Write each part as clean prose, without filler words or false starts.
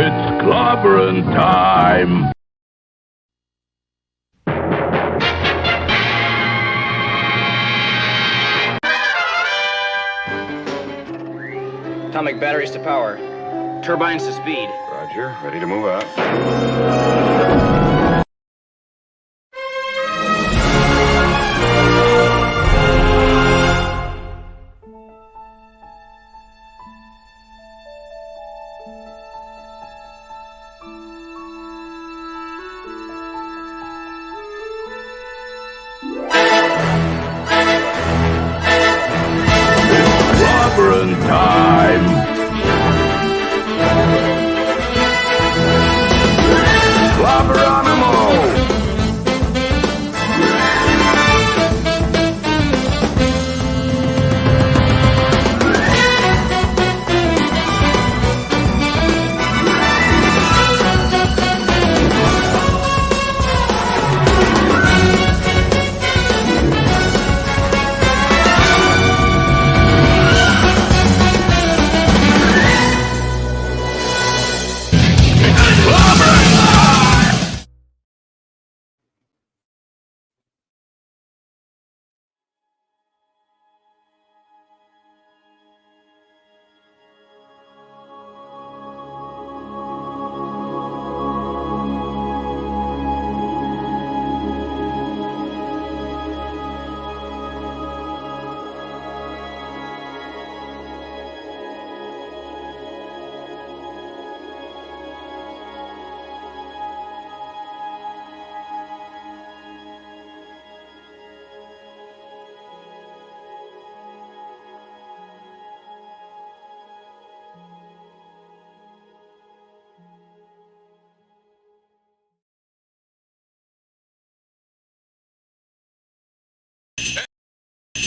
It's Clobberin time! Atomic batteries to power. Turbines to speed. Roger. Ready to move out. Clobberin time! Clobberonimo!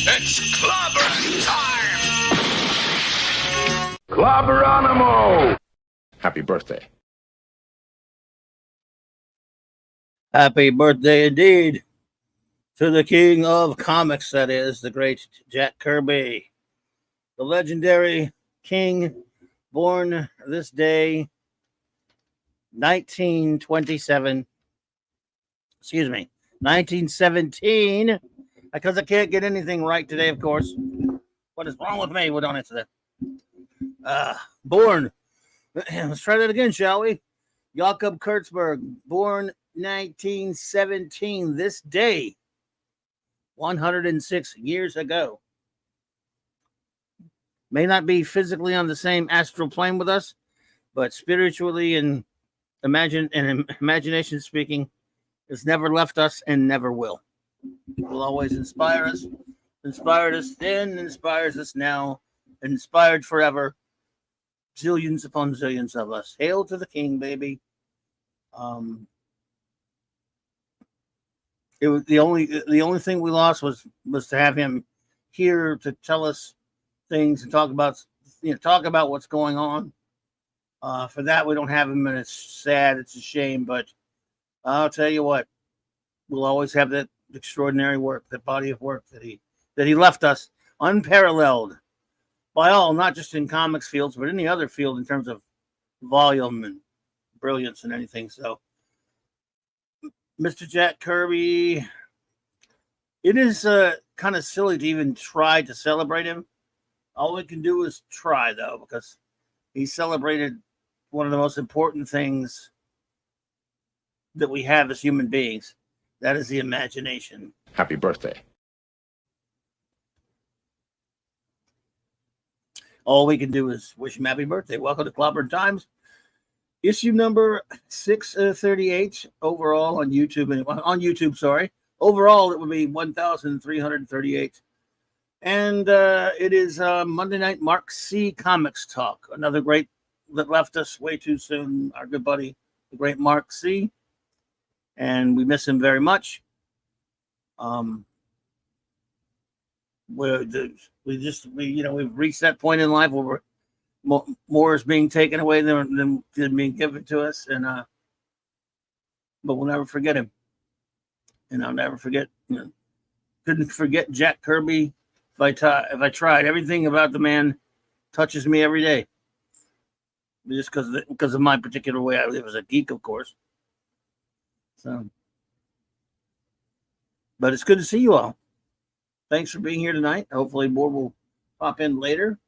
It's Clobberin time! Clobberonimo! Happy birthday. Happy birthday indeed to the king of comics, that is, the great Jack Kirby, the legendary king, born this day, 1917, because I can't get anything right today, of course. What is wrong with me? Well, don't answer that. Born, let's try that again, shall we? Jakob Kurtzberg, born 1917, this day, 106 years ago. May not be physically on the same astral plane with us, but spiritually and imagination speaking, has never left us and never will. Will always inspire us. Inspired us then, inspires us now, inspired forever. Zillions upon zillions of us. Hail to the king, baby. It was the only thing we lost was to have him here to tell us things and talk about what's going on. For that we don't have him, and it's sad. It's a shame, but I'll tell you what, we'll always have that extraordinary work, that body of work that he left us, unparalleled by all, not just in comics fields, but any other field in terms of volume and brilliance and anything. So, Mr. Jack Kirby, it is kind of silly to even try to celebrate him. All we can do is try, though, because he celebrated one of the most important things that we have as human beings. That is the imagination. Happy birthday. All we can do is wish him happy birthday. Welcome to Clobberin Times. Issue number 638 overall on YouTube. Sorry. Overall, it would be 1,338. And it is Monday Night Mark C. Comics Talk. Another great that left us way too soon. Our good buddy, the great Mark C. And we miss him very much. We've reached that point in life where more is being taken away than being given to us, and but we'll never forget him. And I'll never forget. Couldn't forget Jack Kirby if I tried. Everything about the man touches me every day. just because of my particular way I live as a geek, of course. So, but it's good to see you all. Thanks for being here tonight. Hopefully, more will pop in later.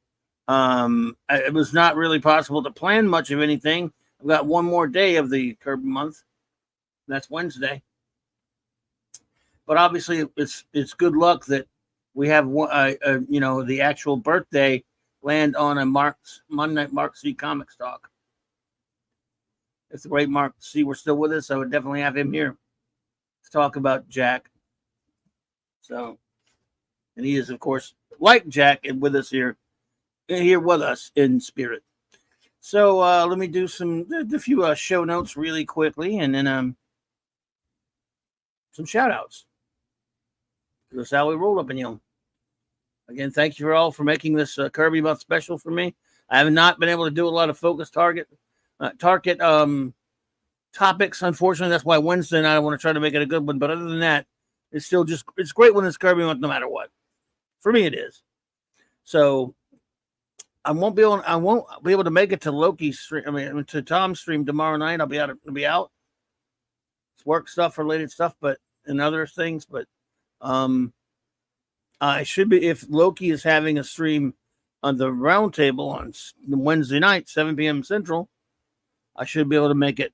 It was not really possible to plan much of anything. I've got one more day of the Kirby month. That's Wednesday. But obviously, it's good luck that we have the actual birthday land on a Monday Night Mark C Comics Talk. If the great Mark C were still with us, I would definitely have him here to talk about Jack. So, and he is, of course, like Jack, and with us here with us in spirit. So let me do a few show notes really quickly, and then some shout outs. That's how we roll up in you. Again, thank you all for making this Kirby month special for me. I have not been able to do a lot of focus target topics. Unfortunately, that's why Wednesday night I want to try to make it a good one. But other than that, it's great when it's Kirby month, no matter what. For me, it is. So I won't be able to make it to Loki's stream. To Tom's stream tomorrow night. I'll be out. It's work stuff, related stuff, and other things. But I should be, if Loki is having a stream on the roundtable on Wednesday night, 7 p.m. Central, I should be able to make it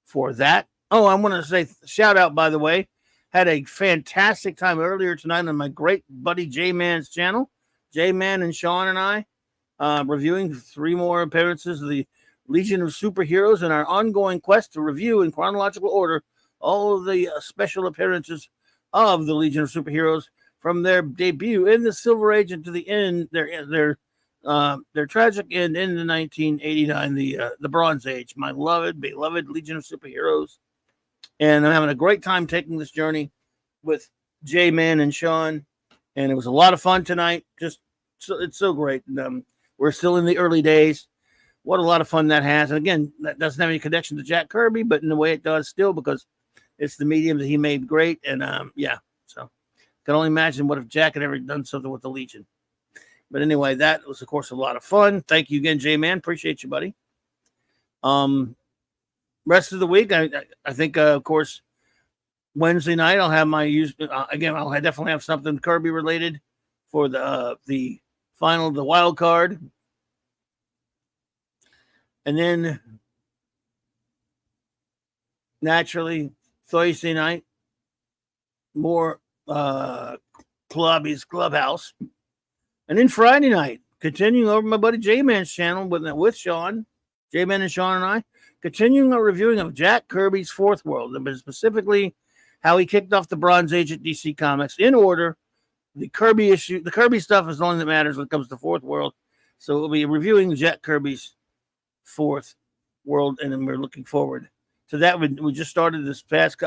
for that. Oh, I want to say shout out, by the way. Had a fantastic time earlier tonight on my great buddy J-Man's channel. J-Man and Sean and I reviewing 3 more appearances of the Legion of Superheroes in our ongoing quest to review in chronological order all of the special appearances of the Legion of Superheroes from their debut in the Silver Age and to the end, their tragic end in the 1989, the Bronze Age. My beloved Legion of Superheroes, and I'm having a great time taking this journey with J-Man and Sean, and it was a lot of fun tonight. It's so great. And, we're still in the early days. What a lot of fun that has, and again, that doesn't have any connection to Jack Kirby, but in a way it does still, because it's the medium that he made great, and so. Can only imagine what if Jack had ever done something with the Legion. But anyway, that was, of course, a lot of fun. Thank you again, J-Man. Appreciate you, buddy. Rest of the week, I think, of course, Wednesday night I'll have my I'll definitely have something Kirby related for the final, the wild card, and then naturally Thursday night more. Clubby's Clubhouse, and then Friday night continuing over my buddy J-Man's channel with Sean, J-Man and Sean and I continuing our reviewing of Jack Kirby's Fourth World, but specifically how he kicked off the Bronze Age at DC Comics in order. The Kirby stuff is the only that matters when it comes to Fourth World, so we'll be reviewing Jack Kirby's Fourth World, and then we're looking forward to that. We just started this past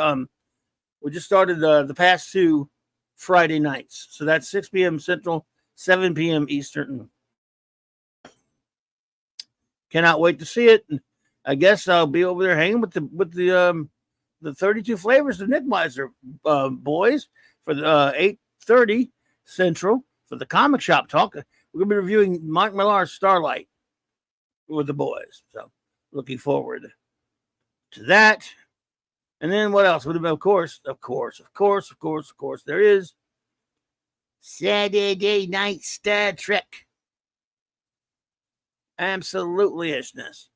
We just started the past 2 Friday nights. So that's 6 p.m. Central, 7 p.m. Eastern. Cannot wait to see it. I guess I'll be over there hanging with the 32 Flavors of Nick Weiser boys for the 8:30 Central for the comic shop talk. We're going to be reviewing Mike Millar's Starlight with the boys. So looking forward to that. And then what else? Of course, there is Saturday Night Star Trek. Absolutely ishness.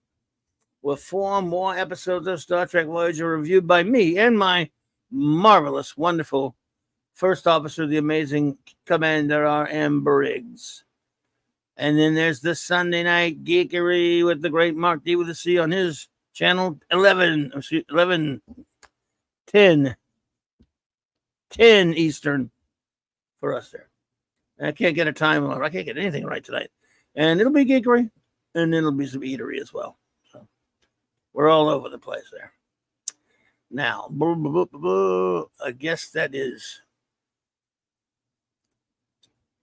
With 4 more episodes of Star Trek Voyager reviewed by me and my marvelous, wonderful first officer, the amazing Commander R.M. Briggs. And then there's the Sunday Night Geekery with the great Mark D with a C on his channel 10 Eastern for us there. And I can't get a time on. I can't get anything right tonight. And it'll be geekery, and then it'll be some eatery as well. So we're all over the place there. Now, I guess that is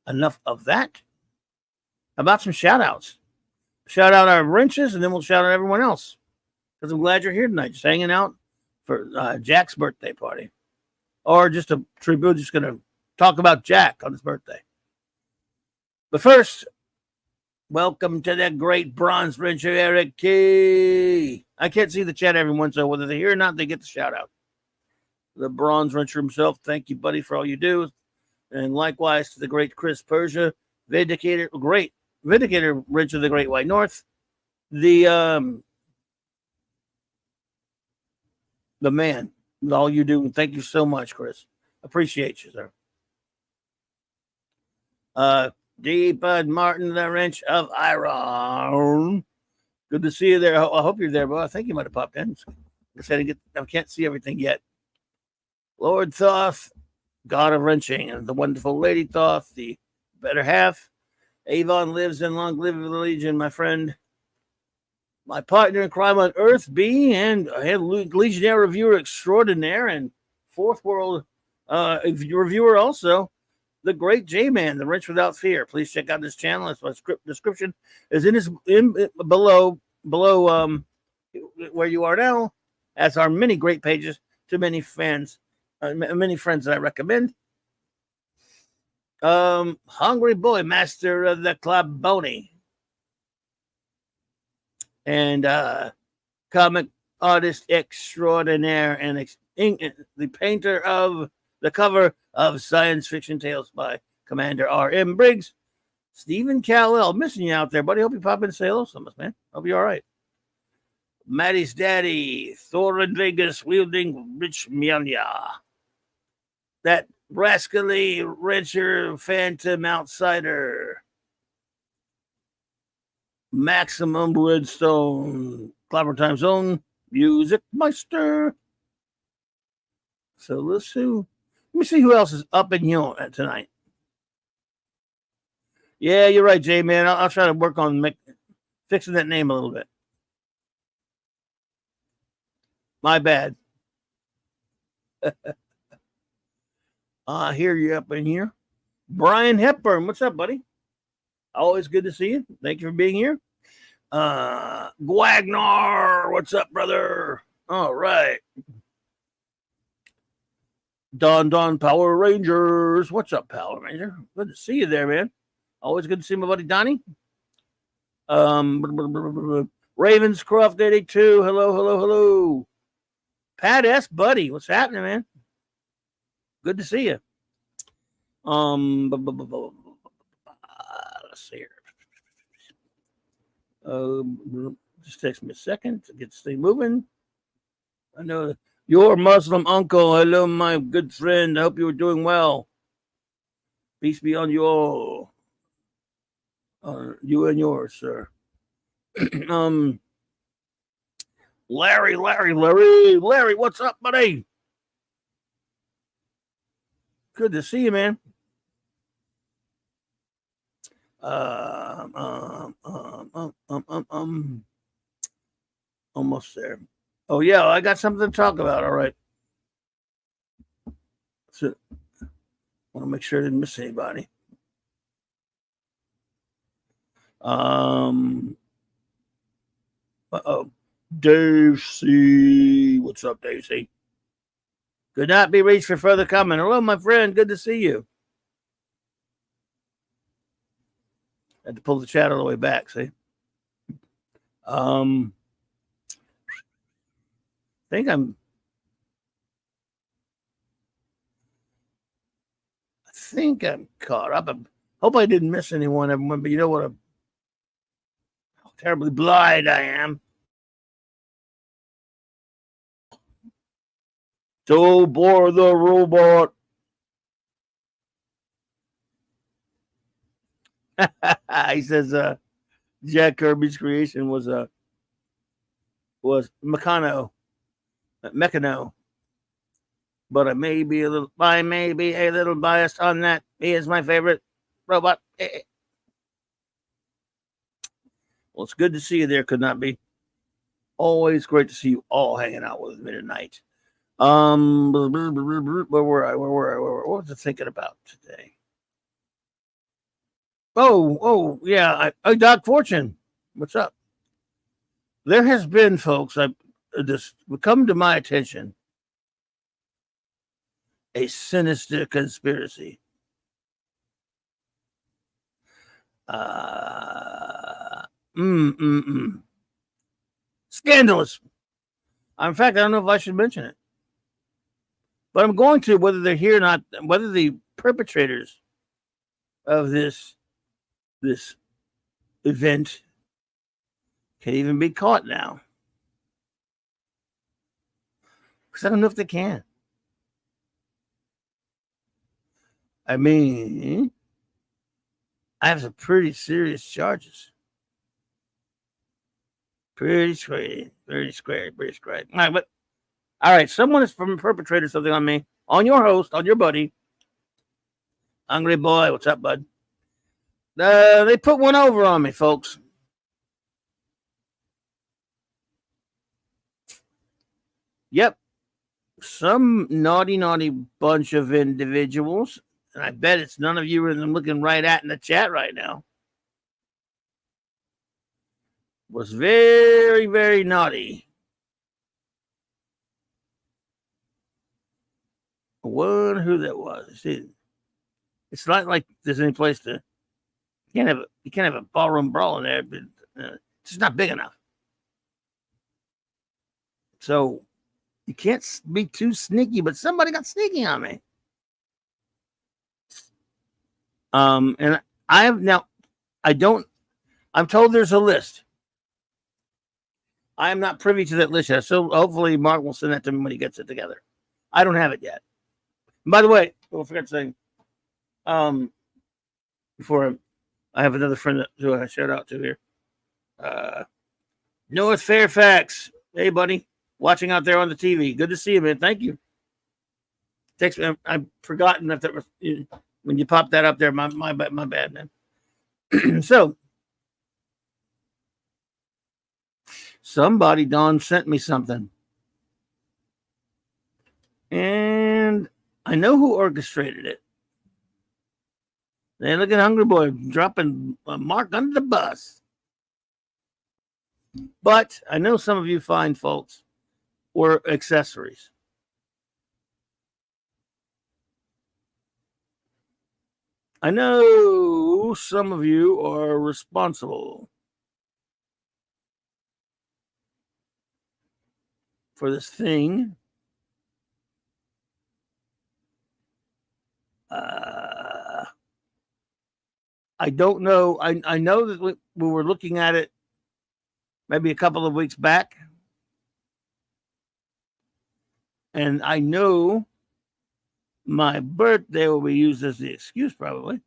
enough of that. How about some shout outs? Shout out our wrenches, and then we'll shout out everyone else. Because I'm glad you're here tonight, just hanging out for Jack's birthday party. Or just a tribute, just going to talk about Jack on his birthday. But first, Welcome to the great bronze wrencher, Eric Key. I can't see the chat, everyone, so whether they're here or not, they get the shout out. The bronze wrencher himself, thank you, buddy, for all you do. And likewise to the great Chris Persia, Vindicator wrencher of the Great White North. The man, with all you do. Thank you so much, Chris. Appreciate you, sir. D. Bud Martin, the wrench of Iron. Good to see you there. I hope you're there, bro. I think you might have popped in. I said I can't see everything yet. Lord Thoth, God of Wrenching, and the wonderful Lady Thoth, the better half. Avon lives in long live the Legion, my friend. My partner in crime on Earth, B, and Legionnaire reviewer extraordinaire and Fourth World reviewer also. The great J-Man, the Wrench Without Fear. Please check out his channel. His description is below where you are now, as are many great pages to many fans, many friends that I recommend. Hungry Boy, master of the Clobberin, and comic artist extraordinaire and the painter of the cover of Science Fiction Tales by Commander R.M. Briggs. Stephen Callell, missing you out there, buddy. Hope you pop in and say hello to us, man. Hope you're all right. Maddie's daddy, Thorin Vegas, wielding Rich Mjolnir. That rascally wrencher phantom outsider. Maximum Redstone, Clobber Time Zone, Music Meister. So let's see. Let me see who else is up in here tonight. Yeah, you're right, Jay, man. I'll try to work on fixing that name a little bit. My bad. I hear you up in here. Brian Hepburn, what's up, buddy? Always good to see you. Thank you for being here. Guagnar, what's up, brother? All right. Don Power Rangers. What's up, Power Ranger? Good to see you there, man. Always good to see my buddy Donnie. Ravenscroft 82. Hello. Pat S. Buddy, what's happening, man? Good to see you. Let's see here. Just takes me a second to get this thing moving. I know your Muslim uncle. Hello, my good friend. I hope you were doing well. Peace be on you all. You and yours, sir. Larry, what's up, buddy? Good to see you, man. Almost there. Oh yeah, I got something to talk about. All right. So, want to make sure I didn't miss anybody. Dave C. What's up, Dave C? Could not be reached for further comment. Hello, my friend. Good to see you. Had to pull the chat all the way back. See. I think I'm caught up. I hope I didn't miss anyone, everyone. But you know what? How terribly blind I am. Tobor the robot. He says Jack Kirby's creation was Meccano, but I may be a little biased on that. He is my favorite robot. Well, it's good to see you there. Could not be. Always great to see you all hanging out with me tonight. Where were I? What was I thinking about today? Oh, yeah. Doc Fortune, what's up? There has been, folks, this come to my attention, a sinister conspiracy. Scandalous. In fact, I don't know if I should mention it, but I'm going to, whether they're here or not, whether the perpetrators of this event can even be caught now. Because I don't know if they can. I mean, I have some pretty serious charges. Pretty square. All right, someone is perpetrated something on me, on your host, on your buddy. Hungry boy, what's up, bud? They put one over on me, folks. Yep. Some naughty bunch of individuals, and I bet it's none of you are looking right at in the chat right now, was very, very naughty. I wonder who that was. It's not like there's any place to. You can't have a ballroom brawl in there, but it's just not big enough. So you can't be too sneaky, but somebody got sneaky on me. And I'm told there's a list. I am not privy to that list yet, so hopefully Mark will send that to me when he gets it together. I don't have it yet. And by the way, I forgot to say, before I have another friend who I shout out to here. North Fairfax. Hey, buddy. Watching out there on the TV. Good to see you, man. Thank you. Text me. I've forgotten if that was when you popped that up there. My bad, man. So somebody, Don, sent me something. And I know who orchestrated it. They look at Hungry Boy dropping a Mark under the bus. But I know some of you fine folks were accessories. I know some of you are responsible for this thing. I don't know. I know that we were looking at it maybe a couple of weeks back. And I know my birthday will be used as the excuse, probably.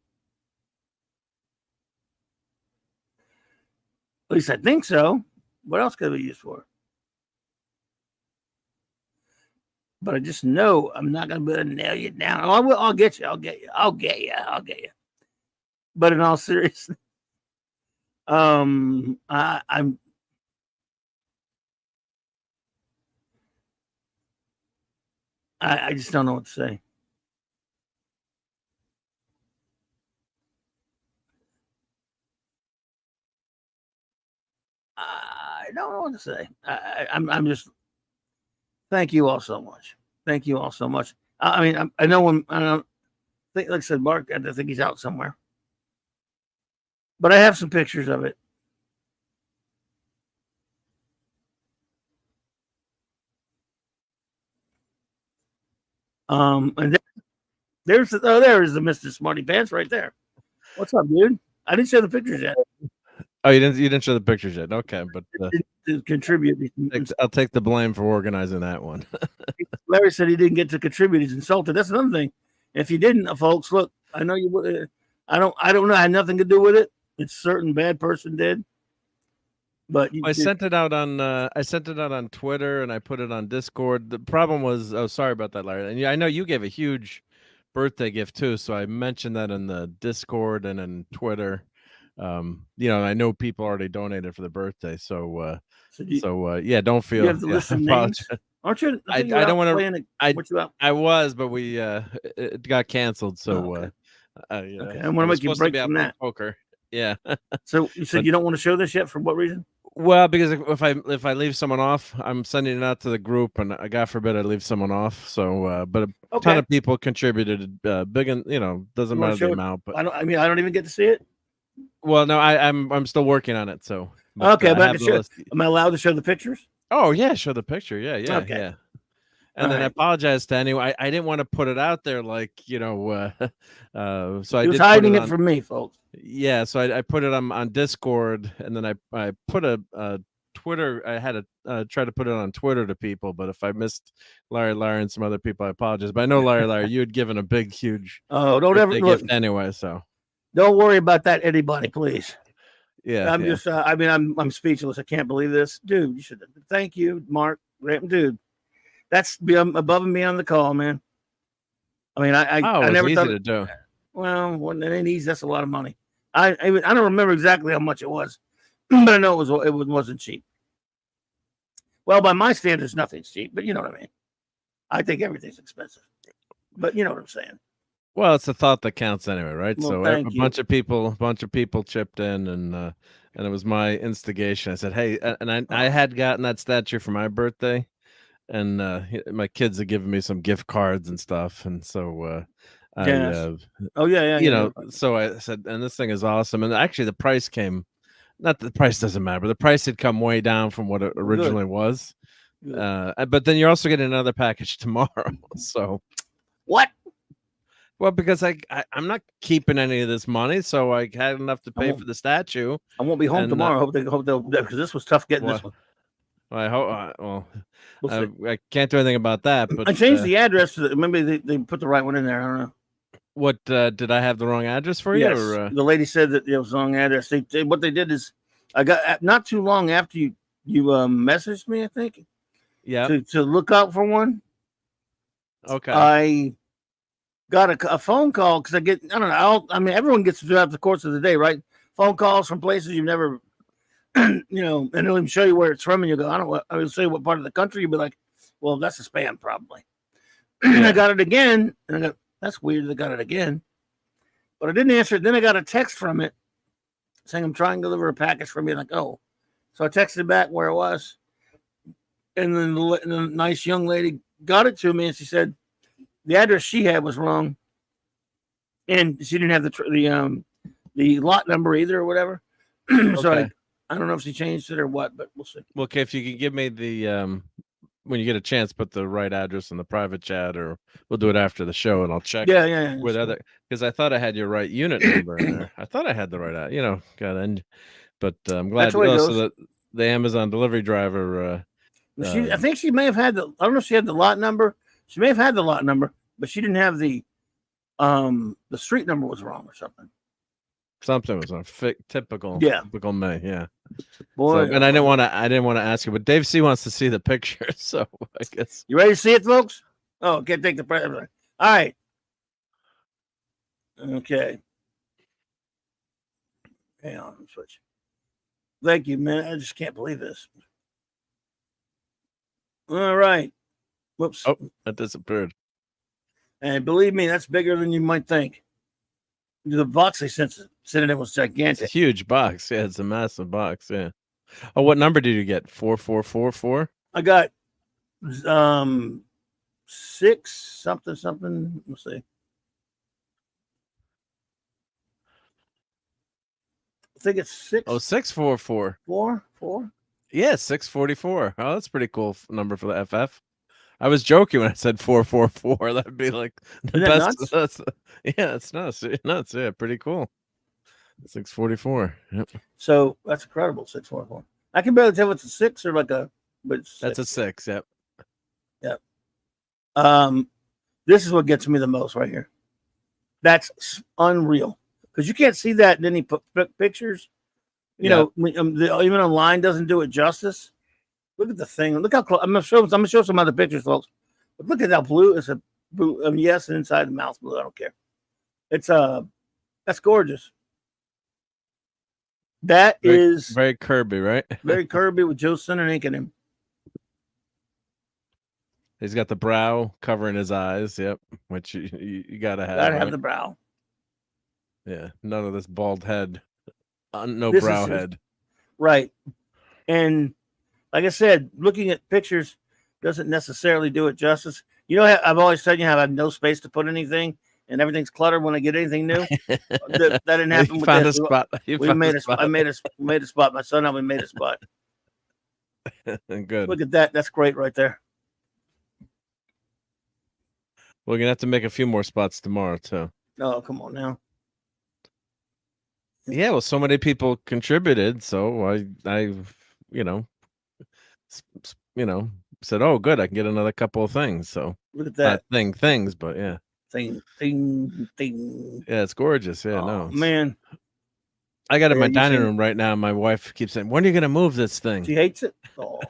At least I think so. What else could it be used for? But I just know I'm not going to be able to nail you down. Oh, I'll get you. I'll get you. But in all seriousness, I just don't know what to say. I don't know what to say. I'm just. Thank you all so much. Thank you all so much. I mean, I know when I don't think, like I said, Mark. I think he's out somewhere, but I have some pictures of it. And there is the Mr. Smarty Pants right there. What's up, dude? I didn't show the pictures yet. Oh, you didn't show the pictures yet. Okay, but to contribute. I'll take the blame for organizing that one. Larry said he didn't get to contribute. He's insulted. That's another thing. If you didn't, folks, look, I know you would. I don't know. I had nothing to do with it. It's a certain bad person did. But I sent it out on Twitter and I put it on Discord. The problem was, sorry about that, Larry. And yeah, I know you gave a huge birthday gift too, so I mentioned that in the Discord and in Twitter. I know people already donated for the birthday, so yeah, don't feel. You have to list some names. Aren't you? I don't want to. I was, but we it got canceled. So okay. I want to make you break from that. Poker. Yeah. So you said you don't want to show this yet? For what reason? Well, because if I leave someone off, I'm sending it out to the group, and God forbid I leave someone off. So, but a ton of people contributed, big and doesn't matter the amount. But I don't even get to see it. Well, no, I'm still working on it. So But, Okay, I but I have can the show. list. Am I allowed to show the pictures? Oh yeah, show the picture. Yeah, yeah, Okay. yeah. All And then I right. apologize to anyone. I didn't want to put it out there like, so I He was did put hiding it it on. from me, folks. Yeah, so I put it on Discord, and then I put a Twitter. I had to try to put it on Twitter to people, but if I missed Larry and some other people, I apologize. But I know Larry, you had given a big, huge Oh, don't ever birthday look. gift anyway. So Don't worry about that, anybody, please. yeah, I'm yeah. just. I mean, I'm speechless. I can't believe this, dude. You should. Thank you, Mark. Dude, that's above and beyond the call, man. I mean, Oh, I it was never easy thought. to do. Well, when it ain't easy, that's a lot of money. I don't remember exactly how much it was, but I know it wasn't cheap. Well, by my standards, nothing's cheap, but you know what I mean. I think everything's expensive, but you know what I'm saying. Well, it's the thought that counts anyway, right? Well, So a thank you. bunch of people chipped in, and it was my instigation. I said, "Hey," and I had gotten that statue for my birthday, and my kids had given me some gift cards and stuff, and so Yes. Oh yeah. so I said, and this thing is awesome. And actually, the price came. Not that the price doesn't matter, but the price had come way down from what it originally was. Good. But then you're also getting another package tomorrow. So What? well, because I'm not keeping any of this money, so I had enough to pay for the statue. I won't be home And, tomorrow. Hope they'll because this was tough getting this one. Well, I hope. Well, We'll see. I can't do anything about that. But I changed the address. Maybe they put the right one in there. I don't know. what did I have the wrong address for you? Yes, Or, the lady said that it was the wrong address. What they did is, I got not too long after you messaged me, I think. Yeah. To look out for one. Okay. I got a phone call because I don't know. I mean, everyone gets throughout the course of the day, right? Phone calls from places you've never, and they'll even show you where it's from, and you go, I will say what part of the country. You'll be like, well, that's a spam probably. I got it again, and I go, that's weird. They got it again, but I didn't answer it. Then I got a text from it saying I'm trying to deliver a package from you. Like, oh, so I texted back where it was, and then the nice young lady got it to me, and she said the address she had was wrong, and she didn't have the lot number either or whatever. So Okay. I don't know if she changed it or what, but we'll see. Well, okay, if you can give me the when you get a chance, put the right address in the private chat, or we'll do it after the show, and I'll check. Yeah. With other, because I thought I had your right unit number in there. I thought I had the right, but I'm glad. That's the way it So goes. that the Amazon delivery driver. I think she may have had the. I don't know if she had the lot number. She may have had the lot number, but she didn't have the street number was wrong or something. Something was on typical May, yeah. Boy, and I didn't want to ask you, but Dave C wants to see the picture, so I guess you ready to see it, folks? Oh, can't take the pressure. All right. Okay. Hang on, switch. Thank you, man. I just can't believe this. All right. Whoops. Oh, that disappeared. And believe me, that's bigger than you might think. The box they sent it was gigantic. It's a huge box. Yeah, it's a massive box. Yeah. Oh, what number did you get? 4444? I got 6 something. Let's see. I think it's 6. Oh, 644. 4. Yeah, 644. Oh, that's a pretty cool number for the FF. I was joking when I said 444. That'd be like the best. Nuts? It's nuts. Yeah, pretty cool. 644. Yep. So that's incredible. 644. I can barely tell if it's a 6 or like a. But it's that's a 6. Yep. Yep. This is what gets me the most right here. That's unreal because you can't see that in any pictures. You know, even online doesn't do it justice. Look at the thing. Look how close. I'm gonna show some other pictures, folks. But look at how blue it's a blue. Yes, and inside the mouth blue. I don't care. It's that's gorgeous. That is very Kirby, right? Very Kirby with Joe Center ink in him. He's got the brow covering his eyes. Yep, which you gotta have. Gotta have the brow. Yeah, none of this bald head. No this brow head. Right, and. Like I said, looking at pictures doesn't necessarily do it justice. You know, I've always said you have no space to put anything. and everything's cluttered when I get anything new. That didn't happen You with found this. a spot. You We found made a a spot. I made a spot. My son and I made a spot. Good. Look at that. That's great right there. We're gonna have to make a few more spots tomorrow too. Oh, come on now. Yeah, well, so many people contributed, so I, you know, said, oh, good, I can get another couple of things. So Look at that. not things, but yeah, Thing. yeah, it's gorgeous. Yeah, Oh, no, it's- man. I got it in Yeah, my you dining seen- room right now. My wife keeps saying, when are you gonna move this thing? She hates it. Oh,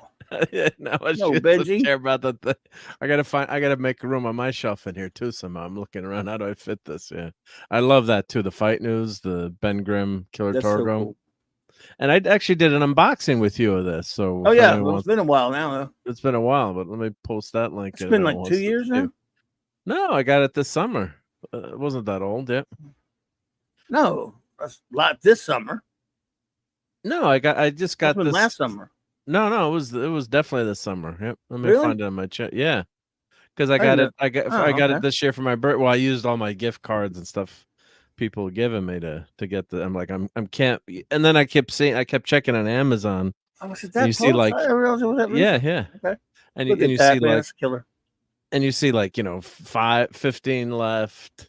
Yeah, no, she No, doesn't Benji. care about that thing. I gotta make room on my shelf in here too somehow. I'm looking around. How do I fit this? Yeah, I love that too. The Fight News, the Ben Grimm Killer that's so Torgo. cool. And I actually did an unboxing with you of this. So Oh if yeah, anyone well, wants- it's been a while now. Though. it's been a while, but let me post that link. It's if been anyone like wants 2 to years see. now. No, I got it this summer. It wasn't that old yet. No, that's like this summer. No, I just got That's been this last summer. No, it was definitely this summer. Yep. Let me Really? find it on my chat. Yeah. Because I I got didn't it. I got okay. it this year for my birthday. Well, I used all my gift cards and stuff people given me to get the. I'm like I'm can't. And then I kept checking on Amazon. Oh, was it And that you see close? like I didn't realize it was that yeah, recent. yeah. Okay. And Look you, at you that, see man. like That's killer. and you see like 15 left.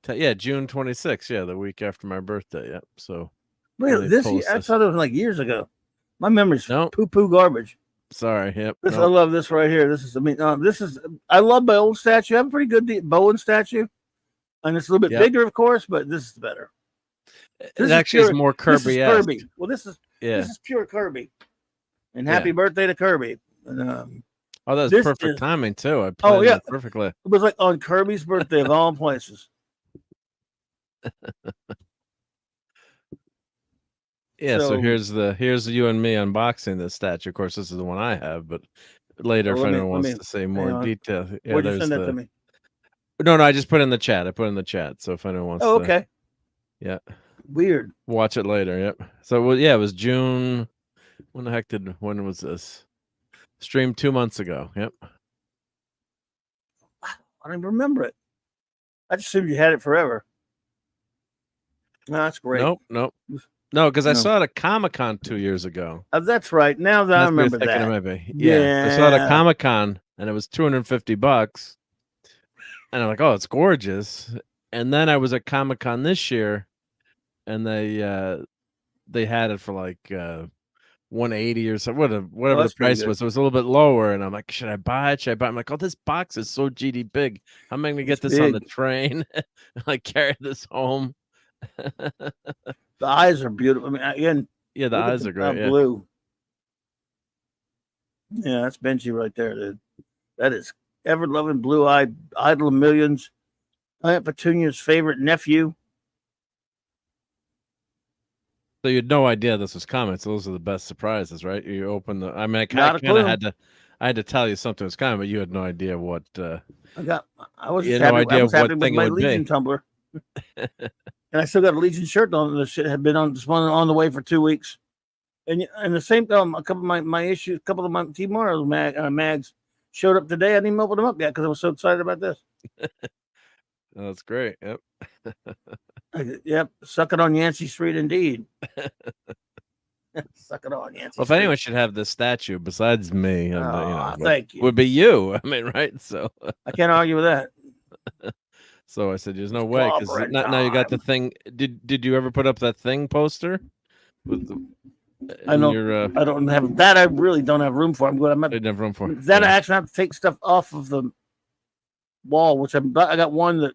Yeah, June 26th. Yeah, the week after my birthday. Yep. So Really, me this post I this. thought it was like years ago. My memory's No. poo garbage. Sorry. Yep. This I No. love this right here. This is this is I love my old statue. I have a pretty good Bowen statue, and it's a little bit Yep. bigger, of course, but this is better. It This actually is pure- more This is Kirby. Kirby. Well, this is Yeah. pure Kirby. And happy birthday to Kirby. And, Oh, that was this perfect is- timing too. I planned yeah. that perfectly. it was like on Kirby's birthday of all places. Yeah, so So- here's you and me unboxing this statue. Of course, this is the one I have, but later, Well, if let me- anyone let wants me- to say hang more on. detail, yeah, Where'd you there's send that to me? No, I just put it in the chat. I put it in the chat. So if anyone wants Oh, to okay. Yeah. Weird. watch it later, yep. So well, yeah, it was June. When was this? Streamed 2 months ago. Yep. I don't even remember it. I just assumed you had it forever. No, that's great. Nope. No, because I No. saw it at Comic-Con 2 years ago. That's right. Now that I That's what remember thinking that. it might be. Yeah. I saw it at Yeah. Comic-Con and it was $250. And I'm like, oh, it's gorgeous. And then I was at Comic-Con this year and they had it for like 180 or something, whatever the that's pretty price good. was. It was a little bit lower. And I'm like, should I buy it? I'm like, oh, this box is so GD big. How am I gonna get It's this on the big. train? Like carry this home. The eyes are beautiful. I mean, again, Yeah, the look at eyes are great. Yeah. blue. Yeah, that's Benji right there, dude. That is ever-loving, blue-eyed, idol of millions. Aunt Petunia's favorite nephew. So you had no idea this was coming. So those are the best surprises, right? You open the. I mean, I Not a kind of clue. had to tell you something was coming, but you had no idea what. I was You just had no happy, idea I was what happy with thing it my would be. Legion tumbler. And I still got a Legion shirt on. The shit had been on the way for 2 weeks. And the same time, a couple of my issues, a couple of my TwoMorrows mags showed up today. I didn't even open them up yet because I was so excited about this. Oh, that's great. Yep. Yep, suck it on Yancey Street, indeed. Suck it on Yancey Well, if Street. anyone should have this statue besides me, Thank you. would be you. I mean, right? So, I can't argue with that. I said, "There's no way." Because Clobberin now you got the time. thing. Did you ever put up that thing poster? With I know. Your, I don't have that. I really don't have room for. I'm good. I'm not. didn't have room for That yeah. I actually have to take stuff off of the wall, which I got one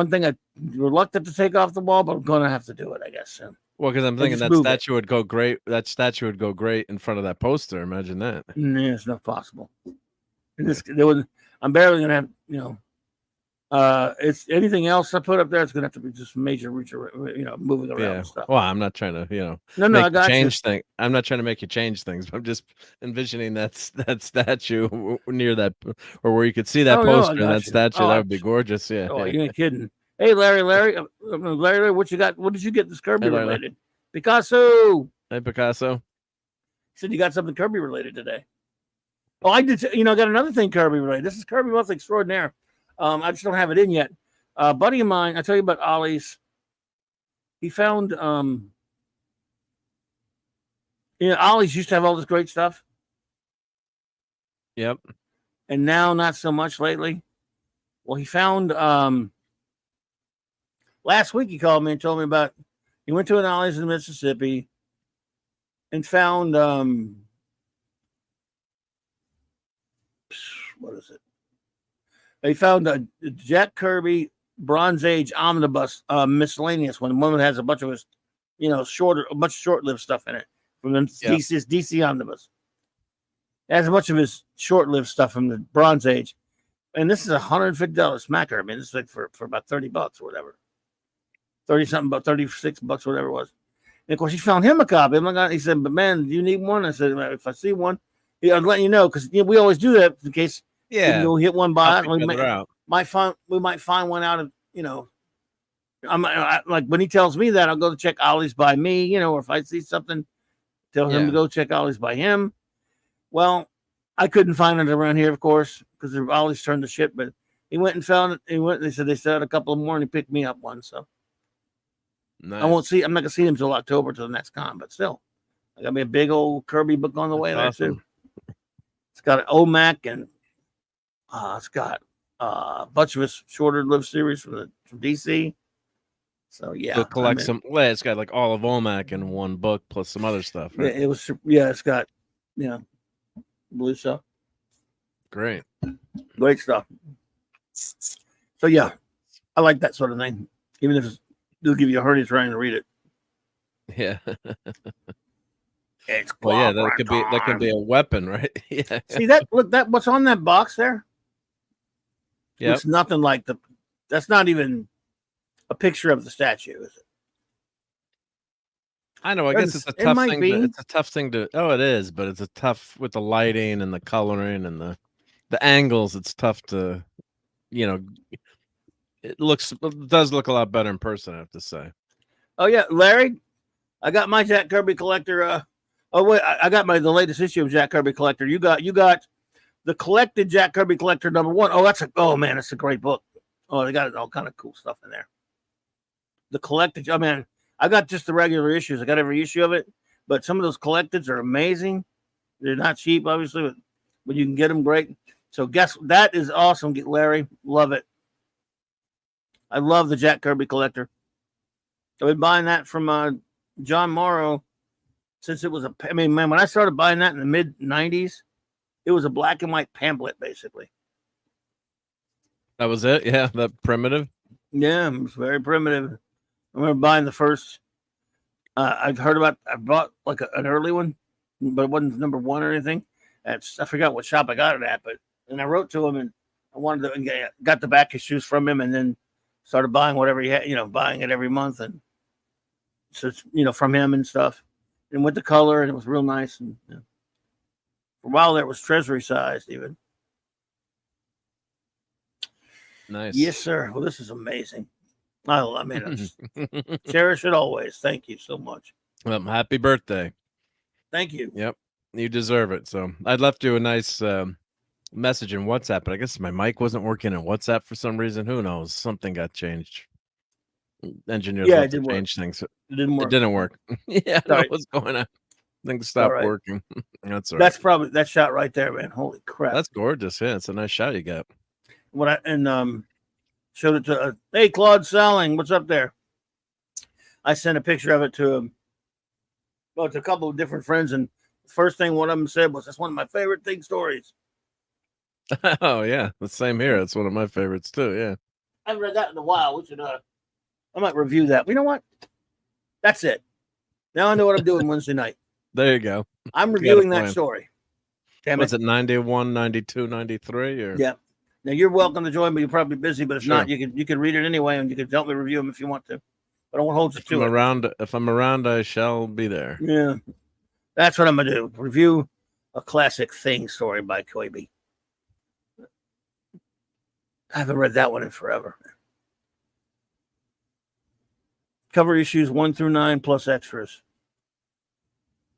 thing I'm reluctant to take off the wall, but I'm gonna have to do it, I guess. Soon. Well, because I'm And thinking just that move it. statue would go great. That statue would go great in front of that poster. Imagine that. Nah, it's not possible. I'm barely gonna have, it's anything else I put up there. It's gonna have to be just major, moving around Yeah. and stuff. Well, I'm not trying to, No, make I you got change thing. I'm not trying to make you change things. But I'm just envisioning that statue near that, or where you could see that Oh, no, I poster and got that you. statue. Oh, that would be gorgeous. Yeah. Oh, you ain't kidding. Hey, Larry, what you got? What did you get this Kirby Hey, Larry. related? Picasso. Hey, Picasso. Said you got something Kirby related today. Oh, I did. I got another thing Kirby related. This is Kirby Monthly Extraordinaire. I just don't have it in yet. A buddy of mine, I tell you about Ollie's. He found, Ollie's used to have all this great stuff, Yep. and now not so much lately. Well, he found, last week he called me and told me about, he went to an Ollie's in Mississippi and found, what is it? They found a Jack Kirby Bronze Age omnibus miscellaneous one. One that has a bunch of his, a bunch of short-lived stuff in it from the DC omnibus. It has a bunch of his short-lived stuff from the Bronze Age, and this is $150 smacker. I mean, this is like for about $30 or whatever, 30 something, about $36, whatever it was. And of course, he found him a copy. I'm like, he said, "But man, do you need one?" I said, "If I see one, I'll let you know," because we always do that in case. Yeah, we'll hit one by. We might find one out of, like when he tells me that, I'll go to check Ollie's by me, or if I see something, tell him to go check Ollie's by him. Well, I couldn't find it around here, of course, because Ollie's turned to shit. But he went and found it. He went. They said they still had a couple more, and he picked me up one. So nice. I'm not gonna see him till October, till the next con. But still, I got me a big old Kirby book on the way there too. It's got an OMAC and. It's got a bunch of his shorter lived series from DC. So yeah, so collect some. Well, it's got like all of OMAC in one book plus some other stuff. Right? Yeah, it's got blue stuff. Great stuff. So yeah, I like that sort of thing. Even if it'll give you a hernia trying to read it. Yeah. It's that could be a weapon, right? Yeah. See that? Look, that what's on that box there? Yeah, it's nothing like that's not even a picture of the statue, is it? I know. I guess it's a tough thing. It's a tough thing to. Oh, it is, but it's a tough with the lighting and the coloring and the angles. It's tough to, it does look a lot better in person, I have to say. Oh yeah, Larry, I got my Jack Kirby collector. Oh wait, I got the latest issue of Jack Kirby collector. You got the collected Jack Kirby collector #1. Oh, that's a great book. Oh, they got all kind of cool stuff in there. The collected, I got just the regular issues. I got every issue of it, but some of those collecteds are amazing. They're not cheap, obviously, but you can get them great. So that is awesome, Larry. Love it. I love the Jack Kirby collector. I've been buying that from John Morrow since it was when I started buying that in the mid 90s, it was a black and white pamphlet, basically. That was it? Yeah, that primitive? Yeah, it was very primitive. I remember buying the first, I bought like an early one, but it wasn't #1 or anything. I forgot what shop I got it at, and I wrote to him and I wanted to got the back issues from him and then started buying whatever he had, buying it every month. And so, from him and stuff. And with the color, and it was real nice. And for a while there, it was treasury sized, even. Nice. Yes, sir. Well, this is amazing. Cherish it always. Thank you so much. Well, happy birthday. Thank you. Yep, you deserve it. So I'd left you a nice message in WhatsApp, but I guess my mic wasn't working in WhatsApp for some reason. Who knows? Something got changed. Engineers have to change things. It didn't work. It didn't work. Yeah, I know what's going on. Things stopped working. That's all right. That's probably that shot right there, man. Holy crap. That's gorgeous. Yeah, it's a nice shot you got. Showed it to hey, Claude Selling, what's up there? I sent a picture of it to him. Well, to a couple of different friends, and the first thing one of them said was, "That's one of my favorite thing stories." Oh yeah, the same here. It's one of my favorites too. Yeah, I haven't read that in a while. We should I might review that. You know what? That's it. Now I know what I'm doing Wednesday night. There you go. I'm reviewing that story. Damn it. Was it 91, 92, 93? Or? Yeah. Now you're welcome to join me. You're probably busy, but if not, you can read it anyway, and you can help me review them if you want to. But I won't hold you to it. If I'm around, I shall be there. Yeah, that's what I'm gonna do. Review a classic thing story by Kirby. I haven't read that one in forever. Cover issues 1 through 9 plus extras.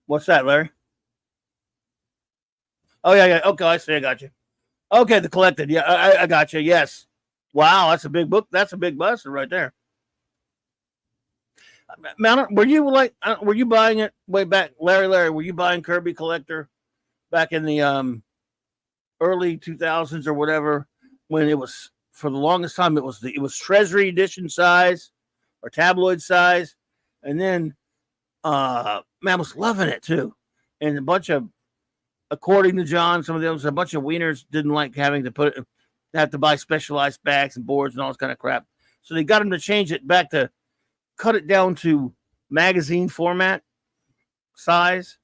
What's that, Larry? Oh yeah. Okay, I see. I got you. Okay, the collected. Yeah, I got you. Yes. Wow, that's a big book. That's a big buster right there. Were you buying it way back, Larry? Were you buying Kirby Collector back in the early 2000s or whatever, when it was, for the longest time it was Treasury edition size or tabloid size, and then man, I was loving it too, and a bunch of, according to John, some of them, a bunch of wieners didn't like having to have to buy specialized bags and boards and all this kind of crap, so they got him to change it back to cut it down to magazine format size.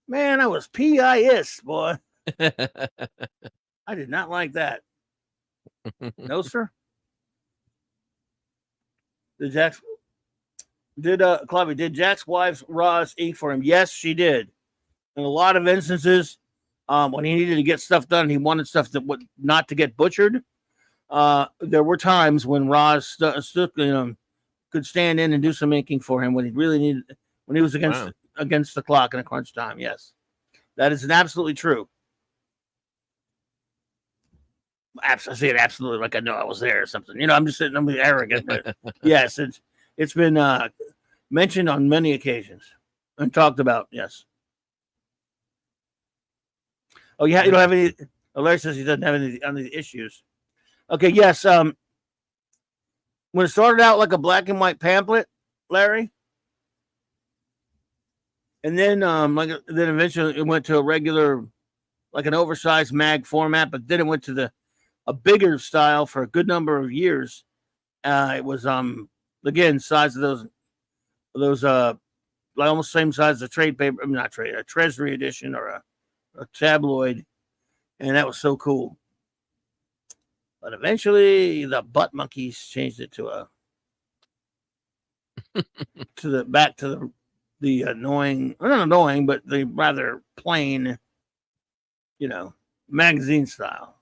Man, I was pissed, boy. I did not like that. No, sir. Did Jack's wife's Roz ink for him? Yes, she did. In a lot of instances, when he needed to get stuff done, he wanted stuff that would not to get butchered. There were times when Roz could stand in and do some inking for him when he really needed, when he was against the clock in a crunch time. Yes, that is absolutely true. I say it absolutely like I know I was there or something. I'm just sitting, I'm arrogant, but yes, it's been mentioned on many occasions and talked about. Yes. Oh, yeah, you don't have any. Larry says he doesn't have any issues. Okay, yes. When it started out like a black and white pamphlet, Larry, and then then eventually it went to a regular, like an oversized mag format, but then it went to a bigger style for a good number of years. It was again, size of those like almost same size as a trade paper, not trade, a Treasury edition or a tabloid, and that was so cool. But eventually the butt monkeys changed it to the annoying, or not annoying, but the rather plain, magazine style.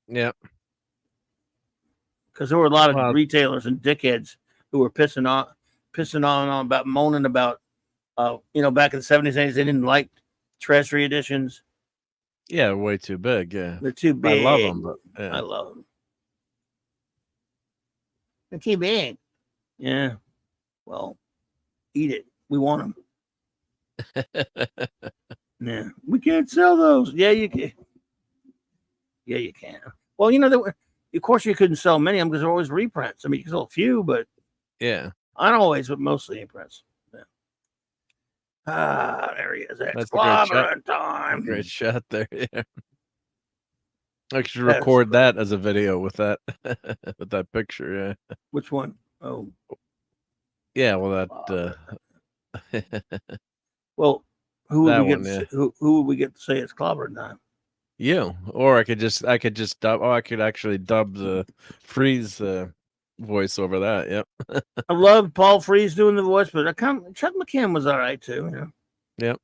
Yeah. Because there were a lot of retailers and dickheads who were pissing on about, moaning about, back in the 70s, 80s, they didn't like Treasury editions. Yeah, way too big. Yeah, they're too big. I love them, but yeah. I love them. They're too big. Yeah. Well, eat it. We want them. Yeah, we can't sell those. Yeah, you can. Yeah, you can. Well, of course you couldn't sell many of them because they're always reprints. I mean, you can sell a few, but yeah, not always, but mostly reprints. Yeah. There he is. That's Clobberin time. Great shot there. Yeah. I should record that as a video with that with that picture. Yeah. Which one? Oh. Yeah. Well, that. Well, who would we get to say it's Clobberin time? You, or I could just dub. Oh, I could actually dub the Freeze voice over that. Yep. I love Paul Freeze doing the voice, but Chuck McKim was all right too. Yep.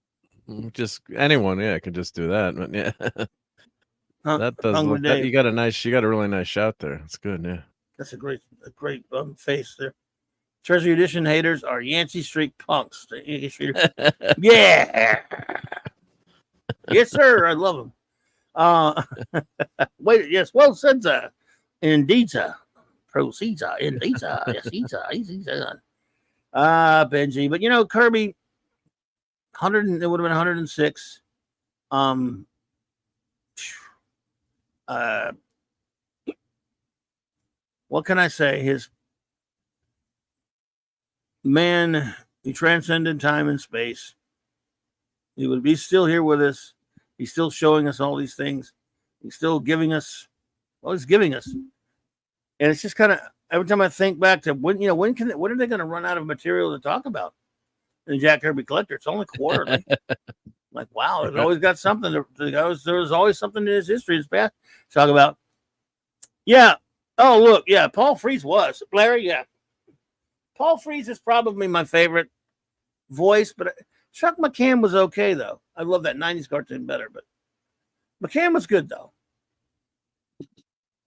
Just anyone, yeah, could just do that. But yeah, that does look. You got a really nice shot there. It's good. Yeah. That's a great face there. Treasury edition haters are Yancey Street punks. Yeah. Yes, sir. I love them. Wait, yes, well said, indeed, proceeds, indeed, yes, he's Benji, but Kirby, 100, it would have been 106. What can I say? His man, he transcended time and space. He would be still here with us. He's still showing us all these things. He's still giving us. Well, he's giving us, and it's just kind of every time I think back to when are they going to run out of material to talk about in the Jack Kirby Collector? It's only quarterly. Like, wow, there's always got something. There's always something in his history, his past to talk about. Yeah. Oh, look. Yeah, Paul Freeze was Larry. Yeah, Paul Freeze is probably my favorite voice, but Chuck McCann was okay though. I love that 90s cartoon better, but McCann was good though.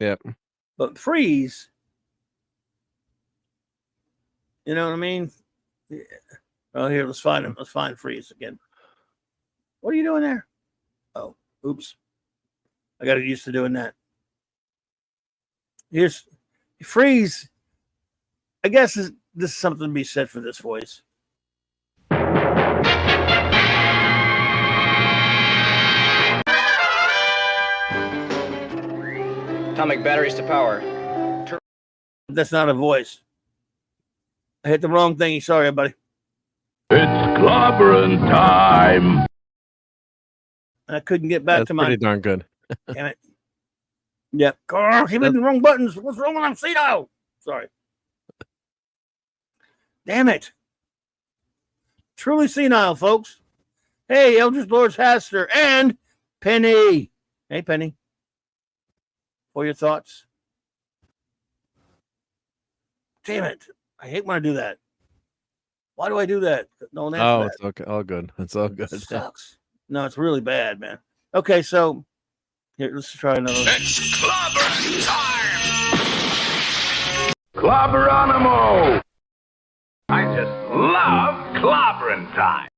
Yep. But Freeze, you know what I mean? Yeah. Oh, here, let's find him. Let's find Freeze again. What are you doing there? Oh, oops. I got used to doing that. Here's Freeze. I guess this is something to be said for this voice. Atomic batteries to power. That's not a voice. I hit the wrong thing. Sorry, buddy. It's clobbering time. I couldn't get back That's to my. pretty darn good. Damn it. Yep. Carl, he made the wrong buttons. What's wrong with them? See now. Sorry. Damn it. Truly senile, folks. Hey, Eldridge Lords Haster and Penny. Hey, Penny. For your thoughts. Damn it. I hate when I do that. Why do I do that? No, It's okay. All good. It's all good. It sucks. No, it's really bad, man. Okay, so here, let's try another one. It's clobbering time. Clobberonimo. I just love clobbering time.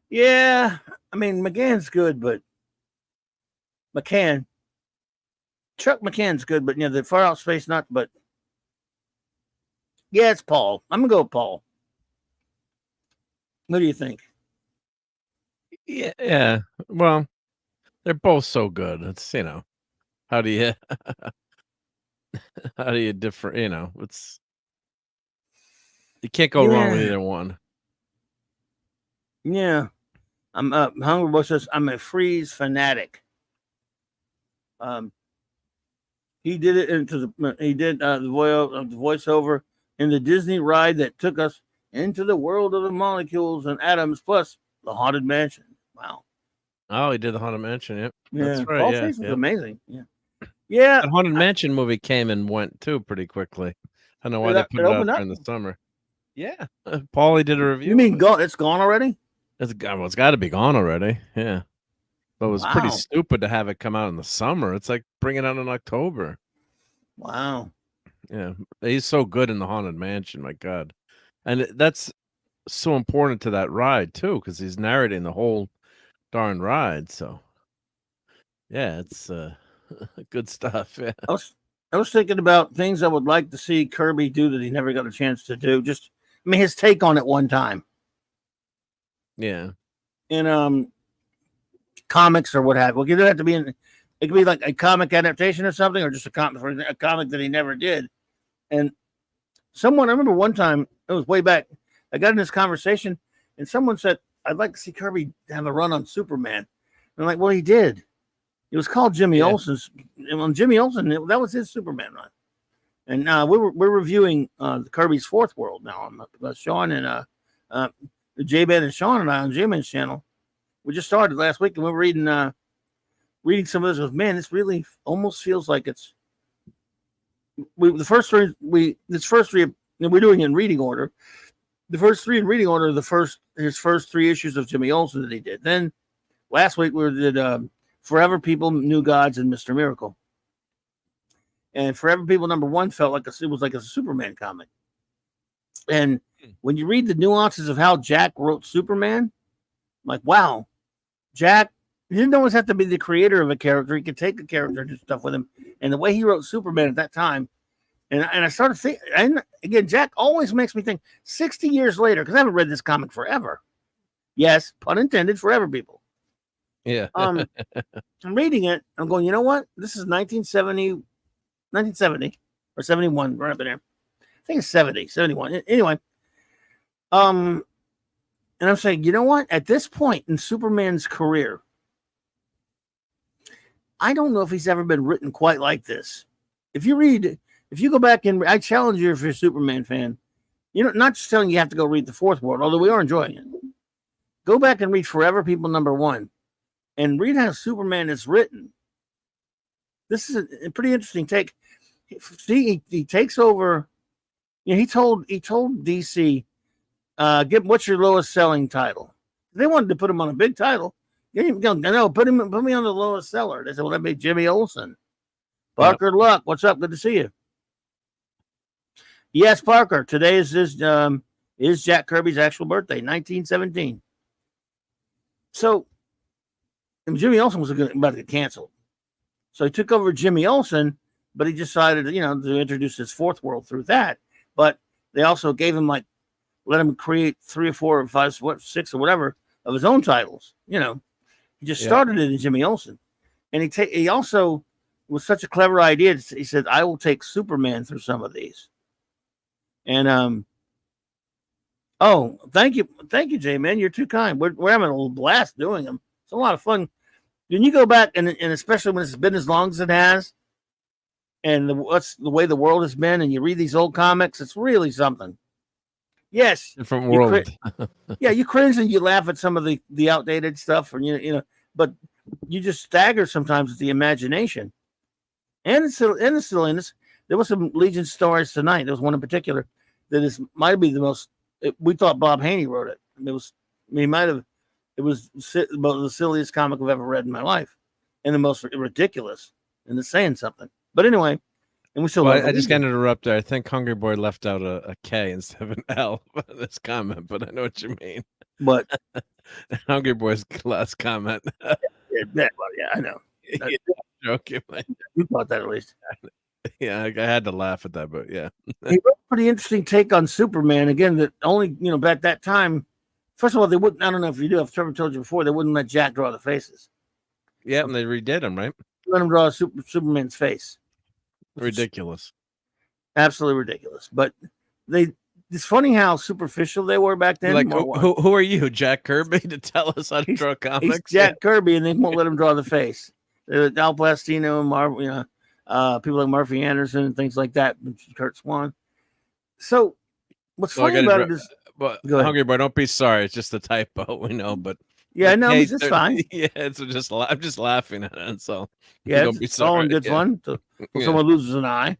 Yeah, I mean, McCann's good, but Chuck McCann's good, but the Far Out Space not. But yeah, it's Paul. I'm gonna go with Paul. What do you think? Yeah. Well, they're both so good. It's how do you differ? It's you can't go wrong with either one. Yeah, I'm Hungry Boy says I'm a Freeze fanatic. He did it the voiceover in the Disney ride that took us into the world of the molecules and atoms, plus the Haunted Mansion. Wow. Oh, he did the Haunted Mansion. Yep. Yeah, That's right. Paul Yeah, Freeze was yep. amazing. Yeah. The Haunted Mansion movie came and went too pretty quickly. I don't know why they put it out during the summer. Yeah, Paulie did a review. You mean it's gone already? It's got to be gone already. Yeah, but it was pretty stupid to have it come out in the summer. It's like bring it out in October. Wow. Yeah, he's so good in the Haunted Mansion. My God, and that's so important to that ride too, because he's narrating the whole darn ride. So, yeah, it's good stuff. Yeah. I was thinking about things I would like to see Kirby do that he never got a chance to do. His take on it one time. Yeah. In comics or what have you. It doesn't have to be it could be like a comic adaptation or something, or just a comic that he never did. And I remember one time, it was way back, I got in this conversation and someone said, I'd like to see Kirby have a run on Superman. And I'm like, well, he did. It was called Jimmy Olsen's. And on Jimmy Olsen, that was his Superman run. And we're reviewing Kirby's Fourth World now. Sean and J-Man and Sean and I on J-Man's channel. We just started last week, and we were reading some of this. Goes, man, this really almost feels like it's. We're doing it in reading order. The first three in reading order, his first three issues of Jimmy Olsen that he did. Then last week we did Forever People, New Gods, and Mr. Miracle. And Forever People #1 felt like it was like a Superman comic. And when you read the nuances of how Jack wrote Superman, I'm like, wow, Jack, he didn't always have to be the creator of a character. He could take a character and do stuff with him. And the way he wrote Superman at that time, and I started thinking, and again, Jack always makes me think 60 years later, because I haven't read this comic forever. Yes, pun intended, Forever People. Yeah. I'm reading it. I'm going, you know what? This is 1970 or 71, right up in there. I think it's 71. Anyway. And I'm saying, you know what? At this point in Superman's career, I don't know if he's ever been written quite like this. If you go back and I challenge you if you're a Superman fan, not just telling you have to go read the Fourth World, although we are enjoying it. Go back and read Forever People #1 and read how Superman is written. This is a pretty interesting take. He takes over. He told DC, what's your lowest selling title? They wanted to put him on a big title. No, put me on the lowest seller. They said, well, that'd be Jimmy Olsen. Parker Luck, what's up? Good to see you. Yes, Parker. Today is Jack Kirby's actual birthday, 1917. So Jimmy Olsen was about to get canceled. So he took over Jimmy Olsen, but he decided, to introduce his fourth world through that. But they also gave him let him create 3 or 4 or 5, 6 or whatever of his own titles. He just started it in Jimmy Olsen, and he also was such a clever idea. He said, "I will take Superman through some of these," and oh, thank you, Jay, man, you're too kind. We're having a little blast doing them. It's a lot of fun. When you go back and especially when it's been as long as it has, and what's the way the world has been, and you read these old comics, it's really something. Yes, different world. You cringe and you laugh at some of the outdated stuff, or but you just stagger sometimes with the imagination and the silliness. There was some Legion stories tonight. There was one in particular that might be the most. We thought Bob Haney wrote it. It was the silliest comic I've ever read in my life, and the most ridiculous, and it's saying something. But anyway, and we still. Well, I just got to interrupt there. I think Hungry Boy left out a K instead of an L for this comment, but I know what you mean. But Hungry Boy's last comment. Yeah, I know. Joking. You thought that at least. Yeah, I had to laugh at that, but yeah. He wrote a pretty interesting take on Superman. Again, that only, back that time, first of all, they wouldn't, I don't know if you do, if Trevor told you before, they wouldn't let Jack draw the faces. Yeah, and they redid him, right? Let him draw Superman's face. Ridiculous. Absolutely ridiculous. But it's funny how superficial they were back then. Like, who are you, Jack Kirby, to tell us how to draw comics? He's Jack Kirby, and they won't let him draw the face. Al Plastino and Marvel, people like Murphy Anderson and things like that, Kurt Swan. So what's funny about it is, Hungry Boy, don't be sorry. It's just a typo, we know. But yeah, no, it's just fine. Yeah, I'm just laughing at it. So yeah, don't be it's all in good fun. So someone loses an eye.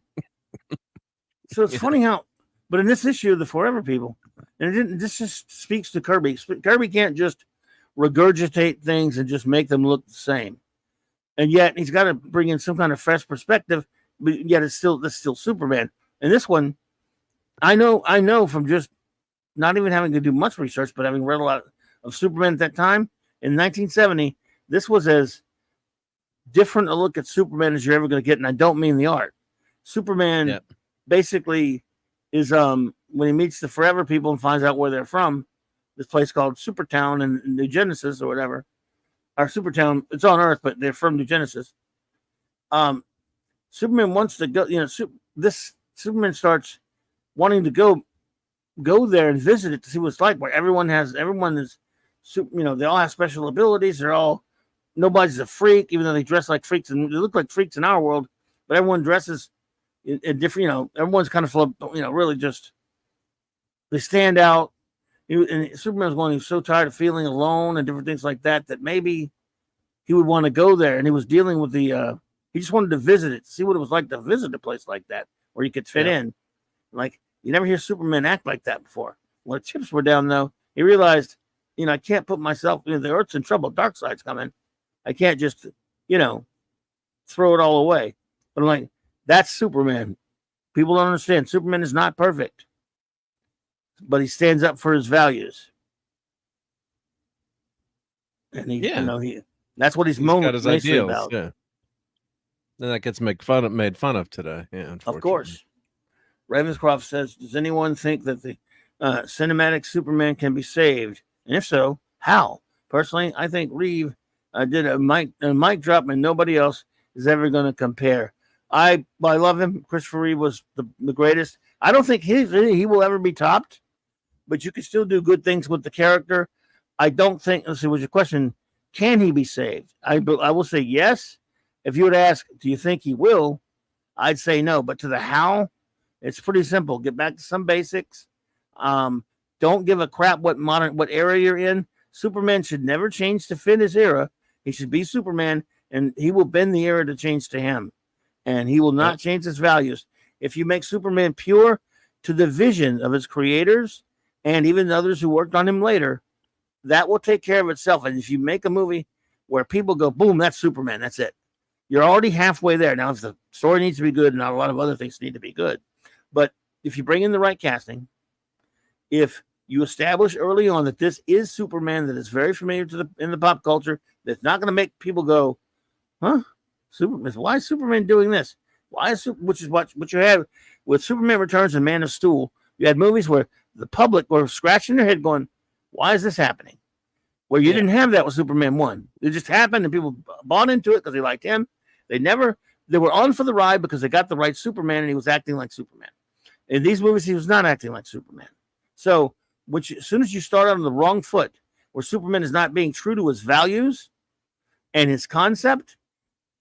So it's funny how, but in this issue of the Forever People, and this just speaks to Kirby. Kirby can't just regurgitate things and just make them look the same. And yet he's got to bring in some kind of fresh perspective, but yet it's still Superman. And this one, I know from just not even having to do much research, but having read a lot of Superman at that time in 1970, this was as different a look at Superman as you're ever going to get. And I don't mean the art. Superman basically is when he meets the Forever People and finds out where they're from, this place called Supertown in New Genesis or whatever. Our Supertown, it's on Earth, but they're from New Genesis. Superman wants to go, Superman starts wanting to go there and visit it to see what it's like, where everyone is, they all have special abilities. Nobody's a freak, even though they dress like freaks and they look like freaks in our world, but everyone dresses in different, everyone's kind of, really just, they stand out. And Superman's going, he's so tired of feeling alone and different things like that, that maybe he would want to go there. And he was dealing with he just wanted to visit it, see what it was like to visit a place like that, where you could fit in. Like, you never hear Superman act like that before. When the chips were down, though, he realized, I can't put myself, the Earth's in trouble, Darkseid's coming. I can't just, throw it all away. But I'm like, that's Superman. People don't understand. Superman is not perfect, but he stands up for his values. And that's what he's got his ideals about. Yeah. And that gets made fun of today. Yeah, of course. Ravenscroft says, does anyone think that the cinematic Superman can be saved? And if so, how? Personally, I think Reeve did a mic drop, and nobody else is ever going to compare. I love him. Christopher Reeve was the greatest. I don't think he will ever be topped, but you can still do good things with the character. I don't think, let's see, what's your question? Can he be saved? I will say yes. If you would ask, do you think he will? I'd say no. But to the how, it's pretty simple. Get back to some basics. Don't give a crap what era you're in. Superman should never change to fit his era. He should be Superman, and he will bend the era to change to him. And he will not change his values. If you make Superman pure to the vision of his creators and even others who worked on him later, that will take care of itself. And if you make a movie where people go, boom, that's Superman, that's it. You're already halfway there. Now, if the story needs to be good, and a lot of other things need to be good. But if you bring in the right casting, if you establish early on that this is Superman, that is very familiar in the pop culture, that's not going to make people go, huh? Superman, why is Superman doing this? Why is which is what you had with Superman Returns and Man of Steel? You had movies where the public were scratching their head, going, "Why is this happening?" Where you didn't have that with Superman 1. It just happened, and people bought into it because they liked him. They were on for the ride because they got the right Superman, and he was acting like Superman. In these movies, he was not acting like Superman. So, as soon as you start on the wrong foot, where Superman is not being true to his values and his concept,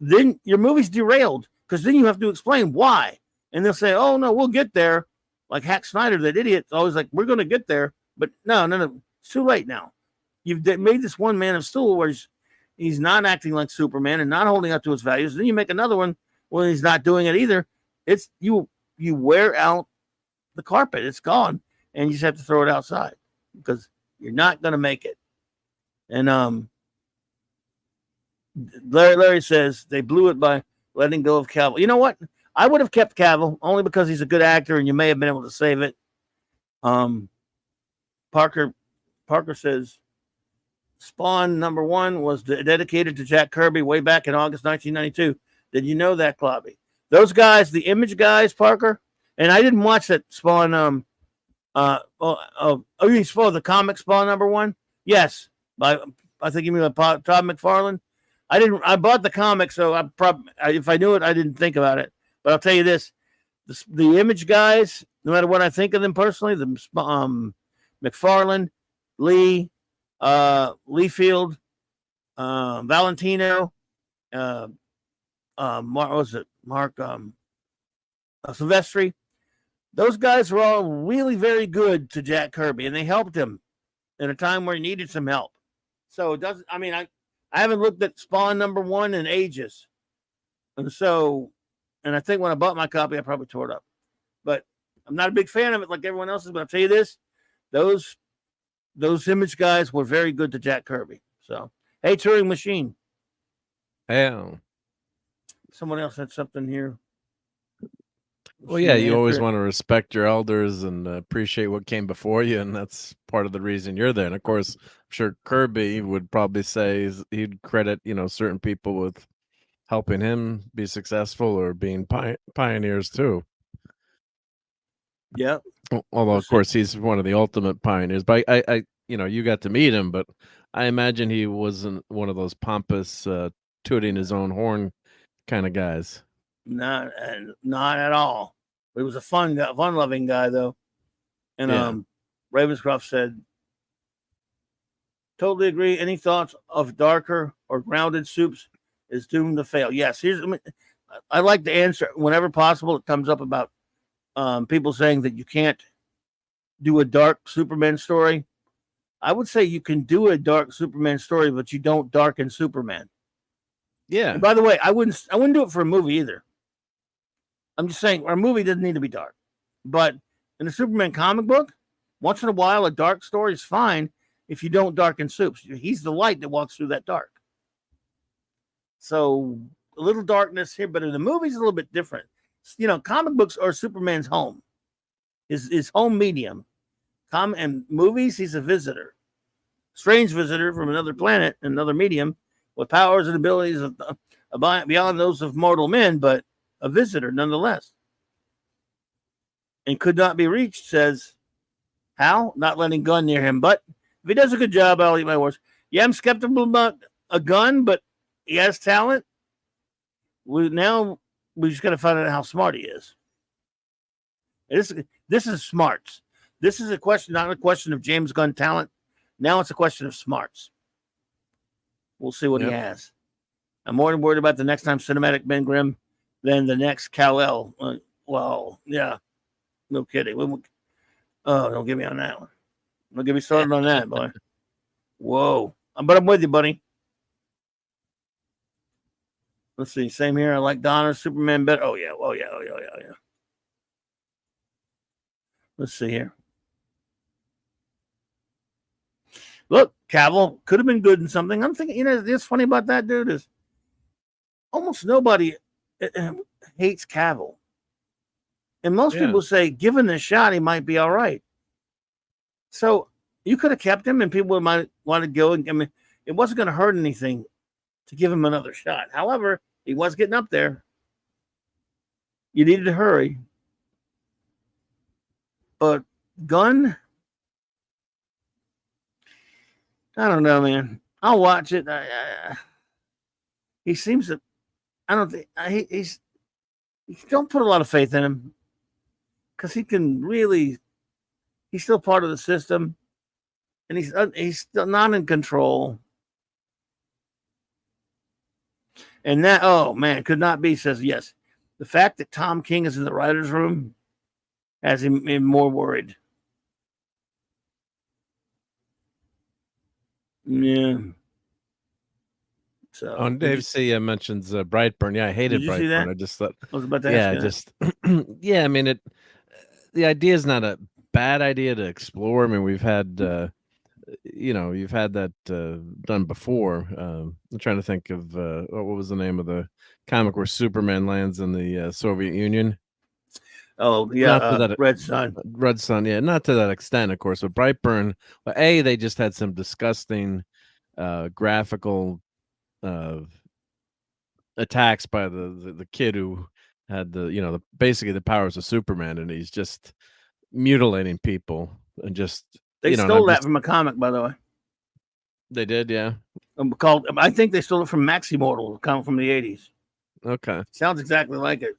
then your movie's derailed, because then you have to explain why. And they'll say, "Oh, no, we'll get there." Like Hack Snyder, that idiot, always like, "We're going to get there." But no, it's too late now. You've made this one Man of Steel where he's not acting like Superman and not holding up to his values. Then you make another one where he's not doing it either. It's you wear out the carpet. It's gone, and you just have to throw it outside because you're not going to make it. And Larry says they blew it by letting go of Cavill. You know what? I would have kept Cavill only because he's a good actor, and you may have been able to save it. Parker says Spawn #1 was dedicated to Jack Kirby way back in August 1992. Did you know that, Clobby? Those guys, the Image guys, Parker, and I didn't watch that Spawn. You spoiled the comic Spawn #1? Yes, I think you mean Todd McFarlane. I didn't. I bought the comic, so if I knew it, I didn't think about it. But I'll tell you this: the Image guys, no matter what I think of them personally, the McFarlane, Lee. Liefeld, Valentino, Mark Silvestri. Those guys were all really very good to Jack Kirby, and they helped him in a time where he needed some help. So it doesn't. I mean, I haven't looked at Spawn #1 in ages, and I think when I bought my copy, I probably tore it up. But I'm not a big fan of it like everyone else is. But I'll tell you this: those Image guys were very good to Jack Kirby. So, hey, Turing Machine. Hell. Someone else had something here. Well, yeah, you always want to respect your elders and appreciate what came before you, and that's part of the reason you're there. And of course, I'm sure Kirby would probably say he'd credit, certain people with helping him be successful or being pioneers too. Yeah. Although, of course, he's one of the ultimate pioneers. But I you got to meet him, but I imagine he wasn't one of those pompous, tooting his own horn kind of guys. Not at all. He was a fun-loving guy, though. And Ravenscroft said, "Totally agree. Any thoughts of darker or grounded soups is doomed to fail?" Yes. I like to answer whenever possible. It comes up about people saying that you can't do a dark Superman story. I would say you can do a dark Superman story, but you don't darken Superman. Yeah. And by the way, I wouldn't do it for a movie either. I'm just saying our movie doesn't need to be dark. But in a Superman comic book, once in a while, a dark story is fine if you don't darken Supes. He's the light that walks through that dark. So a little darkness here, but in the movie's a little bit different. Comic books are Superman's home, his home medium. And movies, he's a visitor, strange visitor from another planet, another medium, with powers and abilities beyond those of mortal men, but a visitor nonetheless. And could not be reached, says Hal, not letting Gunn near him. But if he does a good job, I'll eat my words. Yeah, I'm skeptical about a Gunn, but he has talent. We just got to find out how smart he is. This is smarts. This is not a question of James Gunn talent. Now it's a question of smarts. We'll see what he has. I'm more worried about the next time cinematic Ben Grimm than the next Kal-El. Well, yeah. No kidding. Don't get me on that one. Don't get me started on that, boy. Whoa. But I'm with you, buddy. Let's see. Same here. I like Donner's Superman better. Oh, yeah. Let's see here. Look, Cavill could have been good in something. I'm thinking, what's funny about that dude is almost nobody hates Cavill. And most people say, given a shot, he might be all right. So you could have kept him and people might want to go. It wasn't going to hurt anything to give him another shot. However, he was getting up there. You needed to hurry. But Gunn, I don't know, man. I'll watch it. He seems to. I don't think he's. Don't put a lot of faith in him because he can really. He's still part of the system, and he's still not in control. And that, oh man, could not be. Says yes. The fact that Tom King is in the writers' room has him more worried. Yeah. So On Dave C mentions Brightburn. Yeah, I hated Did you see that? Brightburn. I just thought, I was about to yeah, ask you that. just yeah. I mean, the idea is not a bad idea to explore. I mean, we've had you've had that done before. I'm trying to think of what was the name of the comic where Superman lands in the Soviet Union. Oh yeah, Not to that Red Sun. Red Sun, yeah, not to that extent, of course. But Brightburn, well, they just had some disgusting graphical attacks by the kid who had basically the powers of Superman, and he's just mutilating people and just They stole that from a comic, by the way. They did, yeah. I think they stole it from Maximortal, a comic from the 80s. Okay, sounds exactly like it.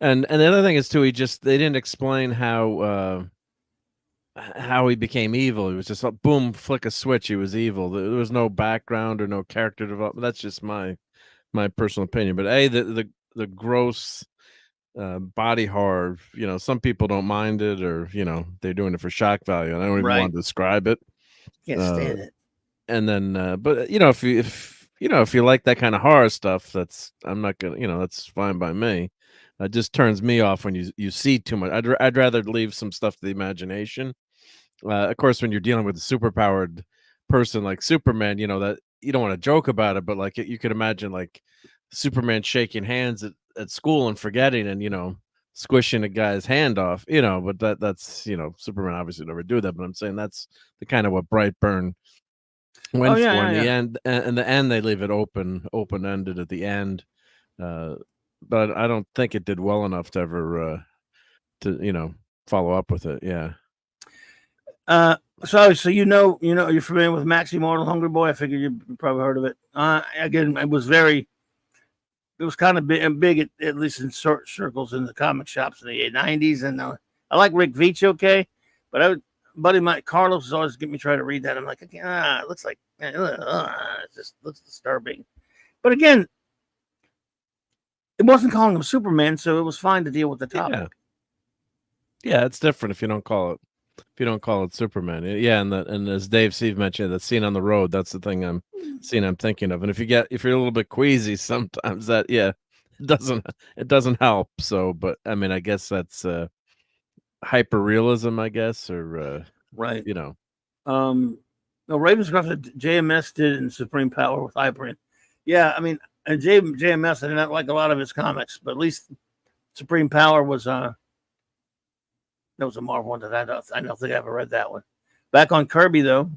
And the other thing is too, they didn't explain how he became evil. It was just like boom, flick a switch, he was evil. There was no background or no character development. That's just my personal opinion. But the gross body horror, some people don't mind it, or they're doing it for shock value, and I don't even want to describe it. Can't stand it. And then but if you like that kind of horror stuff, that's fine by me. It just turns me off when you see too much. I'd rather leave some stuff to the imagination. Of course, when you're dealing with a superpowered person like Superman, that you don't want to joke about it, but like you could imagine like Superman shaking hands at school and forgetting, and squishing a guy's hand off. But that's Superman obviously never do that. But I'm saying that's the kind of what Brightburn went for in the end. In the end, they leave it open ended at the end. But I don't think it did well enough to ever to follow up with it. Yeah. So you're familiar with Maxi Mortal Hungry Boy? I figured you probably heard of it. Again, it was kind of big at least in circles in the comic shops in the 90s. And I like Rick Veitch, okay, but buddy Mike Carlos is always getting me try to read that. I'm like, it looks like it just looks disturbing. But again, it wasn't calling him Superman, so it was fine to deal with the topic. Yeah, it's different if you don't call it Superman. Yeah, and as Dave Steve mentioned, that scene on the road, that's the thing I'm thinking of. And if you're a little bit queasy sometimes, that it doesn't help. So, but I mean, I guess that's hyper realism, I guess, or right. No, Ravenscroft JMS did in Supreme Power with Hyperion. Yeah, I mean, and JMS, I did not like a lot of his comics, but at least Supreme Power was that was a Marvel one that I don't think I ever read that one. Back on Kirby though,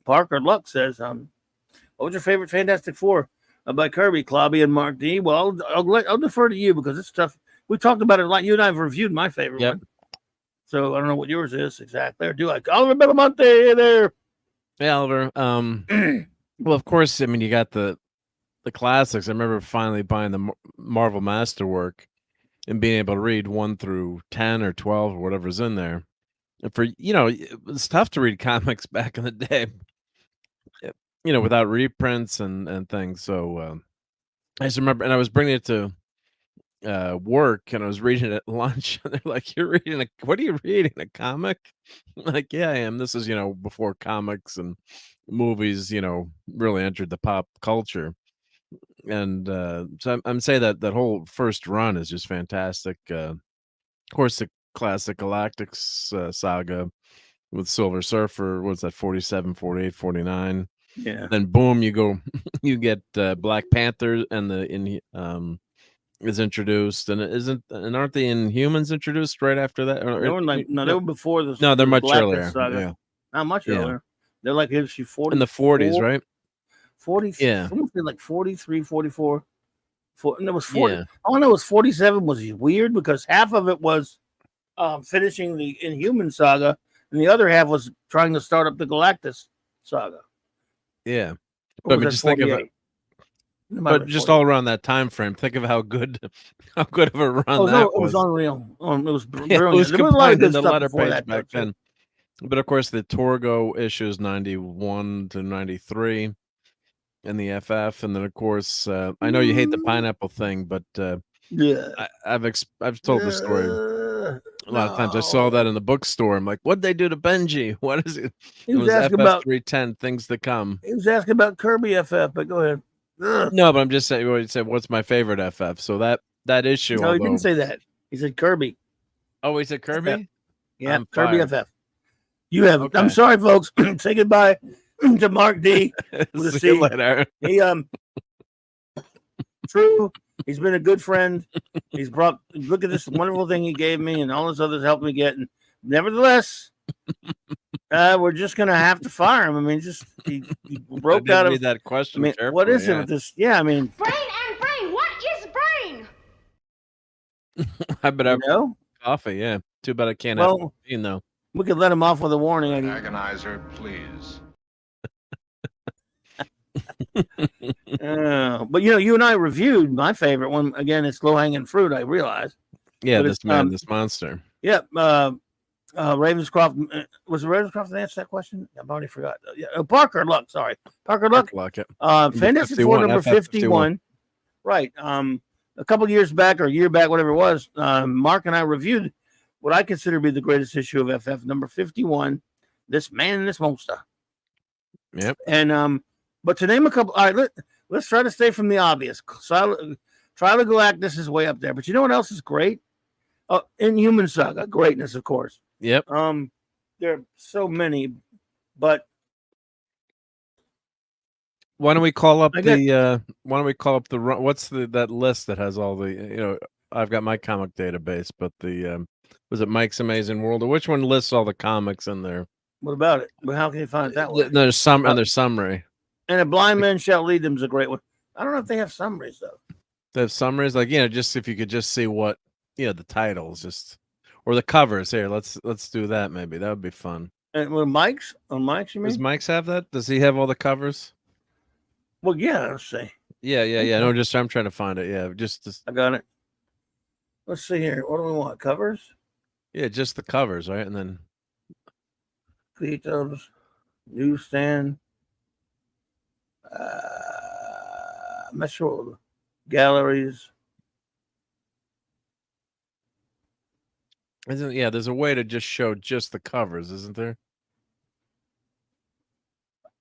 Parker Luck says, "What was your favorite Fantastic Four by Kirby, Clobberin and Mark D?" Well, I'll defer to you because it's stuff we talked about it a lot. You and I have reviewed my favorite one, so I don't know what yours is exactly. Or do I? Oliver Belamonte there? Yeah, Oliver. Well, of course. I mean, you got the classics. I remember finally buying the Marvel Masterwork and being able to read 1 through 10 or 12 or whatever's in there. And it was tough to read comics back in the day, without reprints and things. So I just remember, and I was bringing it to work, and I was reading it at lunch, and they're like, what are you reading, a comic? I'm like, yeah, I am. This is before comics and movies really entered the pop culture. And so I'm saying that whole first run is just fantastic. Of course, the classic Galactics saga with Silver Surfer, what's that, 47, 48, 49? Yeah. Then boom, you get Black Panther, and is introduced, and aren't the Inhumans introduced right after that? They were before this. No, they're much Galactus earlier. saga. Yeah. Not much earlier. They're like issue 40 in the 40s, right? 40, like 43, 44, And it was 40. Yeah. All I know was 47 was weird because half of it was finishing the Inhuman saga, and the other half was trying to start up the Galactus saga. Yeah. Or But I was mean, that just think of it. 48? Might have But been just 48. all around that time frame, think of how good of a run Oh that no, it was. was unreal. It was Yeah, brilliant. it was There was a lot of combined good in the stuff letter before page that, though, back too. then. But of course, the Torgo issues 91 to 93 in the FF, and then of course, I know you hate the pineapple thing, but Yeah. I've told the story a lot of times. I saw that in the bookstore. I'm like, what'd they do to Benji? What is it? He It was was asking FF about 310, things to come. he was asking about Kirby FF, but go ahead. Ugh. No, but I'm just saying. What you said, what's my favorite FF? So that issue. No, he although, didn't say that. He said Kirby. oh, he said Kirby. FF. Yeah, I'm Kirby fired. FF. You have. Okay. I'm sorry, folks. Say goodbye to Mark D. with a See you C. later. He true. He's been a good friend. He's brought. Look at this wonderful thing he gave me, and all this others helped me get. And nevertheless, we're just gonna have to fire him. I mean, he I broke did out read of. that I question mean, carefully. what is it yeah. with this? Yeah, I mean, Brain and brain. What is brain? I bet you have know. coffee. Yeah. Too bad I can't have Well, caffeine though. we could let him off with a warning. I mean, Agonizer, please. but you and I reviewed my favorite one again. It's low hanging fruit. I realize. Yeah, But this it's, man, this monster. Yeah. Ravenscroft. Was it Ravenscroft that answered that question? I've already forgot. Yeah. Parker Luck. Sorry, Parker Luck. Like it. Fantastic Four 51, number FF 51. 51. Right. A couple of years back or a year back, whatever it was, Mark and I reviewed what I consider to be the greatest issue of FF, number 51. This man and this monster. Yep. And but to name a couple, all right, let's try to stay from the obvious. Trial of Galactus is way up there, but you know what else is great? Inhuman Saga, greatness, of course. Yep. There are so many, but Why don't we call up I get- what's that list that has all the I've got my comic database, but the was it Mike's Amazing World, or which one lists all the comics in there? what about it? Well, how can you find it that way? There's some on their summary. And A Blind Man Shall Lead Them is a great one. I don't know if they have summaries though. They have summaries, like just if you could just see what the titles, just or the covers. Here, let's do that. Maybe that would be fun. And with Mike's, on Mike's, you mean? Does Mike's have that? Does he have all the covers? Well, yeah. Let's see. Yeah. No, just I'm trying to find it. Yeah, just I got it. Let's see here. What do we want? Covers? yeah, just the covers, right? And then Cletos, newsstand, Metro galleries. there's a way to just show just the covers, isn't there?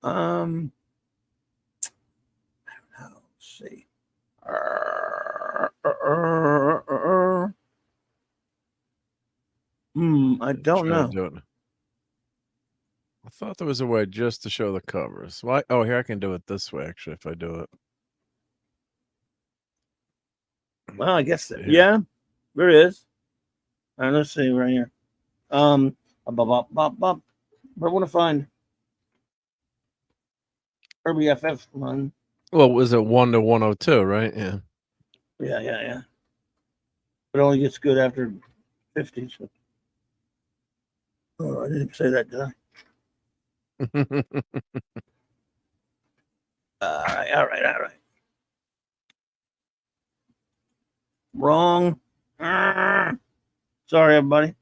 I don't know. Let's see. I don't Trying know. to do it. I thought there was a way just to show the covers. Why? Oh, here I can do it this way. Actually, if I do it. Well, I guess that, Yeah. yeah, there is. All right, let's see right here. But I want to find Kirby FF one. Well, was it 1 to 102? Right? Yeah. Yeah. It only gets good after 50. So. Oh, I didn't say that, did I? All right. Wrong. Sorry, everybody.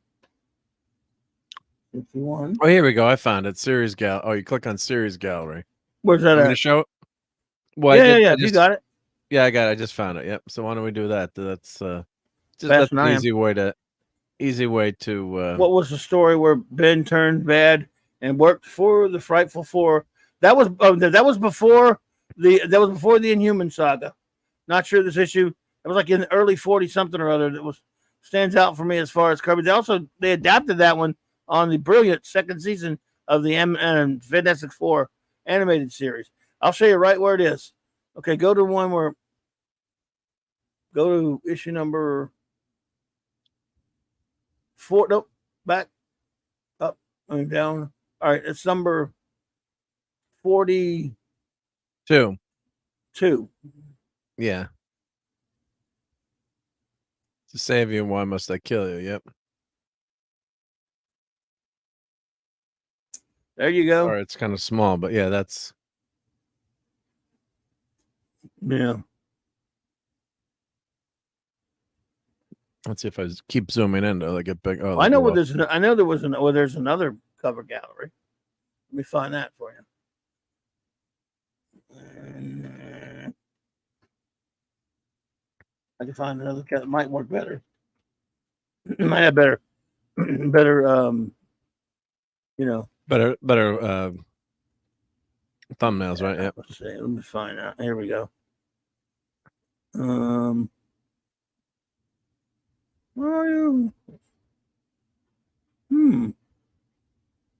51. Oh, here we go. I found it. Series gal. Oh, you click on series gallery. Where's that I'm going to at? show it. Well, Yeah. You got it. Yeah, I got it. I just found it. Yep. So why don't we do that? That's Fast an easy way to. What was the story where Ben turned bad and worked for the Frightful Four? That was before the Inhuman saga. Not sure this issue. It was like in the early 40 something or other. That stands out for me as far as Kirby. They adapted that one on the brilliant second season of the Fantastic Four animated series. I'll show you right where it is. Okay, go to issue number 4. Nope, back up and down. All right, it's number 42. Yeah. To save you, why must I kill you? Yep. There you go. Sorry, it's kind of small, but yeah, that's. Yeah. Let's see if I keep zooming in to get big. Oh, I know well, there's. I know there's another cover gallery. Let me find that for you. I can find another cat that might work better. Might have better, better. better thumbnails, right? Yep. Let's see. Let me find out. Here we go. Where are you?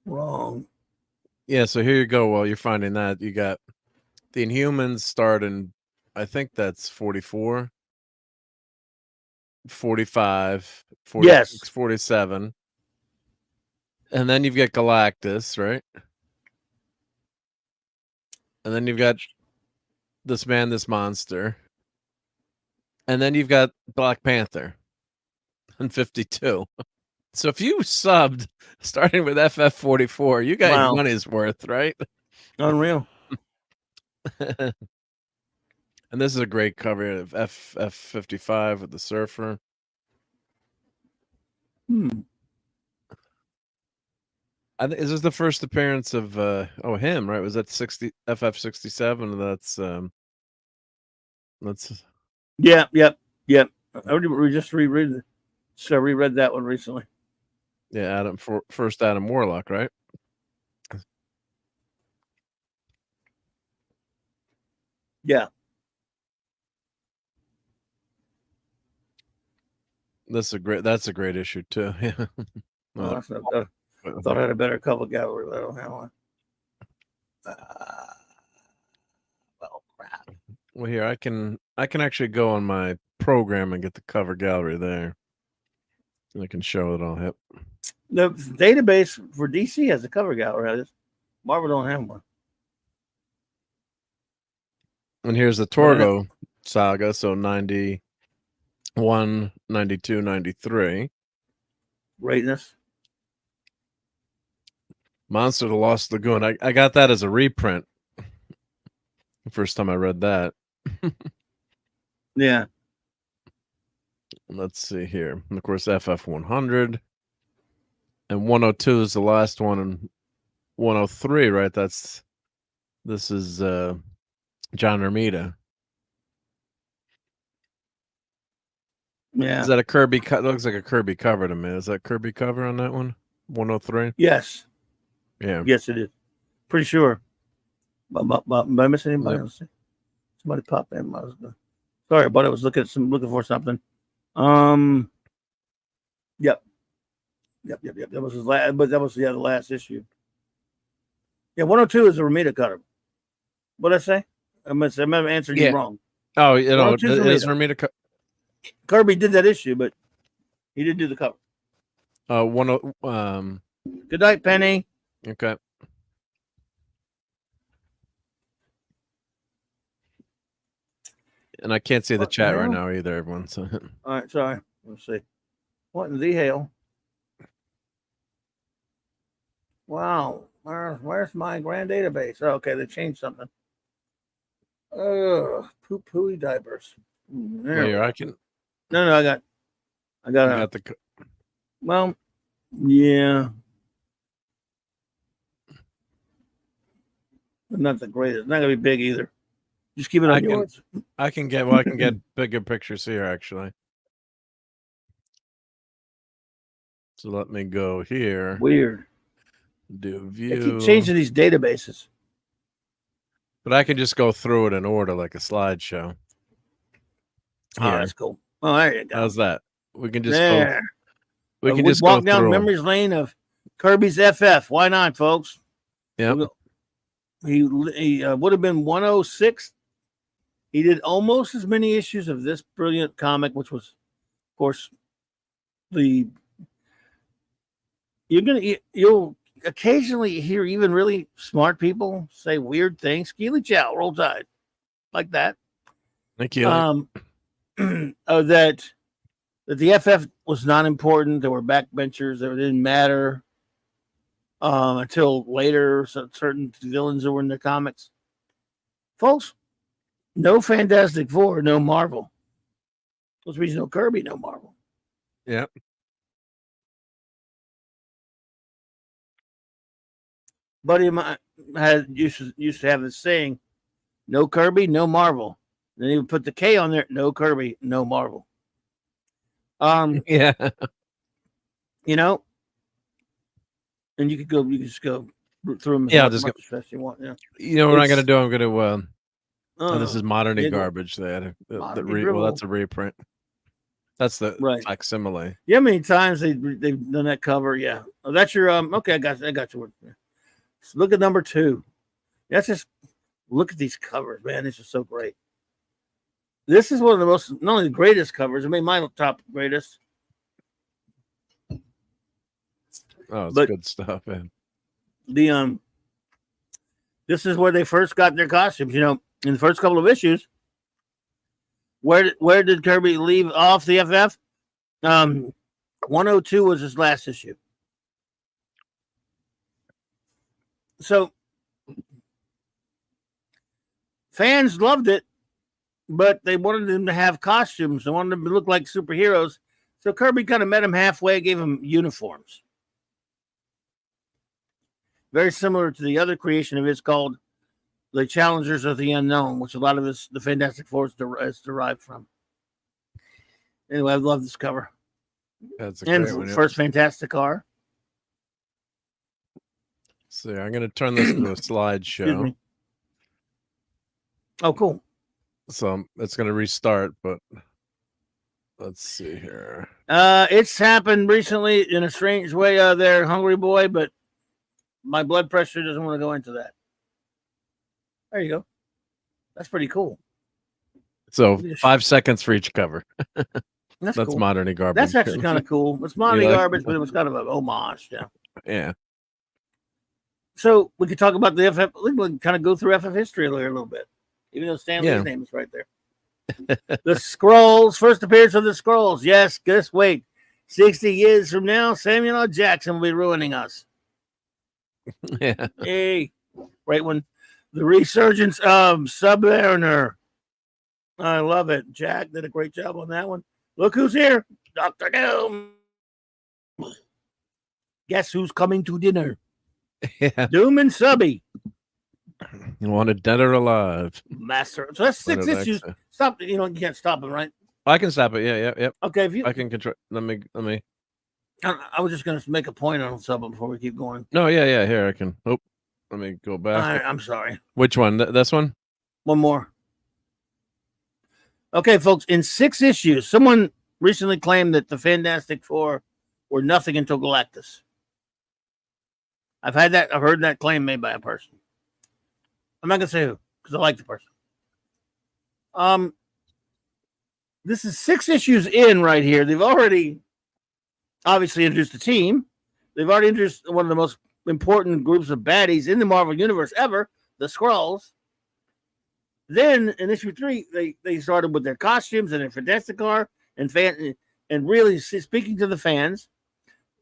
Wrong. Yeah, so here you go. While you're finding that, you got the Inhumans starting, I think that's 44, 45, 46, Yes. 47. And then you've got Galactus, right? And then you've got this man, this monster. And then you've got Black Panther on 52. So if you subbed starting with FF44, you got your money's worth, right? Unreal. And this is a great cover of FF55 with the surfer. I think is this the first appearance of him, right? Was that 60 FF67? That's Yep. We just reread that one recently. yeah, first Adam Warlock, right? Yeah. That's a great issue too. Yeah. Well, that's not, I thought I had a better cover gallery, but I don't have one. Well, crap. Well, here I can actually go on my program and get the cover gallery there. And I can show it all. Yep. The database for DC has a cover gallery. Marvel don't have one. And here's the Torgo saga. So 91, 92, 93. Greatness. Monster of the Lost Lagoon. I got that as a reprint. The first time I read that. Yeah. Let's see here. And of course, FF100. And 102 is the last one. And 103, right? This is John Romita. Yeah. Is that a Kirby cut? Looks like a Kirby cover to me. Is that Kirby cover on that one? 103? Yes. Yeah. Yes, it is. Pretty sure. Am I missing anybody? Yep. Somebody popped in. Sorry, but I was looking for something. Yep. That was his last, but that was the last issue. Yeah, 102 is a Romita cutter. What did I say? I must have answered you wrong. Oh, it is Romita. Kirby did that issue, but he didn't do the cover. Good night, Penny. Okay. And I can't see the chat right now either, everyone. So. All right, sorry. Let's see. What in the hell? Wow. Where's my grand database? Oh, okay, they changed something. Poo-pooey diapers. Here, I can. No, I got the. Well, yeah. But not the greatest. Not gonna be big either. Just keep it on yours. I can get bigger pictures here actually. So let me go here. Weird. Do view. They keep changing these databases. But I can just go through it in order like a slideshow. Oh, that's cool. Oh, there you go. How's that? We can just there. We can just walk go down through memory's lane of Kirby's FF. Why not, folks? Yeah. He would have been 106. He did almost as many issues of this brilliant comic, which was, of course, you'll occasionally hear even really smart people say weird things. Keely Chow, roll tide, like that. Thank you. That that the FF was not important. There were backbenchers that didn't matter until later. Certain villains that were in the comics. Folks, no Fantastic Four, no Marvel. Which means no Kirby, no Marvel. Yep. Buddy of mine used to have this saying, no Kirby, no Marvel. Then he would put the K on there, no Kirby, no Marvel. Yeah. You know, and you can just go through them as much as fast you want. Yeah. You know what I'm gonna do? I'm gonna this is modern yeah, garbage. They had Modern that's a reprint. That's the facsimile. Yeah, how many times they've done that cover? Yeah. Oh, that's your okay, I got you. So look at number 2. That's just look at these covers, man. This is so great. This is one of the most, not only the greatest covers, I mean my top greatest. Oh, it's good stuff, man. The this is where they first got their costumes, you know, in the first couple of issues. Where did Kirby leave off the FF? 102 was his last issue. So fans loved it, but they wanted them to have costumes. They wanted them to look like superheroes. So Kirby kind of met him halfway, gave him uniforms. Very similar to the other creation of his called the Challengers of the Unknown, which a lot of the Fantastic Four is derived from. Anyway, I love this cover. That's a great one. First Fantastic Car. So I'm going to turn this into a slideshow. Oh, cool. So it's going to restart, but let's see here. It's happened recently in a strange way there, Hungry Boy, but my blood pressure doesn't want to go into that. There you go. That's pretty cool. So 5 seconds for each cover. That's cool. Modern garbage. That's actually kind of cool. It's modern garbage, but it was kind of an homage. Yeah. Yeah. So we could talk about the FF. We can kind of go through FF history a little bit, even though Stanley's name is right there. The Skrulls, first appearance of the Skrulls. Yes, just wait. 60 years from now, Samuel L. Jackson will be ruining us. Yeah. Hey, right when the resurgence of Submariner. I love it. Jack did a great job on that one. Look who's here. Dr. Doom. Guess who's coming to dinner? Yeah. Doom and Subby. You want it dead or alive? Master. So that's 6 issues. Stop. You know, you can't stop it, right? I can stop it. Yeah. Okay. If you, I can control. Let me. I was just going to make a point on something before we keep going. No, yeah. Here, I can. Oh, let me go back. I'm sorry. Which one? This one? One more. Okay, folks. In 6 issues, someone recently claimed that the Fantastic Four were nothing until Galactus. I've heard that claim made by a person. I'm not going to say who, because I like the person. This is 6 issues in right here. They've already obviously introduced the team. They've already introduced one of the most important groups of baddies in the Marvel Universe ever, the Skrulls. Then in issue 3, they started with their costumes and their Fantastic Car and really speaking to the fans.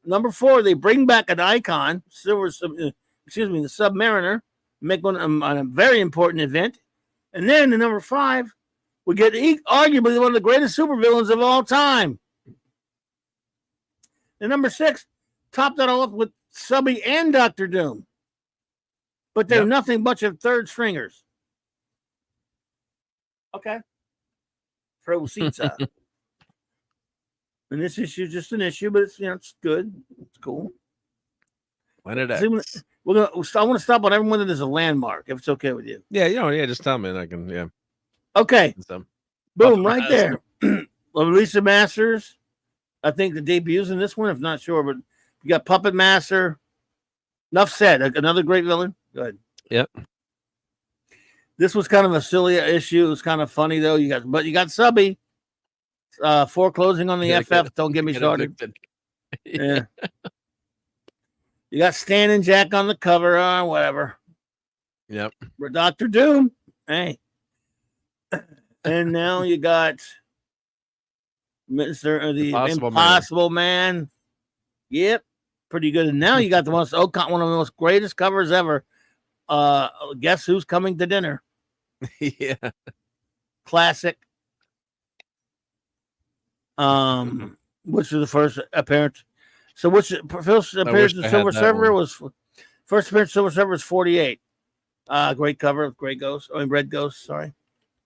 Number 4, they bring back an icon, the Submariner, make one on a very important event. And then in number 5, we get arguably one of the greatest supervillains of all time. And number 6, top that all up with Subby and Dr. Doom. But they're nothing but of third stringers. Okay. Throw seats up. And this issue is just an issue, but it's it's good. It's cool. Planet X. I want to stop on everyone that is a landmark, if it's okay with you. Yeah, just tell me and I can, yeah. Okay. Boom, right there. Lisa Masters. I think the debut's in this one, if not sure, but you got Puppet Master. Enough said. Another great villain. Good. Yep. This was kind of a silly issue. It was kind of funny though. You got Subby. Foreclosing on the FF. Don't get me started. Yeah. You got Stan and Jack on the cover, whatever. Yep. We're Dr. Doom. Hey. And now you got Mr. The Impossible Impossible Man. Yep, pretty good. And now you got one of the most greatest covers ever. Guess who's coming to dinner? Yeah. Classic. Which was the first appearance? So which first appearance in Silver Surfer was first appearance in Silver Surfer was 48. Great cover of Red Ghost. Sorry.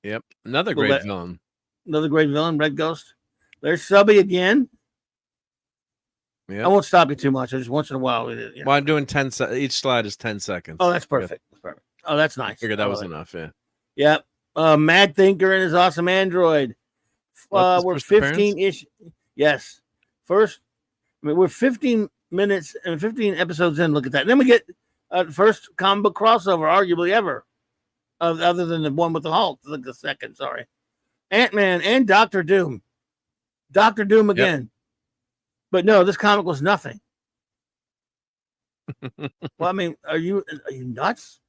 Yep. Another great villain. Another great villain, Red Ghost. There's Subby again. Yep. I won't stop you too much. I just once in a while. Well, I'm doing 10 each slide is 10 seconds. Oh, that's perfect. That's perfect. Oh, that's nice. I figured that was enough, yeah. Yep. Mad Thinker and his awesome android. We're 15-ish. Yes. First, we're 15 minutes and 15 episodes in. Look at that. And then we get first comic book crossover, arguably ever, other than the one with the Hulk. The second, sorry. Ant-Man and Doctor Doom. Doctor Doom again. Yep. But no, this comic was nothing. Well, I mean, are you nuts?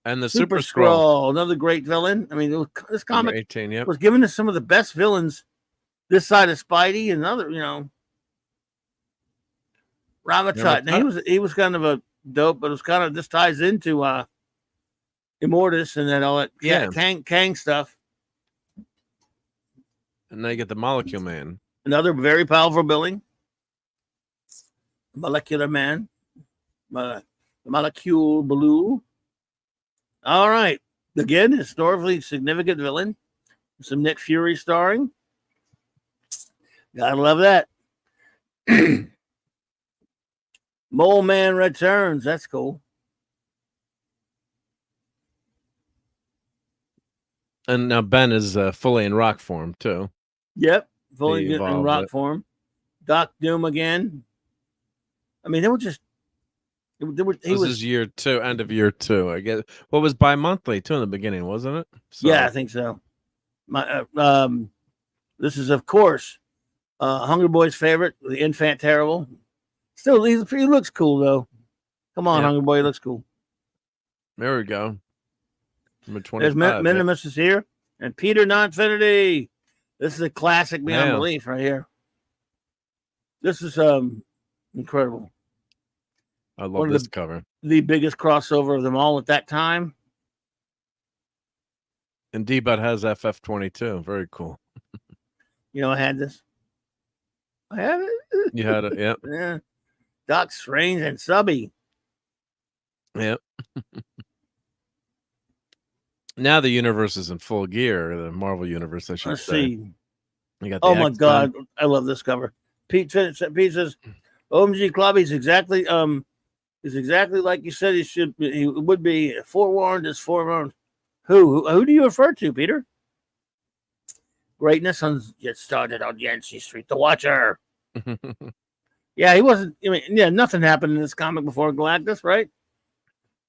And the Super Skrull, another great villain. I mean, this comic 18, was given to some of the best villains this side of Spidey and other, Ramatut. Now, he was kind of a dope, but it was kind of, this ties into Immortus and then all that Kang stuff. And now you get the Molecule Man. Another very powerful villain. Molecular Man. Molecule Blue. All right. Again, historically significant villain. Some Nick Fury starring. Gotta love that. Mole Man returns. That's cool. And now Ben is fully in rock form, too. Yep. Fully in rock form. Doc Doom again. I mean, they were just. This is year 2, end of year 2. I guess. What was bi-monthly too in the beginning, wasn't it? So. Yeah, I think so. This is, of course, Hungry Boy's favorite, the Infant Terrible. Still, he looks cool though. Come on, Hungry Boy, he looks cool. There we go. Number 25. There's Minimus is here, and Peter Nonfinity. This is a classic beyond belief right here. This is incredible. I love this cover. The biggest crossover of them all at that time. And D-Bud has FF22. Very cool. I had this. I have it. You had it, yep. Yeah. Doc Strange and Subby. Yep. Now the universe is in full gear. The Marvel universe, I should Let's say. See. You got the my God. I love this cover. Pete says, OMG Clobby is exactly like you said he would be. Forewarned is forewarned. Who do you refer to, Peter? Greatness gets started on Yancey Street. The Watcher. Yeah, he wasn't. I mean, nothing happened in this comic before Galactus, right?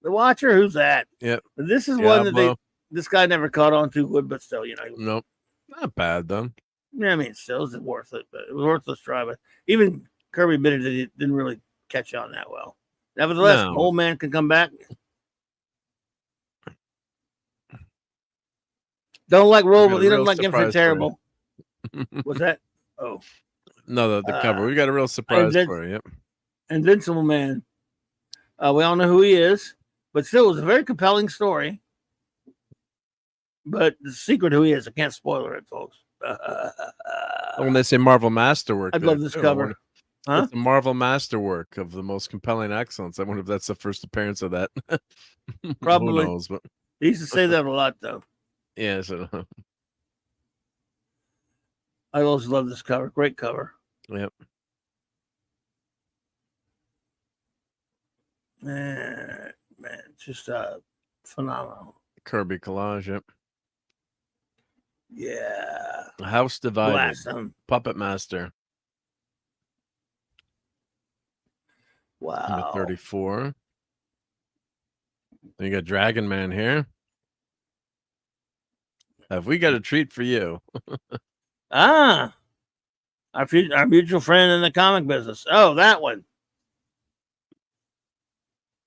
The Watcher. Who's that? Yep. This is one that this guy never caught on too good, but still, Nope. Not bad though. Yeah, I mean, still, it's worth it. But it was worthless try. But even Kirby admitted that it didn't really catch on that well. Nevertheless, Old Man can come back. Don't like Robo. He doesn't like Infant Terrible. What's that? Oh. No, the cover. We got a real surprise for you. Yep. Invincible Man. We all know who he is, but still, it was a very compelling story. But the secret who he is, I can't spoil it, folks. When they say Marvel Masterwork, I'd love this cover. It's the Marvel Masterwork of the most compelling excellence. I wonder if that's the first appearance of that. Probably. Who knows, but he used to say that a lot, though. Yeah, so. I always love this cover. Great cover. Yep. Man, just phenomenal. Kirby collage, yep. Yeah. House Divided. Awesome. Puppet Master. Wow. Number 34. Then you got Dragon Man here. Have we got a treat for you? Our mutual friend in the comic business. Oh, that one.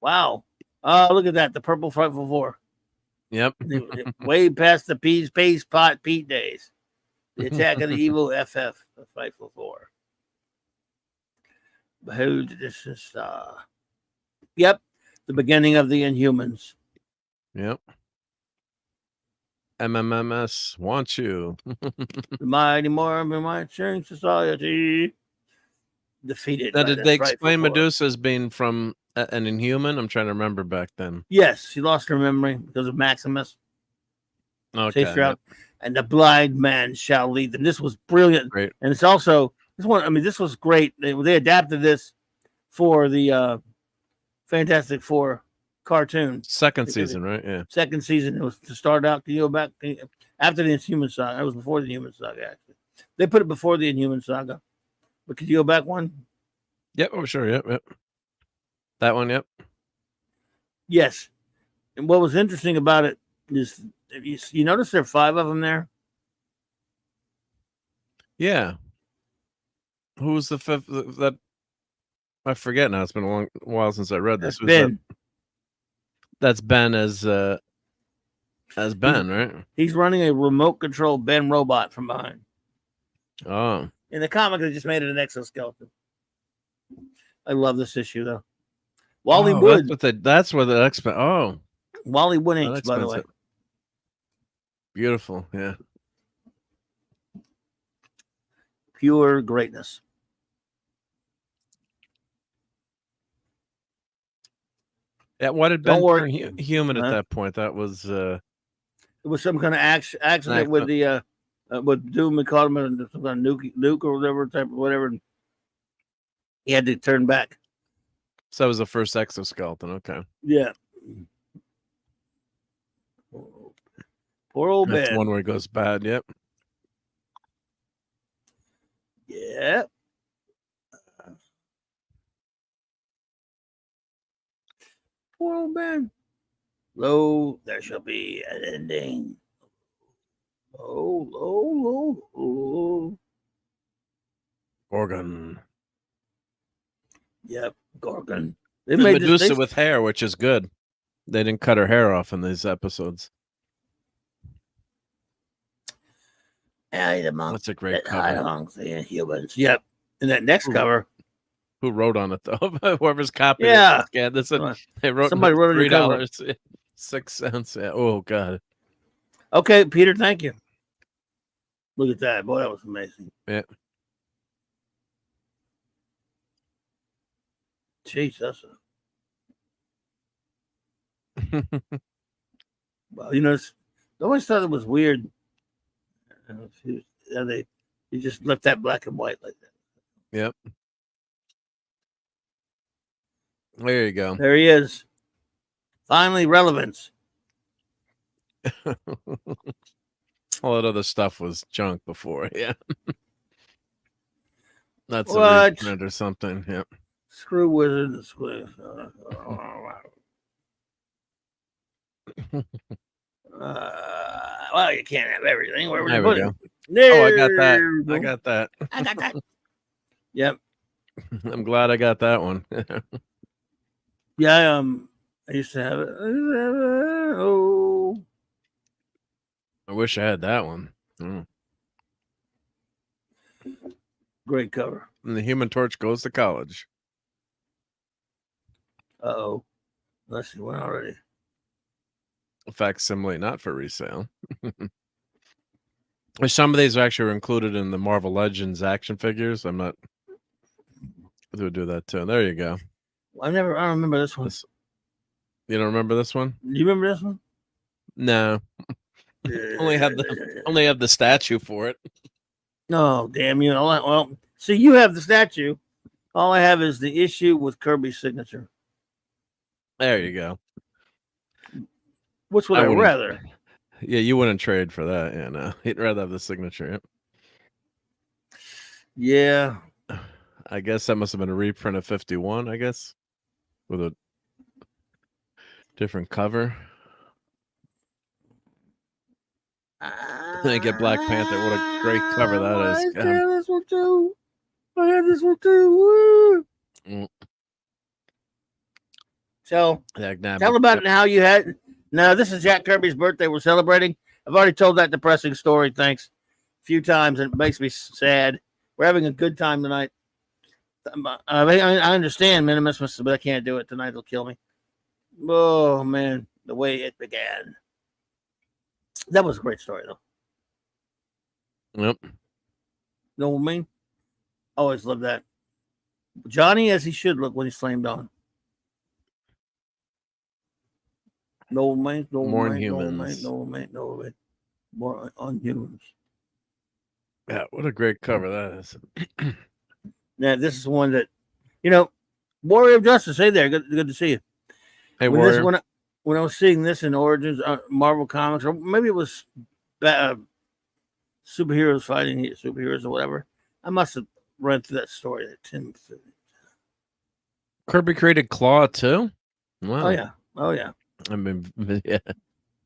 Wow. Look at that. The Purple Frightful Four. Yep. Way past the Pace Pot Pete days. The Attack of the Evil FF, the Fightful 4. Behold, this is, yep, the beginning of the Inhumans. Yep. MMMS wants you. The Mighty Mormon Might Change Society. Defeated. Now, by did the they Frightful explain Four. Medusa as being from an Inhuman? I'm trying to remember back then. Yes, she lost her memory because of Maximus. Okay. Chased her out, and the blind man shall lead them. This was brilliant, Great. and it's also this one. I mean, this was great. They adapted this for the Fantastic Four cartoon. Second season, right? Yeah. Second season. It was to start out. Can you go back after the Inhuman Saga? It was before the Inhuman Saga. Actually, they put it before the Inhuman Saga. But could you go back one? Yep. Oh, sure. Yep. That one. Yep. Yes. And what was interesting about it is, you notice there are 5 of them there. Yeah. Who's the 5th? That I forget now. It's been a while since I read this. That's Ben. That's Ben as Ben, right? He's running a remote control Ben robot from behind. Oh. In the comic, they just made it an exoskeleton. I love this issue though. Wally Wood. That's where the X-Men. Oh. Wally Wood inks, by the way. Beautiful, yeah. Pure greatness. Yeah, why did Ben turn human at that point? That was it was some kind of accident with the with Doom and caught him in some kind of nuke or whatever. He had to turn back. So that was the first exoskeleton. Okay. Yeah. Poor old That's Ben. one where it goes bad. Yep. Yeah. Poor old Ben. Lo, there shall be an ending. Oh. Gorgon. Yep, Gorgon. They made Medusa with hair, which is good. They didn't cut her hair off in these episodes. That's a great cover. Humans. Yep. And that next cover. Who wrote on it though? Whoever's copying it. Yeah. They wrote somebody wrote $3.06. Yeah. Oh God. Okay, Peter, thank you. Look at that. Boy, that was amazing. Yeah. Jeez, that's well, you know, I always thought it was weird. They just left that black and white like that. Yep. There you go. There he is. Finally, relevance. All that other stuff was junk before. Yeah. That's a reprint or something. Yep. Screw Wizards. Well, you can't have everything. Where there we go. There I got that. I got that. Yep. I'm glad I got that one. Yeah, I used to have it. Oh, I wish I had that one. Great cover. And the Human Torch goes to college. Uh-oh. Let's see, one already. Facsimile, not for resale. Some of these actually are included in the Marvel Legends action figures. I'm not. We'll do that too. There you go. I don't remember this one. You don't remember this one? Do you remember this one? No. only have the statue for it. No, damn you. Well, see, you have the statue. All I have is the issue with Kirby's signature. There you go. Which would I rather? Yeah, you wouldn't trade for that. Yeah, no. You'd rather have the signature. Yep. Yeah. I guess that must have been a reprint of 51, I guess. With a different cover. I get Black Panther. What a great cover that is. I had this one too. Woo. So, tell about how you had. Now, this is Jack Kirby's birthday we're celebrating. I've already told that depressing story. Thanks. few times, and it makes me sad. We're having a good time tonight. I understand Minimus, but I can't do it tonight. It'll kill me. Oh man, the way it began. That was a great story, though. Yep. Know what I mean? Always love that. Johnny as he should look when he slammed on. No man, no More man, no Inhumans. man, no man, no man. More on humans. Yeah, what a great cover that is. Now this is one that, Warrior of Justice. Hey there, good to see you. Hey, when Warrior. When I was seeing this in Origins, Marvel Comics, or maybe it was superheroes fighting superheroes or whatever, I must have read through that story that Tim. Kirby created Claw too. Wow. Oh yeah. I mean, yeah,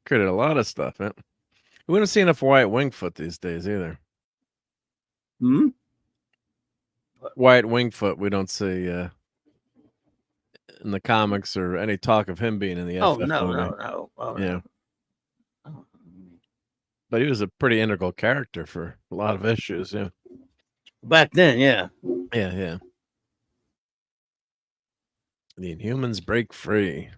created a lot of stuff. Yeah. We don't see enough Wyatt Wingfoot these days either. Hmm. Wyatt Wingfoot, we don't see in the comics or any talk of him being in the FF movie. No. Yeah. No. But he was a pretty integral character for a lot of issues. Yeah. Back then, yeah. Yeah. The Inhumans break free.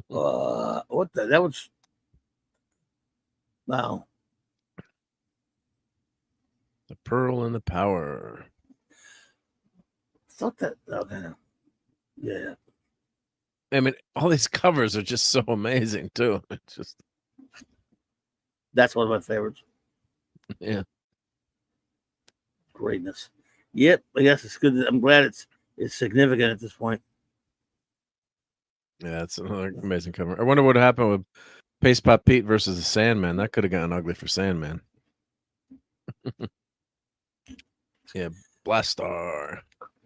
What that was? Wow. The Pearl and the Power. Thought that. Okay. Yeah. I mean, all these covers are just so amazing too. It's just That's one of my favorites. yeah. Greatness. Yep. I guess it's good. I'm glad it's significant at this point. Yeah, it's another amazing cover. I wonder what happened with Paste Pop Pete versus the Sandman. That could have gotten ugly for Sandman. Yeah, Blastar.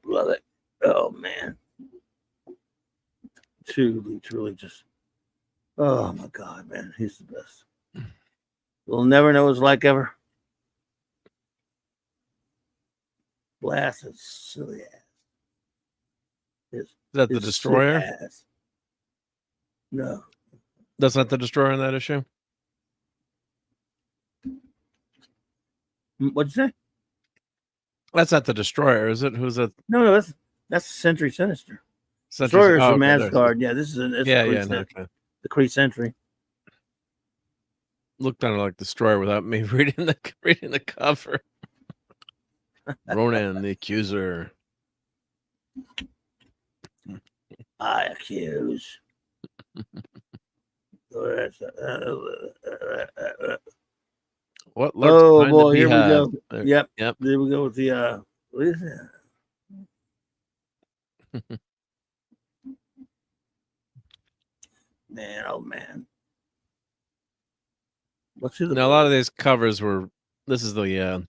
Love it. Oh man. Truly just. Oh my God, man. He's the best. We'll never know his like ever. Blast his silly ass. Is that the his Destroyer? ass. No. That's not the Destroyer in that issue? What'd you say? That's not the Destroyer, is it? Who's that? No, that's Sentry Sinister. Sentry- Destroyer's oh, from okay, Asgard. Yeah, this is the Kree Sentry. Looked on it like Destroyer without me reading the cover. Ronan the Accuser. I accuse. What? Oh boy, here we go. Yep. There we go with the what is that? Man, oh man. What's it? Now, a lot of these covers were. This is the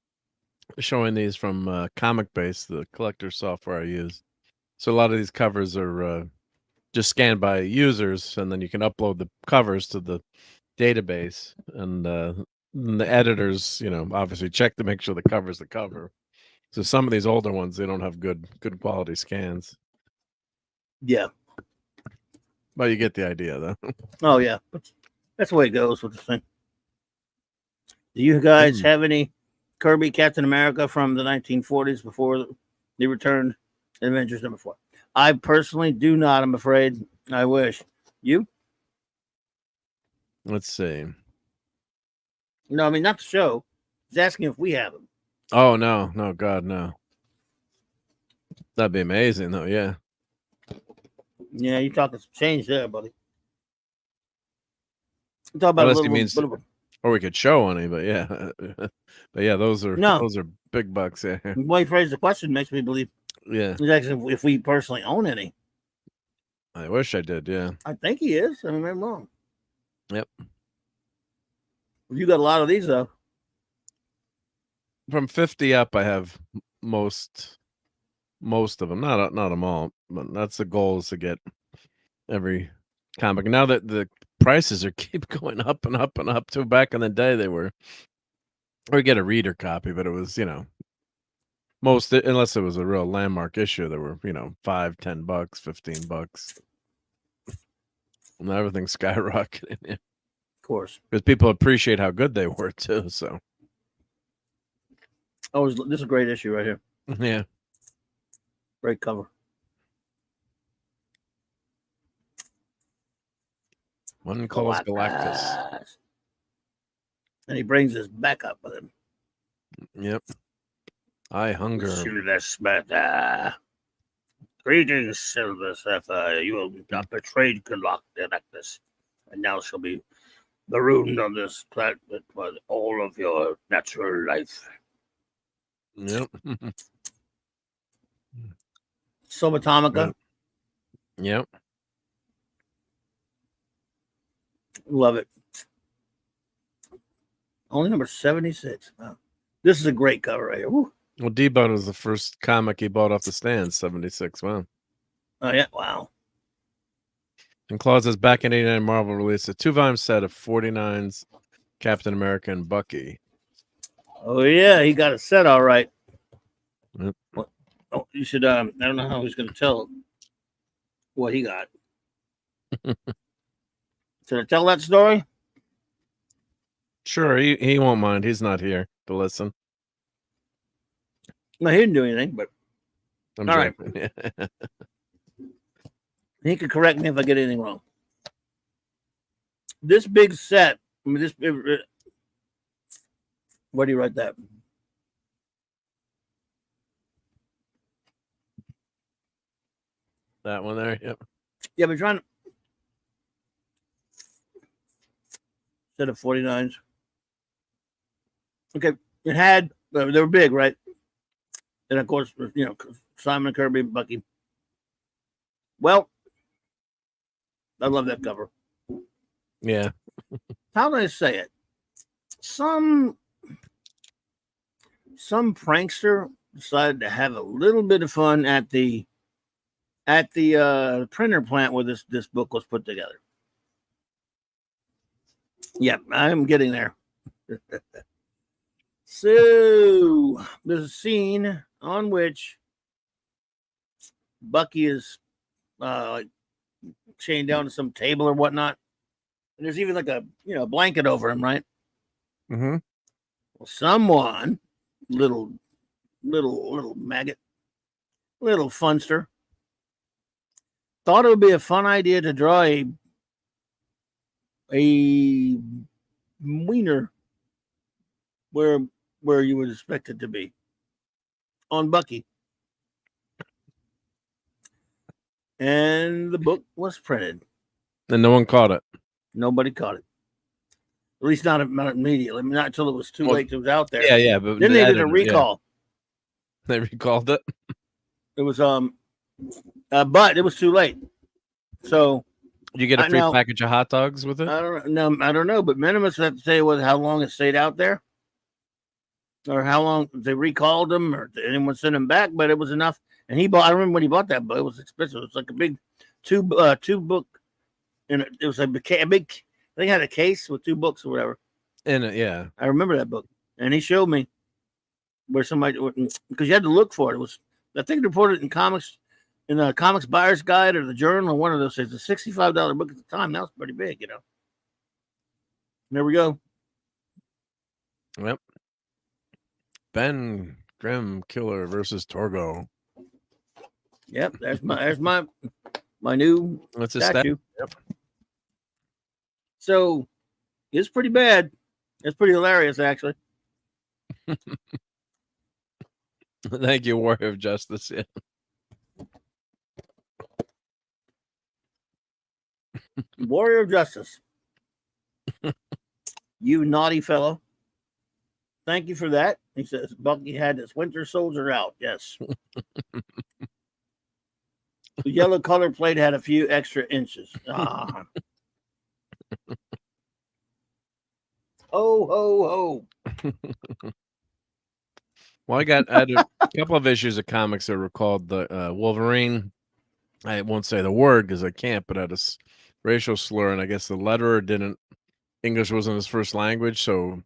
showing these from Comic Base, the collector software I use. So a lot of these covers are just scanned by users, and then you can upload the covers to the database, and the editors, obviously check to make sure the cover's the cover. So some of these older ones, they don't have good quality scans. Yeah. But you get the idea, though. Oh yeah, that's the way it goes with the thing. Do you guys have any Kirby Captain America from the 1940s before they returned Avengers #4? I personally do not. I'm afraid. I wish. You? Let's see. No, I mean not the show. He's asking if we have them. Oh no, God, no. That'd be amazing, though. Yeah. Yeah, you're talking some change there, buddy. I'm talking about or we could show any, but yeah, but yeah, those are big bucks. Yeah. The way you phrase the question makes me believe. Yeah. He's asking if we personally own any. I wish I did. Yeah. I think he is. I mean, I'm wrong. Yep. You got a lot of these though. From 50 up, I have most of them. Not them all, but that's the goal, is to get every comic. Now that the prices are keep going up and up and up too. Back in the day, they were, or get a reader copy, but it was, most, unless it was a real landmark issue, there were, $5, $10, $15. And everything's skyrocketing. Yeah. Of course. Because people appreciate how good they were too. So This is a great issue right here. yeah. Great cover. One calls Galactus. And he brings his backup with him. Yep. I hunger. Silver Spectre. Greetings, Silver Sapphire. You have not betrayed Galactus, and now shall be marooned on this planet for all of your natural life. Yep. Subatomica. Yep. Love it. Only number 76. Wow. This is a great cover right here. Woo. Well, D-Bone was the first comic he bought off the stand, 76. Wow. Oh, yeah. Wow. And Claus is back in 89. Marvel released a 2-volume set of 49's Captain America and Bucky. Oh, yeah. He got a set all right. Yep. Oh, you should. I don't know how he's going to tell what he got. Should I tell that story? Sure, he won't mind. He's not here to listen. No, he didn't do anything, but I'm all right. joking. Yeah. He could correct me if I get anything wrong. This big set, I mean, where do you write that? That one there, yep. Yeah, but trying to set of 49s. Okay, it had, they were big, right? And of course, you know, Simon, Kirby, and Bucky. Well, I love that cover. Yeah. How do I say it? Some prankster decided to have a little bit of fun at the printer plant where this book was put together. Yep, I'm getting there. So there's a scene on which Bucky is like chained down to some table or whatnot, and there's even like a blanket over him, right? Mm-hmm. Well, someone, little maggot, little funster, thought it would be a fun idea to draw a wiener where you would expect it to be on Bucky. And the book was printed. And no one caught it. Nobody caught it. At least not immediately. Not until it was too late. It was out there. Yeah, but then they did a recall. Yeah. They recalled it. It was but it was too late. So you get a free package of hot dogs with it? I don't know, but Minimus have to say how long it stayed out there. Or how long they recalled them, or did anyone send them back? But it was enough. And I remember when he bought that book, it was expensive. It was like a big two book, and it was a big. I think it had a case with 2 books or whatever. In it, yeah. I remember that book, and he showed me where somebody, because you had to look for it. It was, I think, they reported in the Comics Buyer's Guide or the Journal or one of those things. It's a $65 book at the time. That was pretty big, There we go. Yep. Ben Grimm Killer versus Torgo. Yep, there's my new What's his statue. Yep. So it's pretty bad. It's pretty hilarious, actually. Thank you, Warrior of Justice. Yeah. Warrior of Justice. You naughty fellow. Thank you for that. He says Bucky had his winter soldier out. Yes. The yellow color plate had a few extra inches. Ah. Oh, ho, ho. Well, I had a couple of issues of comics that were called the Wolverine. I won't say the word because I can't, but had a racial slur, and I guess the letterer English wasn't his first language, so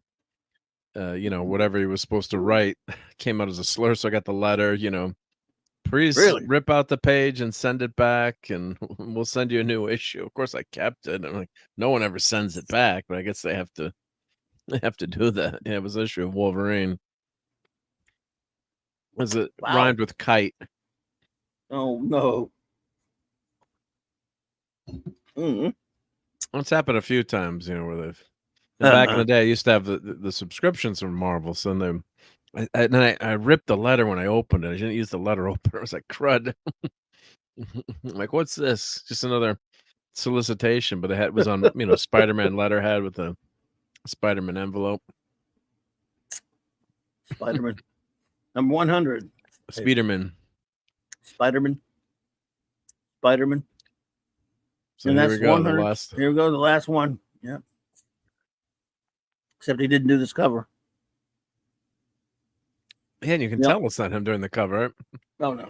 whatever he was supposed to write came out as a slur. So I got the letter, Please Really? rip out the page and send it back, and we'll send you a new issue. Of course, I kept it. I'm like, no one ever sends it back, but I guess they have to. They have to do that. Yeah, it was an issue of Wolverine. Was it rhymed with kite? Oh no. It's happened a few times, where they've. And back in the day, I used to have the subscriptions from Marvel, so then I ripped the letter when I opened it. I didn't use the letter opener. I was like, crud. Like, what's this? Just another solicitation, but it was on Spider-Man letterhead with a Spider-Man envelope. Spider-Man. Number 100. Spiderman. Spider-Man. So and here that's we go. 100. Here we go. The last one. Yep. Except he didn't do this cover. Yeah, and you can tell it's not him doing the cover. Right? Oh no.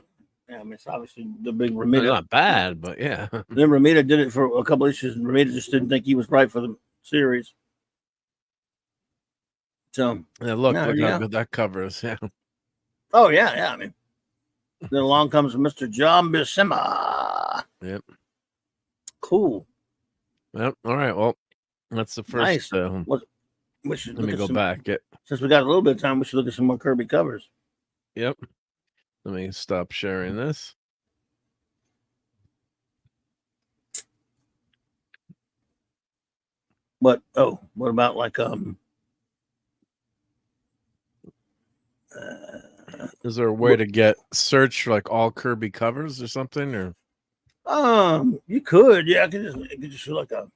Yeah, I mean, it's obviously the big It's Ramita. not bad, but yeah. Then Ramita did it for a couple issues, and Ramita just didn't think he was right for the series. So Yeah, look how good that cover is. Yeah. Oh yeah. I mean, then along comes Mr. John Buscema. Yep. Cool. Yep. All right. Well, that's the first. Nice. Let me go back. Since we got a little bit of time, we should look at some more Kirby covers. Yep. Let me stop sharing this. But what about like is there a way to search for like all Kirby covers or something, or? You could, yeah. I could just do like a.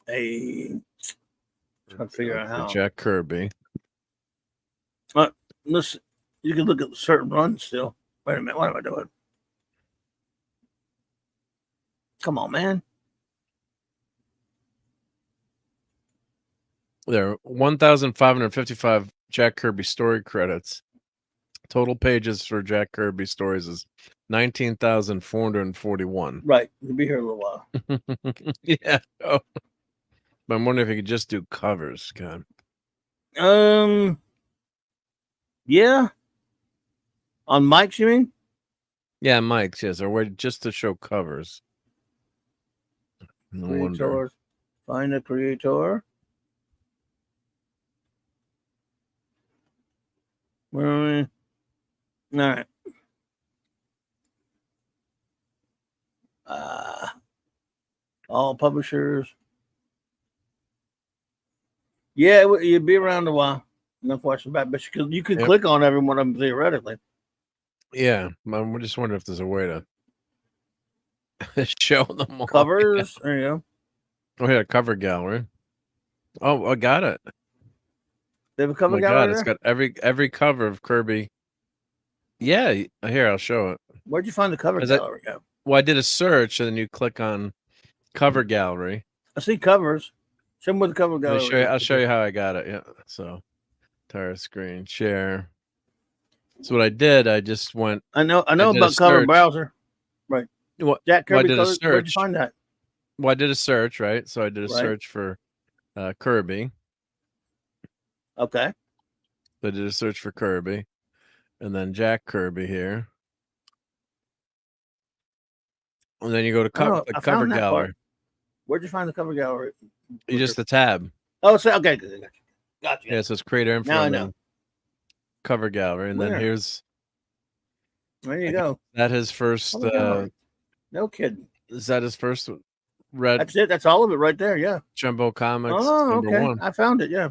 Trying to figure out how. Jack Kirby. Listen, you can look at certain runs still. Wait a minute, what am I doing? Come on, man. There are 1,555 Jack Kirby story credits. Total pages for Jack Kirby stories is 19,441. Right, you'll be here a little while. Yeah. Oh. But I'm wondering if you could just do covers, God. Yeah. On mics, you mean? Yeah, mics, yes. Or wait, just to show covers. No wonder. Find a creator. Where are we? All right. All publishers. Yeah, you'd be around a while. No question about it. But you could click on every one of them theoretically. Yeah, I'm just wondering if there's a way to show them all. Covers. There you go. Oh, yeah, cover gallery. Oh, I got it. They have a cover gallery. It's got every cover of Kirby. Yeah, here I'll show it. Where'd you find the cover gallery? Well, I did a search, and then you click on cover gallery. I see covers. Show me what the cover gallery. I'll show you how I got it. Yeah. So, entire screen share. So what I did, I just went. I know about cover browser. Right. What? Jack Kirby. I did a search. Where'd you find that? Well, I did a search, right? So I did a search for Kirby. Okay. I did a search for Kirby, and then Jack Kirby here. And then you go to cover gallery. Part. Where'd you find the cover gallery? You just the tab. Oh, so okay, gotcha. Yeah, so it's creator info. Now I know. Cover gallery, and then here's. There you go. That his first. No kidding. Is that his first red? That's it. That's all of it right there. Yeah. Jumbo Comics. Oh, number okay. 1. I found it. Yeah.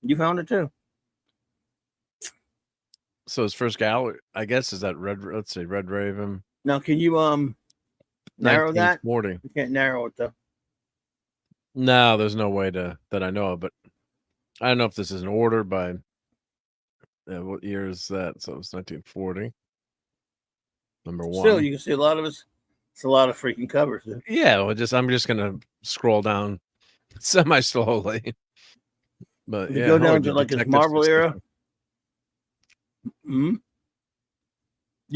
You found it too. So his first gallery, I guess, is that red? Let's see, Red Raven. Now, can you narrow that? 1940. You can't narrow it though. No, there's no way that I know of, but I don't know if this is an order by what year is that? So it's 1940. Number 1. Still, you can see a lot of it. It's a lot of freaking covers. Dude. Yeah, well, I'm just gonna scroll down semi slowly. But you go down to like his Marvel era. You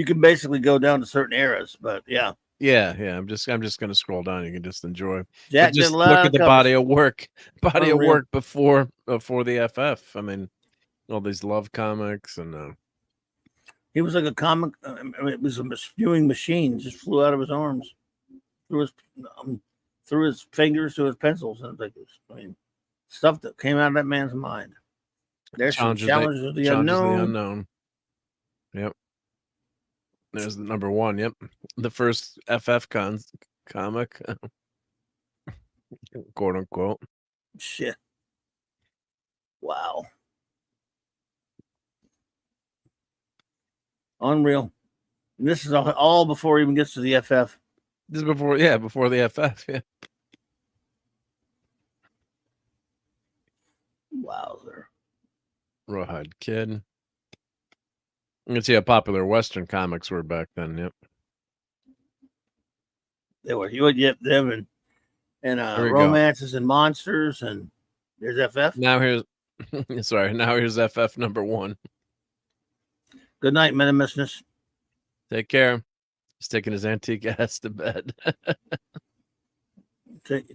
can basically go down to certain eras, but yeah. Yeah, yeah. I'm just gonna scroll down. You can just enjoy. Jack But did a just lot look of at the covers. body of work. Body of Unreal. work before the FF. I mean, all these love comics and He was like a comic. It was a spewing machine. Just flew out of his arms, through his fingers to his pencils, and I mean, stuff that came out of that man's mind. There's some challenges of the unknown. Yep. There's the number one. Yep. The first FF comic, quote unquote. Shit. Wow. Unreal. And this is all before he even gets to the FF. This is before the FF. Yeah. Wowzer. Rawhide Kid. You can see how popular Western comics were back then. Yep. They were. You would get them and romances and monsters, and there's FF. Now here's Now here's FF number one. Good night, Minimusness. Take care. He's taking his antique ass to bed.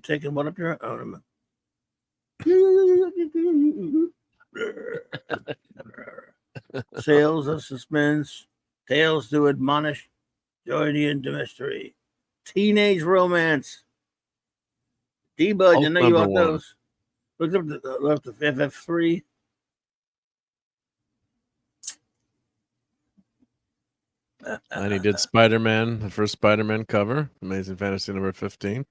Taking one up your own. Sales of suspense, tales to admonish, journey into mystery, teenage romance. D-Bud, I know you want those. Look up the FF3. And he did Spider-Man, the first Spider-Man cover, Amazing Fantasy number 15.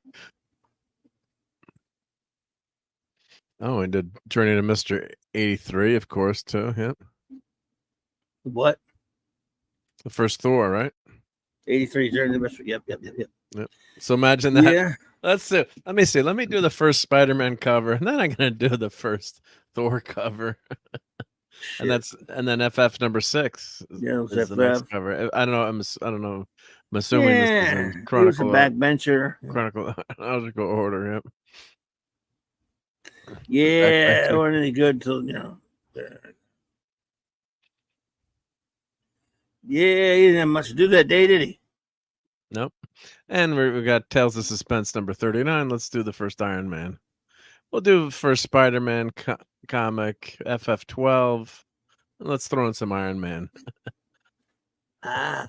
Oh, he did Journey to Mr. 83, of course, too. Yep. What? The first Thor, right? 83 Journey to Mr. Yep. So imagine that. Yeah. Let me see. Let me do the first Spider-Man cover, and then I'm gonna do the first Thor cover. And then FF number 6 is the next cover. I don't know. I don't know. I'm assuming this is in chronological order. Yep. Yeah, it wasn't any good till Yeah, he didn't have much to do that day, did he? Nope. And we got Tales of Suspense number 39. Let's do the first Iron Man. We'll do first Spider-Man comic, FF12. Let's throw in some Iron Man.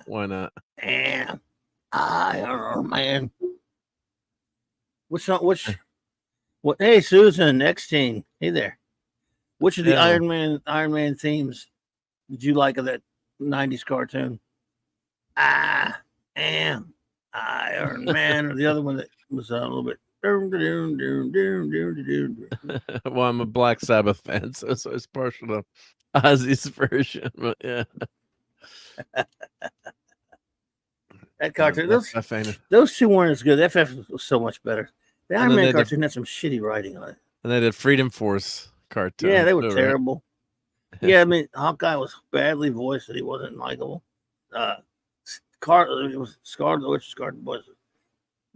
Why not? Damn. Iron Man. What? Hey, Susan, X-Teen. Hey there. Which of the Iron Man themes did you like of that 90s cartoon? Iron Man, or the other one that was a little bit. Well, I'm a Black Sabbath fan, so it's partial to Ozzy's version, but yeah. That cartoon, those two weren't as good. FF was so much better. The Iron Man cartoon had some shitty writing on it. And they did Freedom Force cartoon. Yeah, they were terrible. Right? Yeah, I mean, Hawkeye was badly voiced, and he wasn't likable. It was Scarlet Witch. Scarlet Witch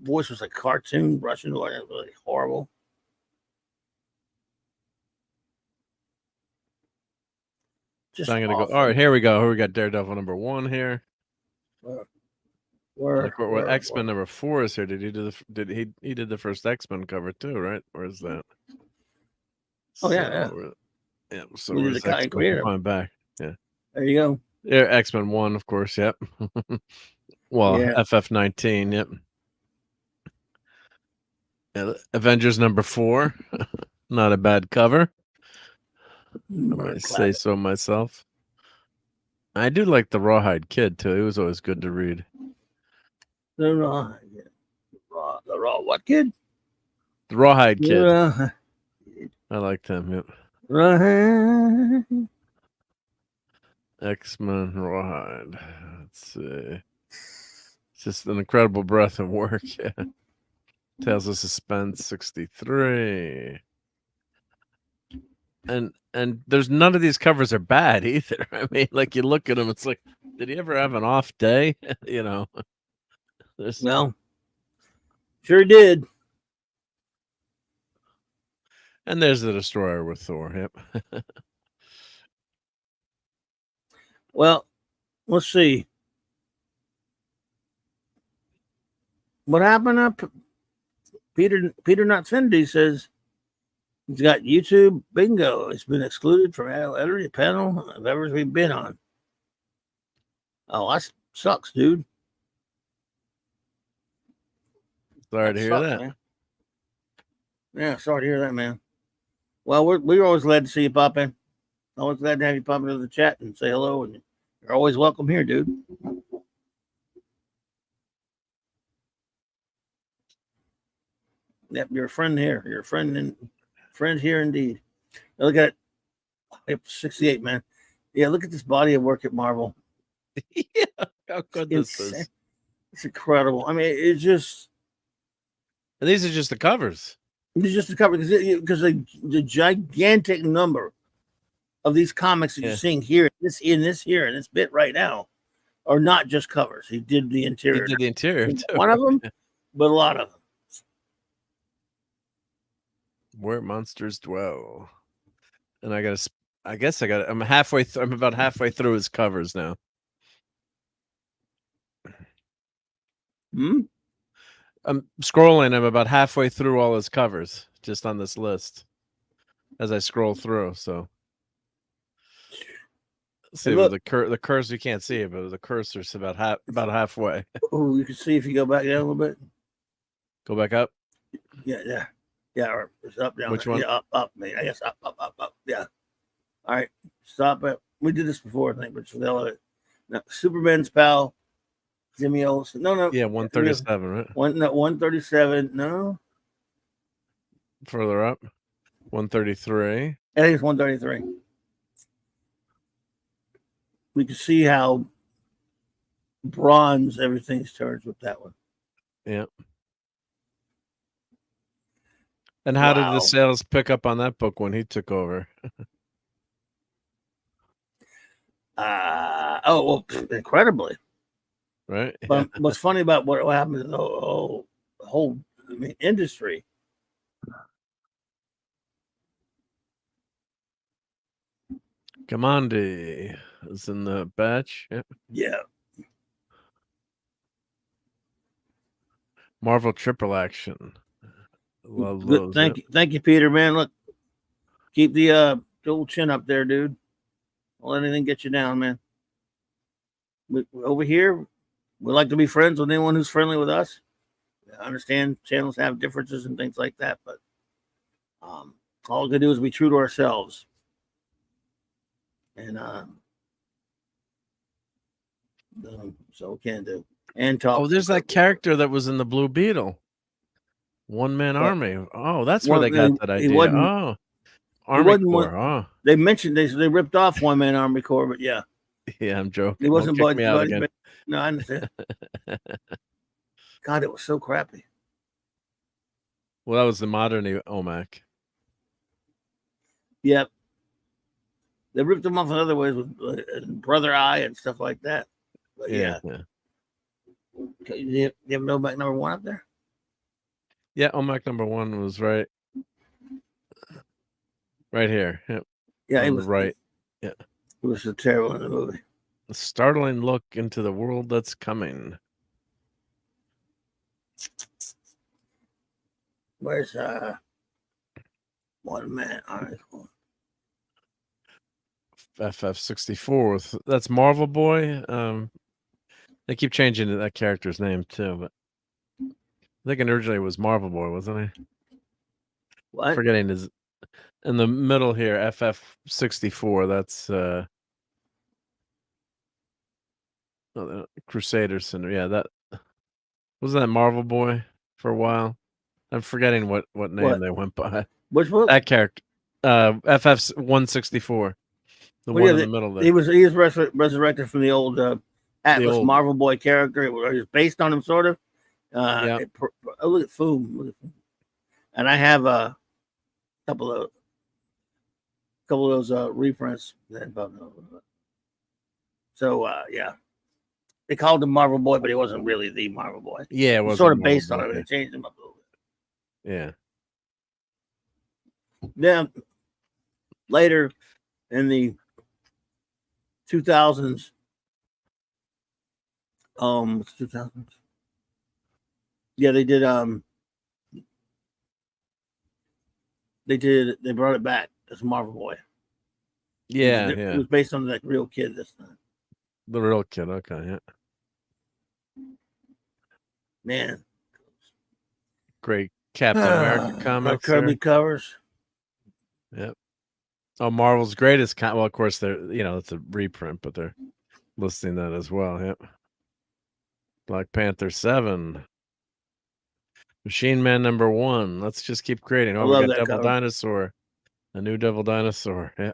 voice was like cartoon Russian, really horrible. So I'm gonna go. All right, here we go. We got Daredevil number 1 here. Where X-Men number 4 is here. Did he do he did the first X-Men cover too, right? Where's that? Oh yeah. So where's the X-Men coming back? Yeah. There you go. Yeah, X-Men 1, of course. Yep. Well, yeah. FF19. Yep. Yeah, Avengers number 4. Not a bad cover. I might say so myself. I do like the Rawhide Kid too. It was always good to read. The Rawhide Kid. The what kid? The Rawhide Kid. I liked him. Yep. Rawhide. X-Men Rawhide. Let's see. It's just an incredible breadth of work. Yeah. Tales of Suspense 63. And there's none of these covers are bad either. I mean, like you look at them, it's like, did he ever have an off day? You know. Well, sure did. And there's the Destroyer with Thor. Yep. Well, let's see. What happened up? Peter Not Cindy says he's got YouTube bingo. It's been excluded from every panel I've ever been on. Oh, that sucks, dude. Sorry to hear that. Man. Yeah, sorry to hear that, man. Well, we're always glad to see you pop in. Always glad to have you pop into the chat and say hello. And you're always welcome here, dude. Yep, you're a friend here. You're a friend here indeed. Now look at it. Yep, 68, man. Yeah, look at this body of work at Marvel. Yeah, how good this is. It's incredible. I mean, it's just. And these are just the covers. It's just the cover because the gigantic number of these comics that you're seeing here, in this bit right now, are not just covers. He did the interior. He did the interior too. One of them, but a lot of them. Where monsters dwell. And I'm halfway I'm about halfway through his covers now. I'm scrolling. I'm about halfway through all his covers just on this list as I scroll through. So see, the cursor, you can't see it, but the cursor's about halfway. Oh, you can see if you go back down a little bit. Go back up. Yeah. Or it's up, down. Which one? Yeah, up. I guess up. Yeah. All right, stop it. We did this before, I think, but it's the hell of it. Now, Superman's pal, Jimmy Olsen. No. Yeah, 137, right? 137. No. Further up, 133. I think it's 133. We can see how bronze everything's turned with that one. Yeah. And how did the sales pick up on that book when he took over? Incredibly. Right. But what's funny about what happened to the whole industry? Kamandi is in the batch. Yeah. Marvel Triple Action. Love Good. those. Thank you, Peter. Man, look, keep the old chin up there, dude. Don't let anything get you down, man. Over here, we like to be friends with anyone who's friendly with us. I understand channels have differences and things like that, but all we can do is be true to ourselves. And so we can do and talk. Oh, there's that character that was in the Blue Beetle. One Man Army. Oh, that's where they got that idea. Army Corps. They mentioned they ripped off One Man Army Corps, but yeah. Yeah, I'm joking. It wasn't kick me out again. No, I understand. God, it was so crappy. Well, that was the modern OMAC. Yep. They ripped them off in other ways with Brother Eye and stuff like that. But yeah. You have OMAC number 1 up there? Yeah, OMAC number 1 was right here. Yep. Yeah, it was right. Yeah. It was so terrible in the movie. A startling look into the world that's coming. Where's One Man Army Corps? FF64. That's Marvel Boy. They keep changing that character's name too, but I think originally it was Marvel Boy, wasn't he? What? Forgetting his in the middle here, FF64. That's Crusader Syndrome. Yeah, that wasn't that Marvel Boy for a while. I'm forgetting what name they went by. Which one? That character, FF164. The one in the middle there. He was resurrected from the old Atlas Marvel Boy character. It was based on him, sort of. Look at Foom. And I have a couple of those reprints. So yeah, they called him Marvel Boy, but he wasn't really the Marvel Boy. Yeah, it was sort of based on it. They changed him up a little bit. Yeah. Then later in the 2000s, 2000s. Yeah, they did. They brought it back as Marvel Boy. Yeah, It was based on like real kid this time. The real kid. Okay, yeah. Man, Great Captain America comics. Kirby covers. Yep. Oh, Marvel's greatest. Well, of course, it's a reprint, but they're listing that as well. Yep. Black Panther 7. Machine Man #1. Let's just keep creating. Oh, we got Devil Dinosaur. A new Devil Dinosaur. Yeah.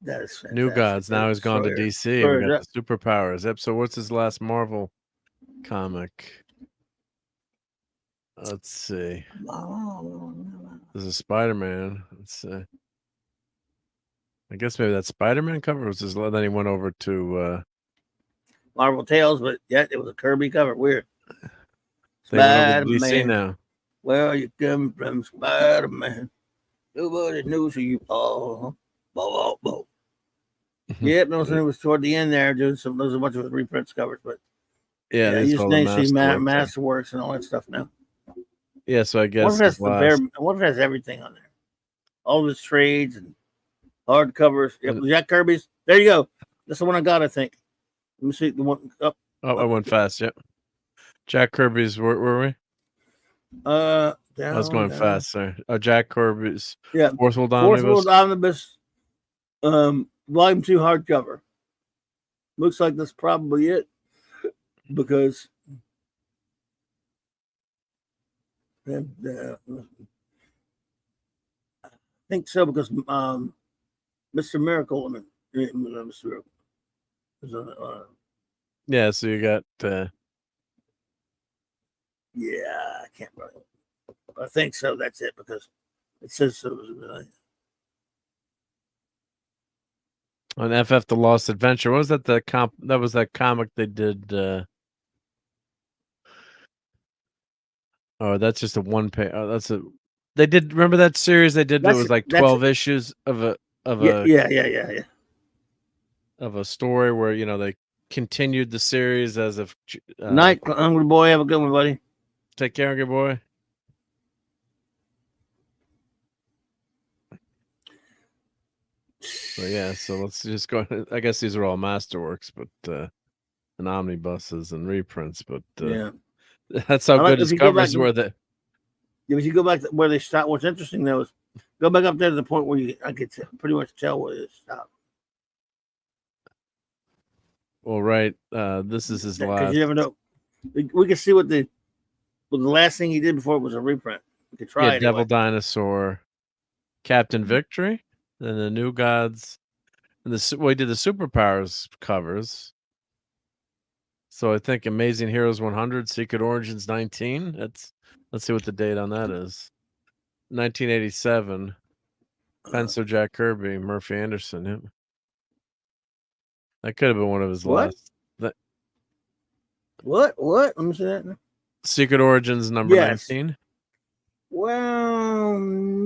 That is fantastic. New Gods. Now he's gone to DC. We got the superpowers. Yep. So what's his last Marvel comic? Let's see. This is Spider-Man. Let's see. I guess maybe that Spider-Man cover was his. Then he went over to Marvel Tales, but yeah, it was a Kirby cover. Weird. Spider-Man now. Where are you coming from, Spider-Man? Nobody knows who you are. Yep, no, it was toward the end there, doing some. There's a bunch of reprints covers, but yeah, you just need to see Masterworks and all that stuff now. Yeah, so I guess what if it has everything on there? All of his trades and hard covers. Yep, Jack Kirby's. There you go. That's the one I got, I think. Let me see the one up. Oh, I went fast. Yep. Jack Kirby's. Where were we? Down, I was going fast. Sorry. Oh, Jack Kirby's. Yeah. Fourth World Omnibus. Volume 2 hardcover. Looks like that's probably it, because I think so, because Mr. Miracle, Mr. Miracle. Yeah, so you got yeah, I can't really. I think so. That's it, because it says so. On FF The Lost Adventure. What was that? That was that comic they did. Oh, that's just a one page. Oh, that's a. They did. Remember that series they did? It was like 12 issues of a. Yeah. Of a story where they continued the series as if. Night, hungry boy. Have a good one, buddy. Take care, good boy. So yeah, so let's just go. I guess these are all Masterworks, but and omnibuses and reprints. But yeah, that's how good his covers were. That if you go back to where they stopped, what's interesting though is go back up there to the point where I could pretty much tell where they stopped. Well, right. This is his last. You never know. We can see what the last thing he did before it was a reprint. We could try. Yeah, Devil Dinosaur, Captain Victory, then the New Gods, and he did the Superpowers covers. So I think Amazing Heroes 100, Secret Origins 19. Let's see what the date on that is. 1987. Pencil Jack Kirby, Murphy Anderson. Yep. That could have been one of his last. What? Let me see that. Secret Origins number 19. Well,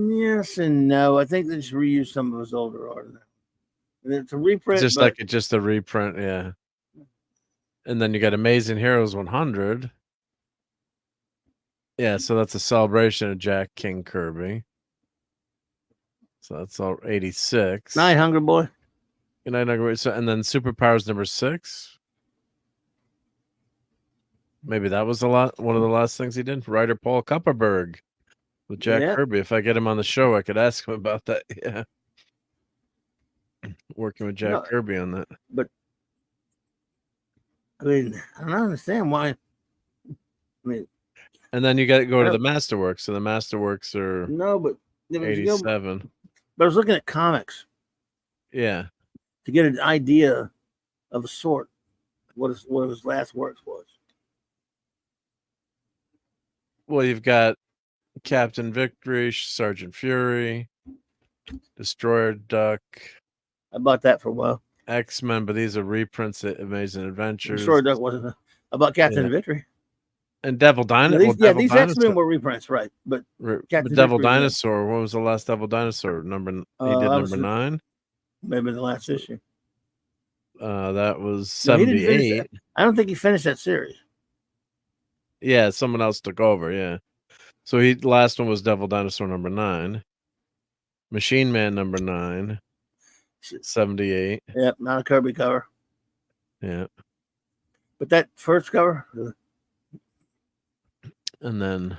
yes and no. I think they just reused some of his older art. It's a reprint. Just a reprint, yeah. And then you got Amazing Heroes 100. Yeah, so that's a celebration of Jack King Kirby. So that's all 86. Night, hungry boy. Good night, hungry boy. So, and then Superpowers number 6. Maybe that was one of the last things he did. Writer Paul Kupperberg with Jack Kirby. If I get him on the show, I could ask him about that. Yeah. Working with Jack Kirby on that. But I mean, I don't understand why. I mean, and then you got to go to the Masterworks. So the Masterworks are 87. But I was looking at comics. Yeah. To get an idea of a sort, what his last works was. Well, you've got Captain Victory, Sergeant Fury, Destroyer Duck. I bought that for a while. X-Men, but these are reprints of Amazing Adventures. Destroyer Duck wasn't. I bought Captain Victory. And Devil Dinosaur. These X-Men were reprints, right? But Captain Devil Victory, Dinosaur. When was the last Devil Dinosaur? He did number 9. Maybe the last issue. That was No, he didn't finish 78. that. I don't think he finished that series. Yeah, someone else took over. Yeah. So the last one was Devil Dinosaur number 9. Machine Man number 9. 78. Yep, not a Kirby cover. Yeah. But that first cover. And then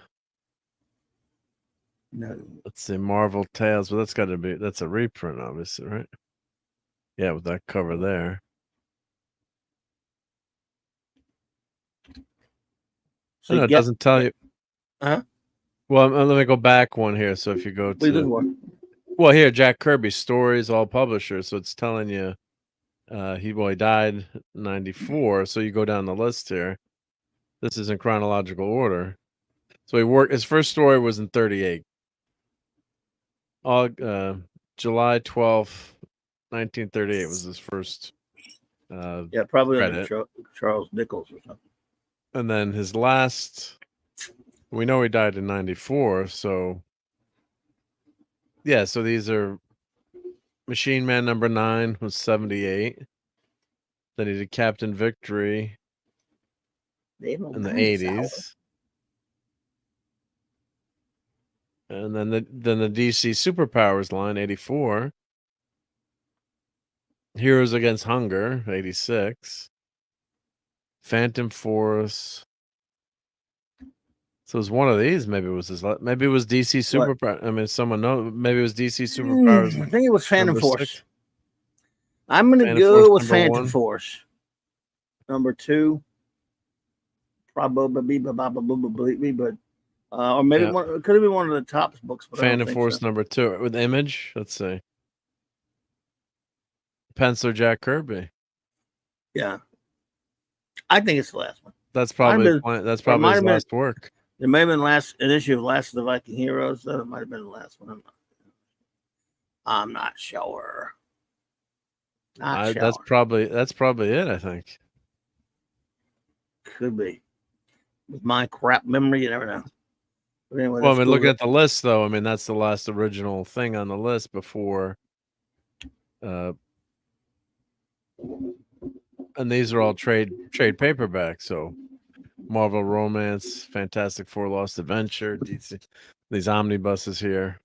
No. let's see, Marvel Tales. Well, that's a reprint, obviously, right? Yeah, with that cover there. So No, it doesn't tell you. Huh? Well, let me go back one here. So if you go to, well, here, Jack Kirby Stories, all publishers. So it's telling you, he died in 94. So you go down the list here. This is in chronological order. So his first story was in 38. July 12th, 1938 was his first. Yeah, probably credit. under Charles Nichols or something. And then his last, we know he died in 94. So, yeah, so these are Machine Man number 9 was 78. Then he did Captain Victory in the 80s. And then the DC Superpowers line, 84. Heroes Against Hunger, 86. Phantom Force. So it was one of these. Maybe it was maybe it was DC Superpowers. I mean, someone knows. Maybe it was DC Superpowers. I think it was Phantom Force. 6. I'm going to go with Phantom Force. Number 2. Probably, but or maybe it could have been one of the top books. But Phantom Force number 2 with Image. Let's see. Penciler Jack Kirby. Yeah, I think it's the last one. That's probably his last work. It may have been an issue of Last of the Viking Heroes. That might have been the last one. I'm not sure. That's probably it. I think. Could be. With my crap memory, you never know. But anyway, well, I mean, looking at the list, though, I mean, that's the last original thing on the list before. And these are all trade paperbacks. So, Marvel Romance, Fantastic Four: Lost Adventure, these omnibuses here.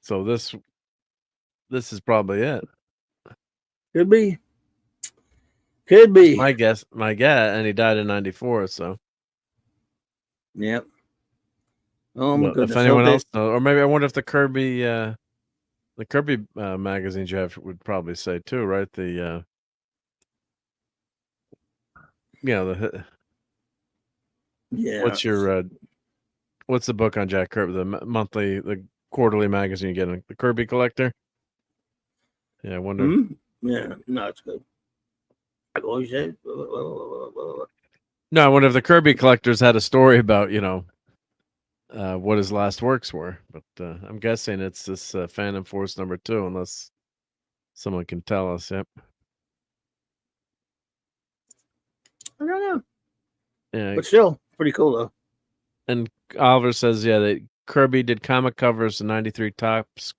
So this is probably it. Could be. Could be. My guess, and he died in 94, so. Yep. Oh my goodness. If anyone else knows, or maybe I wonder if the Kirby magazines you have would probably say too, right? The what's the book on Jack Kirby? The quarterly magazine you get, the Kirby Collector. Yeah, I wonder. Mm-hmm. Yeah, no, it's good. No, I wonder if the Kirby collectors had a story about, what his last works were. But I'm guessing it's this Phantom Force number 2, unless someone can tell us. Yep. I don't know. Yeah, but still pretty cool though. And Oliver says, that Kirby did comic covers in 93 Tops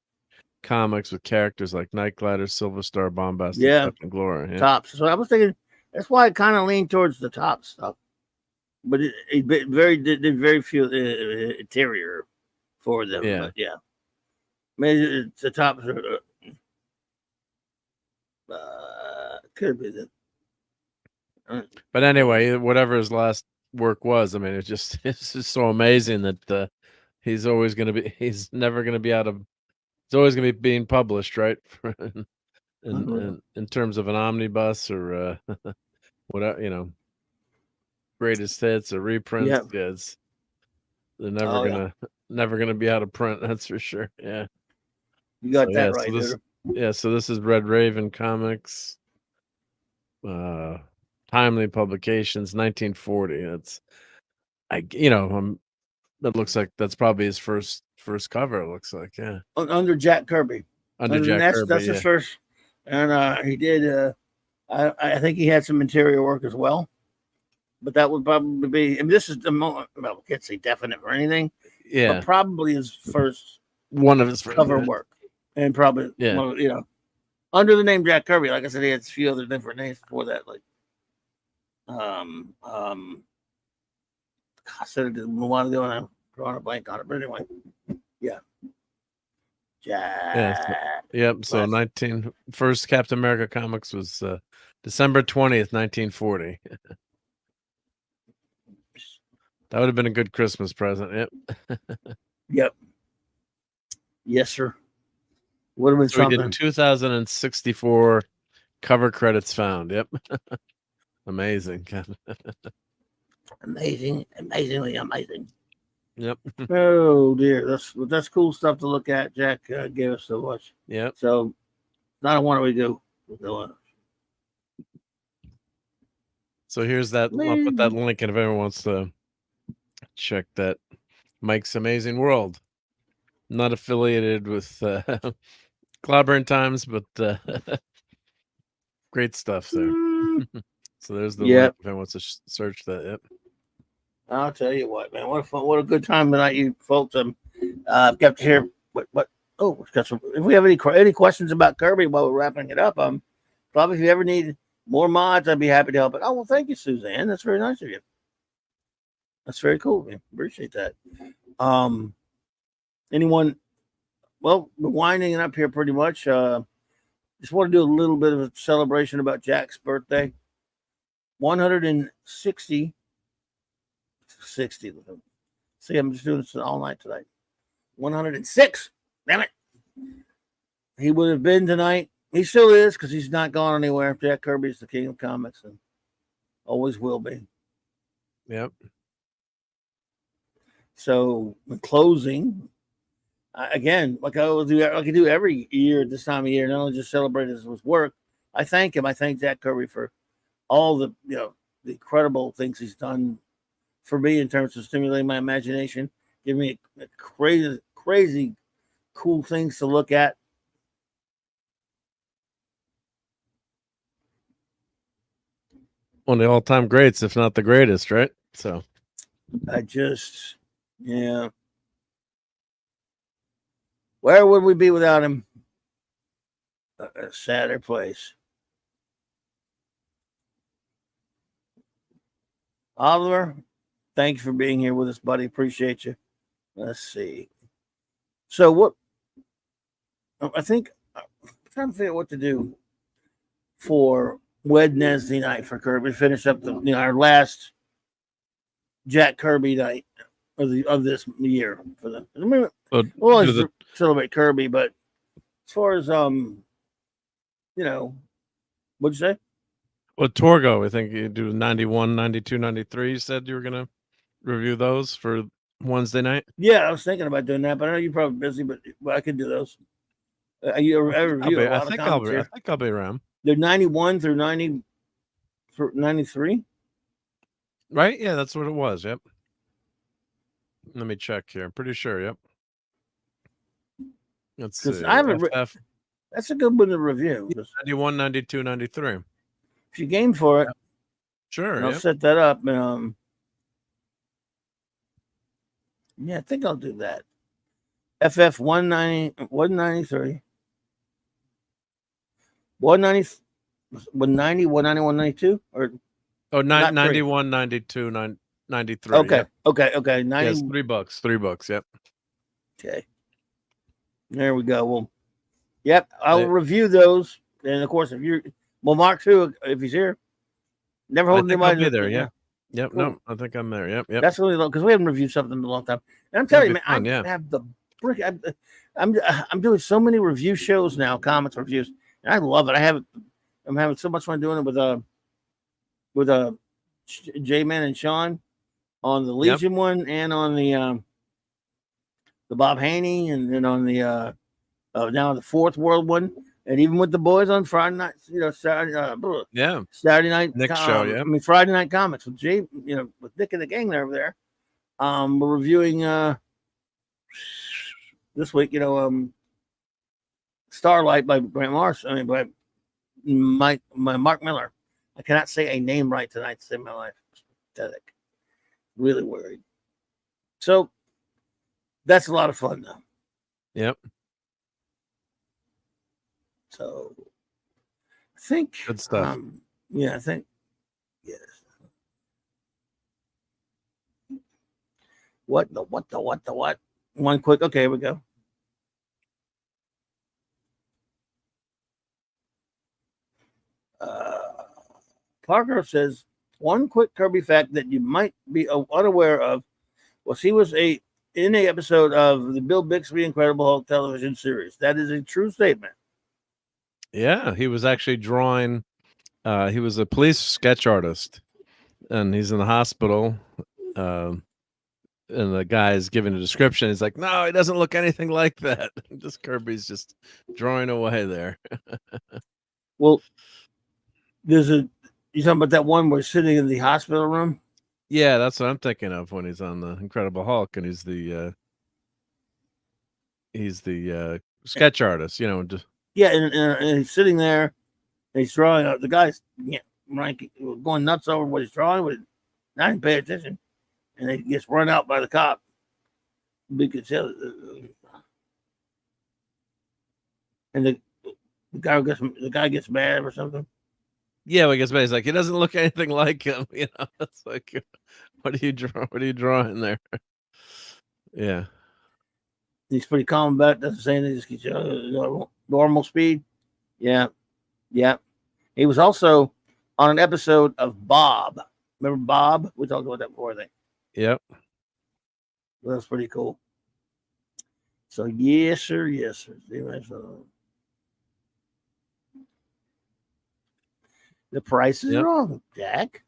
comics with characters like Night Glider, Silver Star, Bombast, and Glory. Yeah. Tops. So I was thinking that's why I kind of leaned towards the top stuff. But it did very few interior for them. Yeah. But yeah. Maybe the tops could be the. But anyway, whatever his last work was, I mean, it's just so amazing that he's always going to be. He's never going to be out of. It's always going to be being published, right? in terms of an omnibus or whatever, greatest hits or reprints. Yeah. Yes, they're never gonna be out of print. That's for sure. Yeah, you got that right. So this is Red Raven Comics. Timely Publications, 1940. That looks like that's probably his first cover. It looks like, yeah. Under Jack Kirby. Kirby, that's his first, and he did. I think he had some interior work as well, but that would probably be. And this is the moment. Well, we can't say definite or anything, Yeah, but probably his first one of his cover work, and probably Yeah. one of, under the name Jack Kirby. Like I said, he had a few other different names before that, like I said it a while ago, and I'm drawing a blank on it. But anyway, yeah, Jack. Yeah. Yep. So first Captain America comics was December 20th, 1940. That would have been a good Christmas present. Yep. Yep. Yes, sir. Would have been So we something. did 2064 cover credits found. Yep. Amazing. Amazingly amazing. Yep. Oh dear, that's cool stuff to look at. Jack gave us so much. Yep. So, not a wonder we do. So here's that. I'll put that link in if anyone wants to check that. Mike's Amazing World. Not affiliated with Clobberin Times, but great stuff there. So there's the link if anyone wants to search that. Yep. I'll tell you what, man. What a good time tonight, you folks. I've got to hear what. Oh, got some. If we have any questions about Kirby while we're wrapping it up, probably if you ever need more mods, I'd be happy to help. Oh, well, thank you, Suzanne. That's very nice of you. That's very cool. Man. Appreciate that. Anyone? Well, we're winding it up here pretty much. Just want to do a little bit of a celebration about Jack's birthday. 160. 60. See, I'm just doing this all night tonight. 106. Damn it. He would have been tonight. He still is because he's not gone anywhere. Jack Kirby is the king of comics and always will be. Yep. So, in closing, again, like I do every year at this time of year, not only just celebrate his work, I thank him. I thank Jack Kirby for all the the incredible things he's done for me in terms of stimulating my imagination, giving me crazy cool things to look at. One of the all-time greats, if not the greatest, right? So where would we be without him? A sadder place. Oliver, thanks for being here with us, buddy. Appreciate you. Let's see. So what? I think I'm trying to figure out what to do for Wednesday night for Kirby. Finish up our last Jack Kirby night of this year for them. We'll always celebrate Kirby, but as far as what'd you say? Well, Torgo, I think you do 91, 92, 93. You said you were gonna review those for Wednesday night. Yeah, I was thinking about doing that, but I know you're probably busy. But I could do those. I think I'll be around. They're 91 through 90 for 93. Right? Yeah, that's what it was. Yep. Let me check here. I'm pretty sure. Yep. Let's see. I haven't. That's a good one to review. 91, 92, 93. If you game for it, sure. I'll set that up. And I think I'll do that. FF 190, 193, 190, 190, 190, 192, or 91, 92, 93. Okay, yep. okay. 90. Yes, $3. Yep. Okay. There we go. Well, yep. I'll review those, and of course, if you're Mark too, if he's here, never hold anybody. I'll be there. Yeah. Yep. Cool. No, I think I'm there. Yep. That's really low because we haven't reviewed something in a long time. And I'm telling you, man, I have the brick. I'm doing so many review shows now, comics reviews, and I love it. I'm having so much fun doing it with J-Man and Sean on the Legion one, and on the Bob Haney, and then on the now the Fourth World one, and even with the boys on Friday night, Saturday night Nick's show, yeah. I mean Friday night comics with with Nick and the gang over there. We're reviewing this week, Starlight by Grant Morrison. I mean, by Mark Miller. I cannot say a name right tonight to save my life. pathetic. Really worried. So that's a lot of fun though. Yep. So I think Good stuff. Yeah, I think yes. What? One quick. Okay, here we go. Parker says one quick Kirby fact that you might be unaware of was he was in a episode of the Bill Bixby Incredible Hulk television series. That is a true statement. Yeah, he was actually drawing. He was a police sketch artist, and he's in the hospital. And the guy is giving a description. He's like, "No, he doesn't look anything like that." Just Kirby's just drawing away there. Well, you talking about that one where he's sitting in the hospital room? Yeah, that's what I'm thinking of when he's on the Incredible Hulk, and he's the sketch artist. Just Yeah, and he's sitting there, and he's drawing. The guy's going nuts over what he's drawing, but not even pay attention, and he gets run out by the cop. Because and the guy gets mad or something. yeah, I guess he's like, he doesn't look anything like him. It's like, what are you drawing? What are you drawing there? Yeah. He's pretty calm about it. Doesn't say anything. Just keeps normal speed. Yeah. He was also on an episode of Bob. Remember Bob? We talked about that before, I think. Yep. That's pretty cool. So yes, sir. The price is wrong, Jack.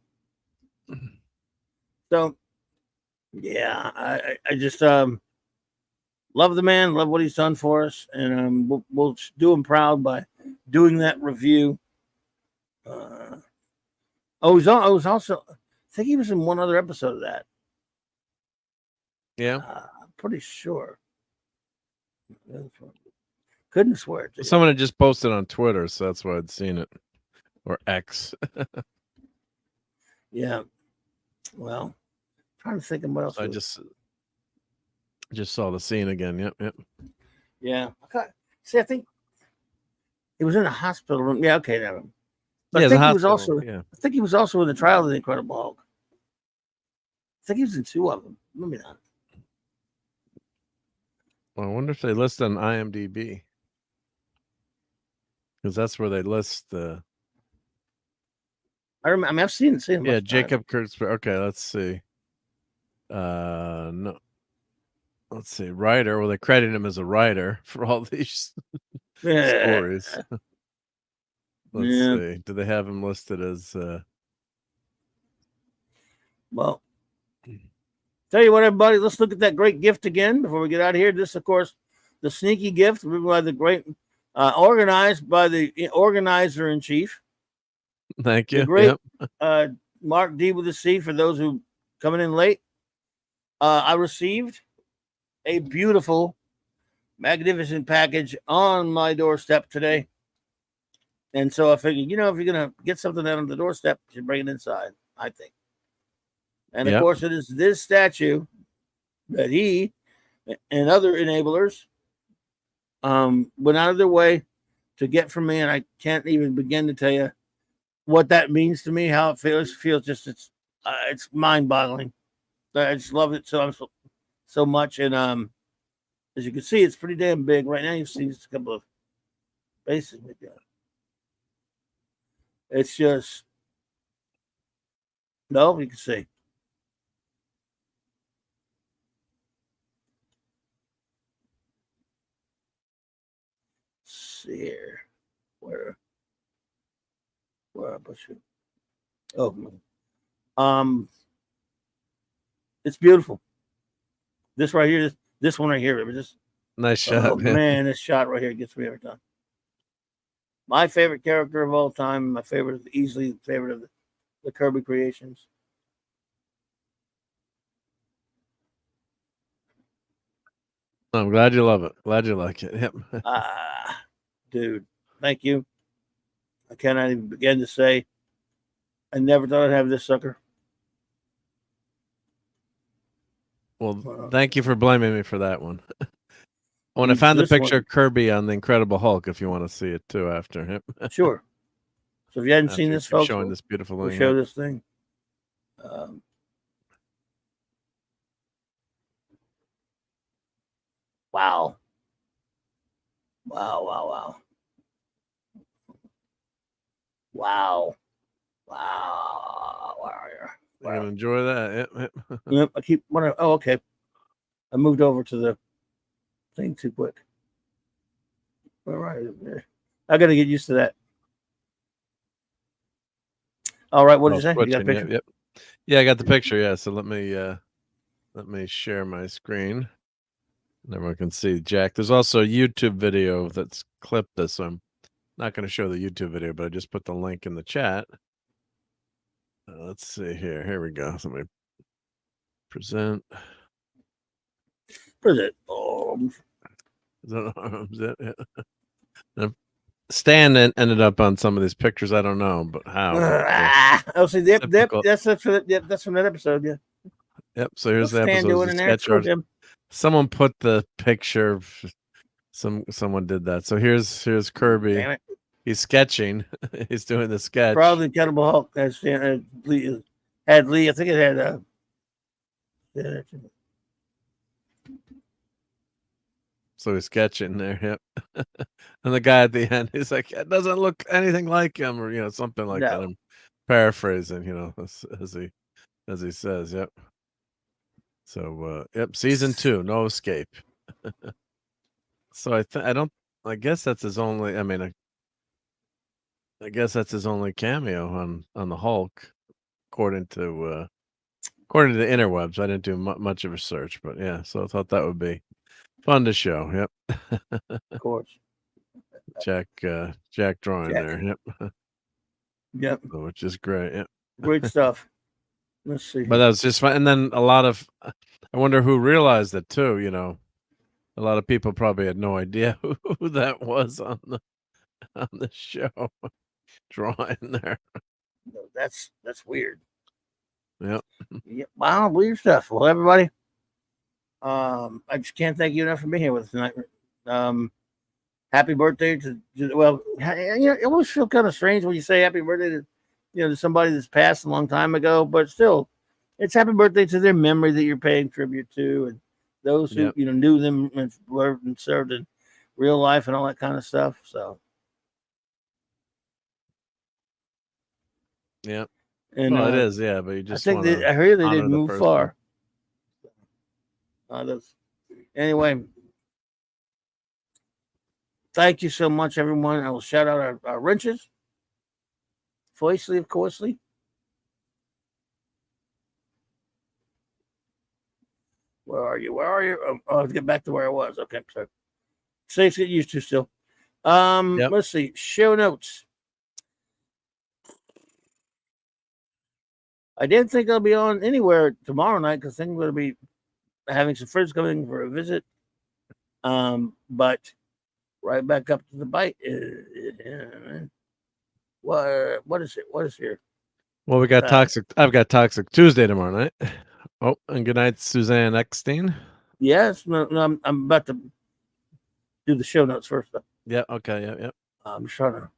So yeah, I just love the man, love what he's done for us, and we'll do him proud by doing that review. I was also, I think he was in one other episode of that. Yeah, I'm pretty sure. Couldn't swear it to you. Someone had just posted on Twitter, so that's why I'd seen it, or X. Yeah. Well, trying to think of what else. I just saw the scene again. Yep. Yeah. Okay. See, I think he was in a hospital room. Yeah. Okay. Never. But Yeah, I think he was also. Yeah. I think he was also in the trial of the Incredible Hulk. I think he was in two of them. Maybe not. Well, I wonder if they list on IMDb, because that's where they list the. I remember. I mean, I've seen him. Yeah, Jacob Kurtzberg. Okay, let's see. No. Let's see. Writer. Well, they credit him as a writer for all these stories. Let's see. Do they have him listed as? Well, tell you what, everybody. Let's look at that great gift again before we get out of here. This, of course, the sneaky gift by the great, organized by the organizer in chief. Thank you. The great Mark D with a C for those who coming in late. I received a beautiful, magnificent package on my doorstep today. And so I figured, if you're going to get something out on the doorstep, you should bring it inside, I think. And of course, it is this statue that he and other enablers went out of their way to get from me. And I can't even begin to tell you what that means to me, how it feels. It feels just, it's mind-boggling. I just love it so much. And as you can see, it's pretty damn big. Right now, you've seen just a couple of bases. It's just, no, you can see. Let's see here. Where I put you? Oh, it's beautiful. This right here, this one right here, it was just nice shot. Oh, man, this shot right here gets me every time. My favorite character of all time, my favorite, easily favorite of the Kirby creations. I'm glad you love it. Glad you like it. Yep. Dude, thank you. I cannot even begin to say I never thought I'd have this sucker. Well, thank you for blaming me for that one. When I For found the this picture one. of Kirby on the Incredible Hulk, if you want to see it too after him. Sure. So if you hadn't After seen you this, keep folks, showing this beautiful we'll thing. show yeah. this thing. Wow. Wow, wow, wow. Wow. Wow. You're gonna enjoy that. Yep. Yep, I keep wanting. Oh, okay. I moved over to the thing too quick. All right. I got to get used to that. All right. What did you say? You got a Switching, picture? Yep. Yeah, I got the picture. Yeah. So let me share my screen. And everyone can see Jack. There's also a YouTube video that's clipped this. So I'm not going to show the YouTube video, but I just put the link in the chat. Let's see here. Here we go. Somebody present. Present. Is that arms? Yeah. Stan ended up on some of these pictures. I don't know, but how? Oh, see, that's from that episode. Yeah. Yep. So here's the Stan episode. doing The in there? sketch Screw art. him. Someone put the picture. Someone did that. So here's Kirby. Damn it. He's sketching. He's doing the sketch. Probably Incredible Hulk has Lee. Had Lee. I think it had. So he's sketching there. Yep. And the guy at the end, he's like, "It doesn't look anything like him," or something like that. I'm paraphrasing, as he says. Yep. So yep, season 2, no escape. So I guess that's his only. I mean, I guess that's his only cameo on the Hulk, according to the interwebs. I didn't do much of a search, but yeah. So I thought that would be fun to show. Yep. Of course. Jack drawing there. Yep. Yep. Which is great. Yep. Great stuff. Let's see. But that was just fun. And then I wonder who realized it too. A lot of people probably had no idea who that was on the show drawing there. That's weird. Yep. Yep. Wow, weird stuff. Well, everybody, I just can't thank you enough for being here with us tonight. Happy birthday to it always feels kind of strange when you say happy birthday to somebody that's passed a long time ago, but still, it's happy birthday to their memory that you're paying tribute to, and those who knew them and served in real life and all that kind of stuff. So, yeah, and it is, yeah. But you just I heard they didn't move far. Anyway. Thank you so much, everyone. I will shout out our wrenches. Foistly, of coursely. Where are you? I'll get back to where I was. Okay, sorry. Safe to get used to still. Let's see. Show notes. I didn't think I'll be on anywhere tomorrow night because I think I'm going to be having some friends coming for a visit. But right back up to the bite. What is it? What is here? Well, we got Toxic. I've got Toxic Tuesday tomorrow night. Oh, and good night, Suzanne Eckstein. Yes, no, I'm about to do the show notes first. Though. Yeah. Okay. Yeah. I'm just trying to.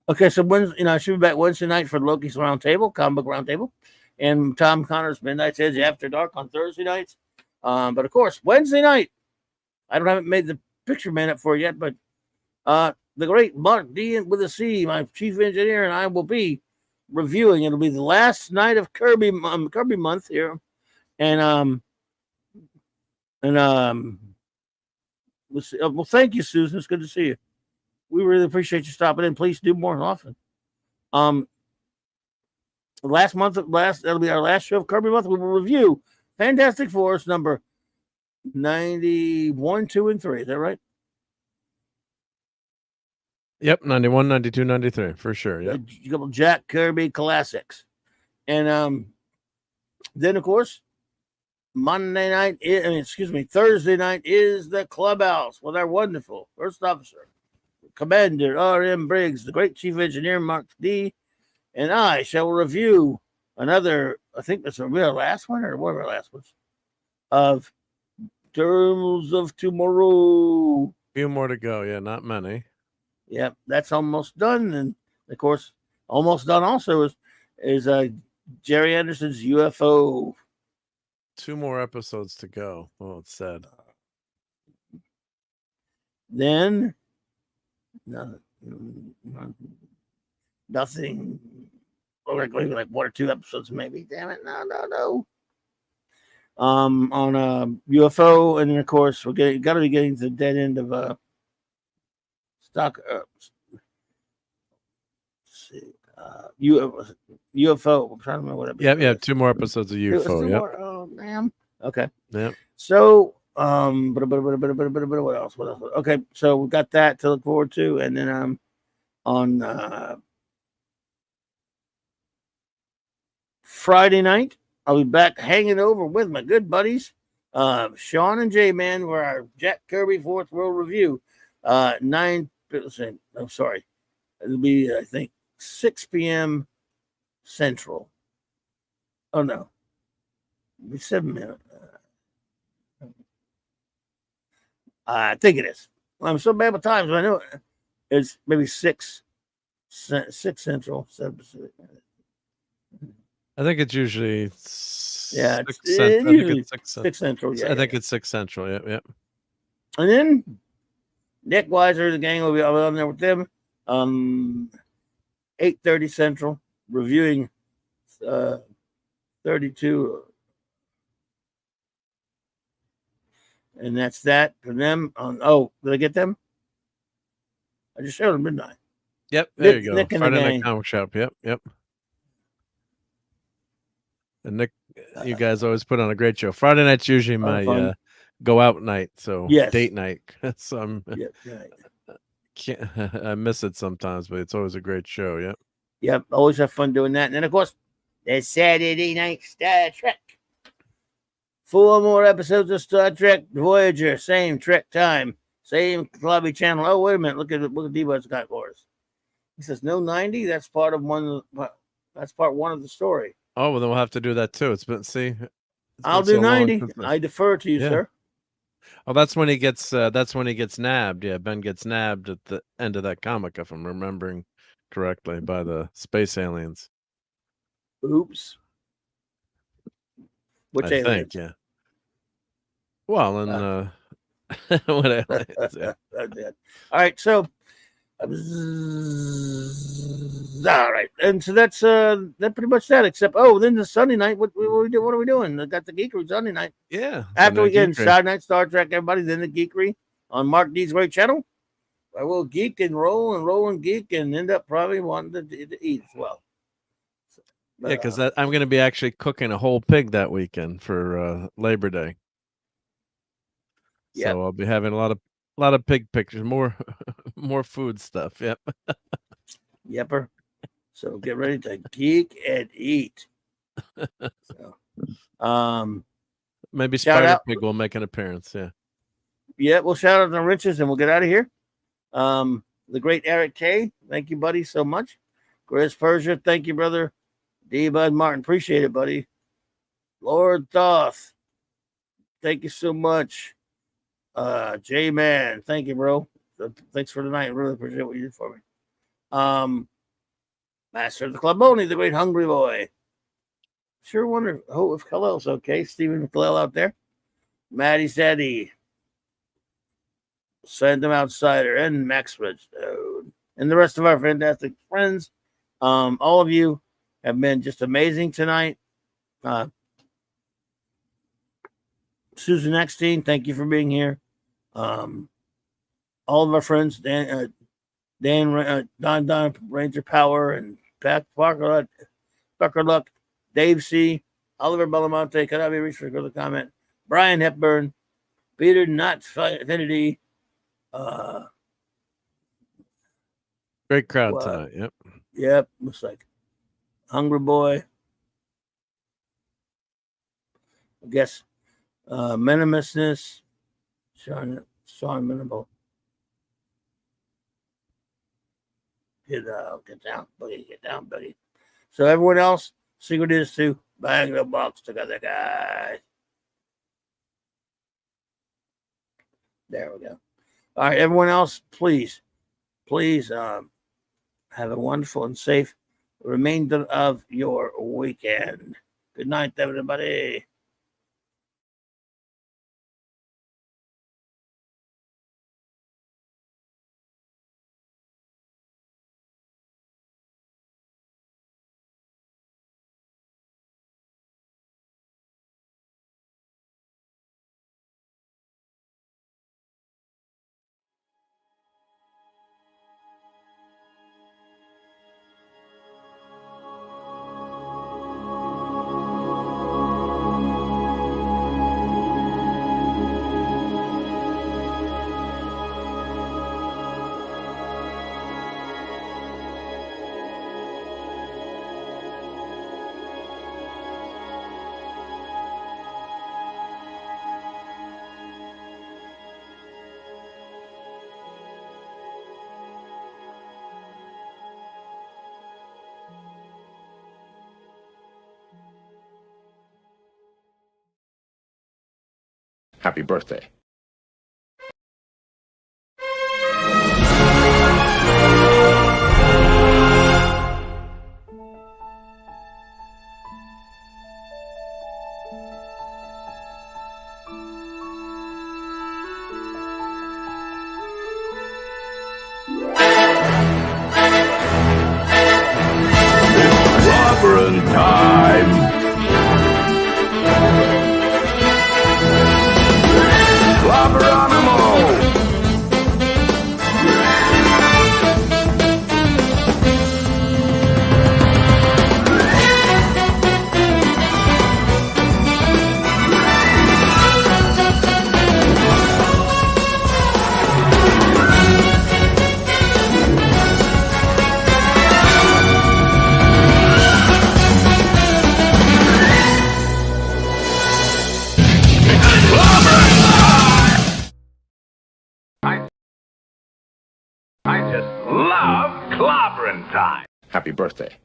Okay, so I should be back Wednesday night for Loki's Roundtable, Comic Book Roundtable, and Tom Connor's Midnight's Edge After Dark on Thursday nights. But of course, Wednesday night, I haven't made the picture man up for it yet, but the great Mark D with a C, my chief engineer, and I will be reviewing. It'll be the last night of Kirby month here, and we'll see. Well, thank you, Susan. It's good to see you. We really appreciate you stopping in. Please do more often. That'll be our last show of Kirby month. We will review Fantastic Four number 91, 2, and 3. Is that right? Yep, 91, 92, 93 for sure. Yep. A couple Jack Kirby classics, and then of course Thursday night is the Clubhouse with our wonderful first officer, Commander R.M. Briggs, the great chief engineer Mark D, and I shall review another, I think that's a real last one or one of our last ones of Terms of Tomorrow. Few more to go. Yeah, not many. Yep, that's almost done. And of course, almost done also is Jerry Anderson's UFO. 2 more episodes to go. Oh, it's sad. Then nothing. Like 1 or 2 episodes, maybe. Damn it! No. On UFO, and then of course got to be getting to the dead end of stock. UFO. I'm trying to remember what episode. Yeah. 2 more episodes of UFO. Two Yep. more? Oh, damn. Okay. Yep. So, what else? Okay, so we got that to look forward to, and then on Friday night, I'll be back hanging over with my good buddies, Sean and J-Man, for our Jack Kirby Fourth World Review. 9. I'm sorry, it'll be I think 6 p.m. Central. Oh no, it'll be 7 minutes. I think it is. I'm so bad with times, but I know it's maybe 6 Central, 7 Pacific. I think it's usually Yeah, 6 Central. I think it's 6 6 Central. Yeah, I think it's 6 Central. Yep. And then Nick Weiser, the gang will be on there with them. 8:30 Central, reviewing 32. And that's that for them. Did I get them? I just showed them, didn't I? Yep. There you go. Nick and Friday the Night gang. Comic Shop. Yep. And Nick, you guys always put on a great show. Friday night's usually my go out night, so Yes. date night. So Right. I miss it sometimes, but it's always a great show. Yep. Yep. Always have fun doing that. And then of course, there's Saturday Night Star Trek. 4 more episodes of Star Trek Voyager. Same Trek time. Same Clubby channel. Oh, wait a minute. Look at D-Bud's got for us. He says no 90. That's part of one. That's part 1 of the story. Oh, well, then we'll have to do that too. I'll do 90. I defer to you, sir. Oh, that's when he gets nabbed. Yeah, Ben gets nabbed at the end of that comic, if I'm remembering correctly, by the space aliens. Oops. Which I aliens? think, yeah. Well, and what aliens? Yeah. All right, so all right, and so that's pretty much that. Except then the Sunday night, what are we doing? I got the Geekery Sunday night. Yeah. After we get Saturday night Star Trek, everybody, then the Geekery on Mark D's great channel. I will geek and roll and geek and end up probably wanting to eat as well. Yeah, because I'm going to be actually cooking a whole pig that weekend for Labor Day. Yep. So I'll be having a lot of pig pictures, more food stuff. Yep. Yepper. So get ready to geek and eat. So, maybe shout Spider out. Pig will make an appearance. Yeah. Yeah, we'll shout out the Riches and we'll get out of here. The great Eric K. Thank you, buddy, so much. Chris Persia, thank you, brother. D. Bud Martin, appreciate it, buddy. Lord Thoth, thank you so much. J Man, thank you, bro. Thanks for tonight. I really appreciate what you did for me. Master of the Cluboni, the great hungry boy. Sure wonder if Khalil's okay. Stephen McClell out there. Maddie Sadie. Send them outsider and Max Redstone. And the rest of our fantastic friends. All of you have been just amazing tonight. Susan Eckstein, thank you for being here. All of our friends, Don Ranger Power, and Pat Parker Luck, Dave C, Oliver Belamonte, Kadabi Reach for the comment, Brian Hepburn, Peter Not Affinity. Great crowd tonight. Yep. Yep. Looks like Hungry Boy. I guess Minimusness. Sean Minimal. Get down, buddy. Get down, buddy. So everyone else, Secret is to bang the box together, guys. There we go. All right, everyone else, please have a wonderful and safe remainder of your weekend. Good night, everybody. Happy birthday. Clobberin time! Clobberonimo! I just love clobbering time. Happy birthday.